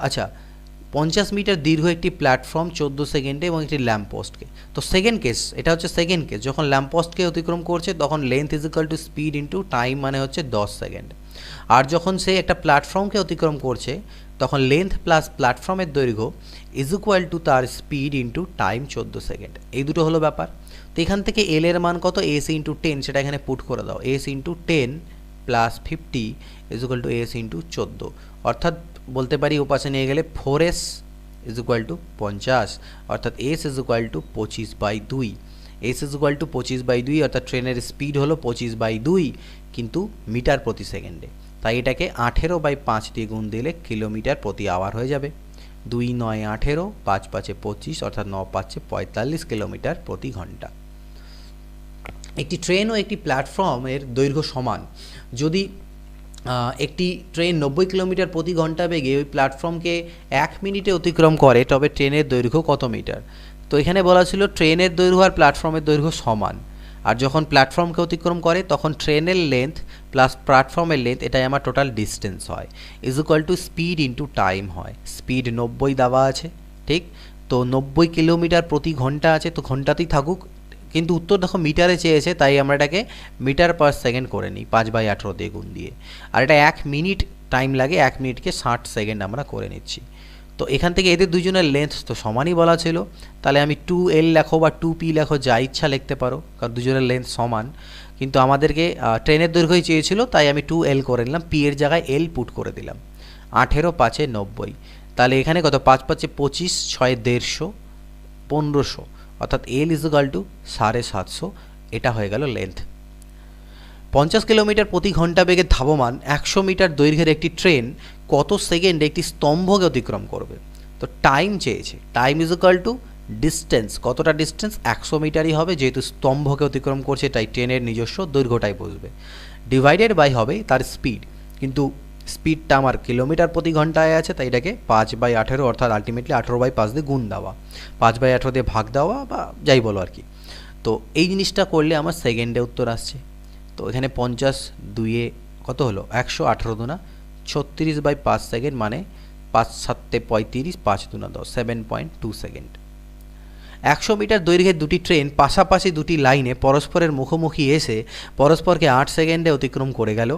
আচ্ছা, 50 মিটার দীর্ঘ একটি প্ল্যাটফর্ম 14 সেকেন্ডে এবং একটি ল্যাম্পপোস্টকে, তো সেকেন্ড কেস, এটা হচ্ছে সেকেন্ড কেস, যখন ল্যাম্পপোস্টকে অতিক্রম করছে তখন length is equal to speed into time মানে হচ্ছে 10 সেকেন্ড। আর যখন সে একটা প্ল্যাটফর্মকে অতিক্রম করছে তখন লেন্থ প্লাস প্ল্যাটফর্মের দৈর্ঘ্য ইজ ইকুয়াল টু তার স্পিড ইন্টু টাইম 14 সেকেন্ড। এই দুটো হলো ব্যাপার। তো এখান থেকে এল এর মান কত? এস ইন্টু 10, সেটা এখানে পুট করে দাও। S into 10 plus 50 is equal two S into 14, অর্থাৎ বলতে পারি ওপাশে নিয়ে গেলে 4s ইজ ইকুয়াল টু 50, অর্থাৎ S is equal two 25/2। S is equal two 25/2, অর্থাৎ ট্রেনের স্পিড হলো 25/2 কিন্তু মিটার প্রতি সেকেন্ডে। তাই এটাকে 18/5 দিয়ে গুণ দিলে কিলোমিটার প্রতি আওয়ার হয়ে যাবে। 2 9 18, 5 5 25, অর্থাৎ 9 5 45 কিলোমিটার প্রতি ঘন্টা। একটি ট্রেন ও একটি প্ল্যাটফর্মের দৈর্ঘ্য সমান। যদি একটি ট্রেন 90 কিলোমিটার প্রতি ঘন্টা বেগে ওই প্ল্যাটফর্মকে 1 মিনিটে অতিক্রম করে, তবে ট্রেনের দৈর্ঘ্য কত মিটার? তো এখানে বলা ছিল ট্রেনের দৈর্ঘ্য আর প্ল্যাটফর্মের দৈর্ঘ্য সমান, আর যখন প্ল্যাটফর্মকে অতিক্রম করে তখন ট্রেনের লেন্থ প্লাস প্ল্যাটফর্মের লেন্থ, এটাই আমার টোটাল ডিস্টেন্স হয়, is equal to speed into time হয়। স্পিড 90 দেওয়া আছে, ঠিক, তো 90 কিলোমিটার প্রতি ঘন্টা আছে, তো ঘন্টাতেই থাকুক, কিন্তু উত্তর দেখো মিটারে চেয়েছে, তাই আমরা এটাকে মিটার পার সেকেন্ড করে নিই 5/18 দিয়ে গুণ দিয়ে। আর এটা 1 মিনিট টাইম লাগে, 1 মিনিটকে 60 সেকেন্ড আমরা করে নিচ্ছি। তো এখান থেকে এদের দুজনের লেন্থ তো সমানই বলা ছিল, তাহলে আমি 2l লেখো বা 2p লেখো, যা ইচ্ছা লিখতে পারো, কারণ দুজনের লেন্থ সমান। কিন্তু আমাদেরকে ট্রেনের দৈর্ঘ্যই চেয়েছিল, তাই আমি 2l করে নিলাম, p এর জায়গায় l পুট করে দিলাম। 18 5 90, তাহলে এখানে কত? 5 5 25, 6 150, 1500, অর্থাৎ এল ইজ ইকুয়াল টু 750, এটা হয়ে গেল লেন্থ। 50 কিলোমিটার প্রতি ঘন্টা বেগে ধাবমান 100 মিটার দৈর্ঘ্যের একটি ট্রেন কত সেকেন্ডে একটি স্তম্ভকে অতিক্রম করবে? তো টাইম চেয়েছে, time is equal to distance, কতটা ডিস্টেন্স? 100 মিটারই হবে, যেহেতু স্তম্ভকে অতিক্রম করছে তাই ট্রেনের নিজস্ব দৈর্ঘ্যটাই বসবে, ডিভাইডেড বাই হবে তার স্পিড, কিন্তু স্পিডটা আমার কিলোমিটার প্রতি ঘন্টায় আছে, তাই এটাকে 5/18, অর্থাৎ আলটিমেটলি 18/5 দিয়ে গুণ দেওয়া, 5/18 দিয়ে ভাগ দেওয়া বা যাই বলো আর কি। তো এই জিনিসটা করলে আমার সেকেন্ডে উত্তর আসছে। তো এখানে 50 2-এ কত হলো? 100, 18 দুনা 36/5 সেকেন্ড, মানে 5 7 35, 5 দুনা 10, 7.2 সেকেন্ড। 100 মিটার দৈর্ঘ্যের দুটি ট্রেন পাশাপাশি দুটি লাইনে পরস্পরের মুখোমুখি এসে পরস্পরকে 8 সেকেন্ডে অতিক্রম করে গেল।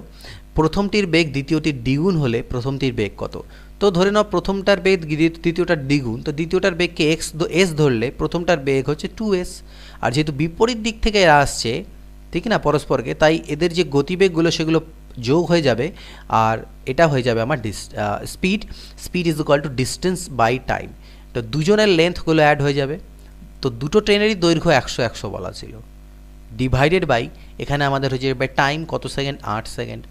প্রথমটির বেগ দ্বিতীয়টির দ্বিগুণ হলে প্রথমটির বেগ কত? তো ধরে নাও প্রথমটার বেগ দ্বিতীয়টার দ্বিগুণ, তো দ্বিতীয়টার বেগকে এস ধরলে প্রথমটার বেগ হচ্ছে 2s, আর যেহেতু বিপরীত দিক থেকে আসছে, ঠিক না, পরস্পরকে, তাই এদের যে গতিবেগগুলো সেগুলো যোগ হয়ে যাবে, আর এটা হয়ে যাবে আমার speed is equal to distance by time. তো দুজনের লেন্থগুলো অ্যাড হয়ে যাবে, তো দুটো ট্রেনেরই দৈর্ঘ্য 100 100 বলা ছিল, ডিভাইডেড বাই এখানে আমাদের হয়ে যাবে টাইম কত সেকেন্ড? 8 সেকেন্ড।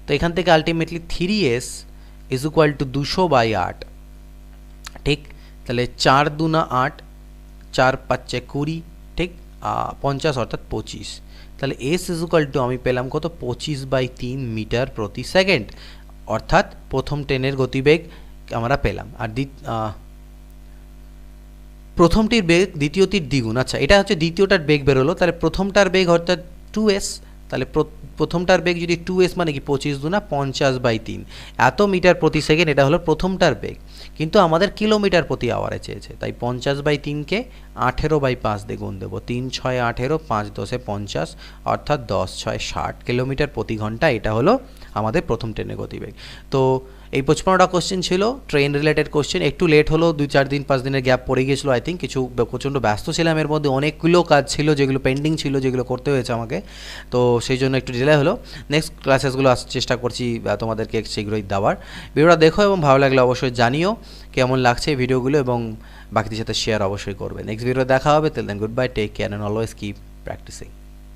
তো এখান থেকে ultimately 3s is equal two 200/8, ঠিক, তাহলে 4 দুনা 8, 4 5 20, ঠিক, 50 অর্থাৎ 25, তাহলে এস ইজ ইকুয়াল টু আমি পেলাম কত? 25/3 মিটার প্রতি সেকেন্ড, অর্থাৎ প্রথম ট্রেনের গতিবেগ আমরা পেলাম। আর প্রথমটির বেগ দ্বিতীয়টির দ্বিগুণ, আচ্ছা এটা হচ্ছে দ্বিতীয়টার বেগ বেরোলো, তাহলে প্রথমটার বেগ অর্থাৎ 2s, তাহলে প্রথমটার বেগ যদি 2s মানে কি 25 দুনা 50/3, এত মিটার প্রতি সেকেন্ড, এটা হলো প্রথমটার বেগ, কিন্তু আমাদের কিলোমিটার প্রতি আওয়ারে চেয়েছে, তাই 50/3কে 18/5 দিয়ে গুণ দেবো, 3 6 18, 5 10 50, অর্থাৎ 10 6 60 কিলোমিটার প্রতি ঘন্টা, এটা হলো আমাদের প্রথম ট্রেনের গতিবেগ। তো এই 55টা কোশ্চেন ছিল ট্রেন রিলেটেড কোশ্চেন। একটু লেট হলো, 2-4 দিন 5 দিনের গ্যাপ পড়ে গিয়েছিলো আই থিঙ্ক। কিছু প্রচণ্ড ব্যস্ত ছিলাম, এর মধ্যে অনেকগুলো কাজ ছিল যেগুলো পেন্ডিং ছিল, যেগুলো করতে হয়েছে আমাকে, তো সেই জন্য একটু ডিলে হলো। নেক্সট ক্লাসেসগুলো চেষ্টা করছি তোমাদেরকে শীঘ্রই দেওয়ার। ভিডিওটা দেখো এবং ভালো লাগলে অবশ্যই জানিও কেমন লাগছে এই ভিডিওগুলো, এবং বাকিদের সাথে শেয়ার অবশ্যই করবে। নেক্সট ভিডিও দেখা হবে। Till then goodbye, take care and always keep practising.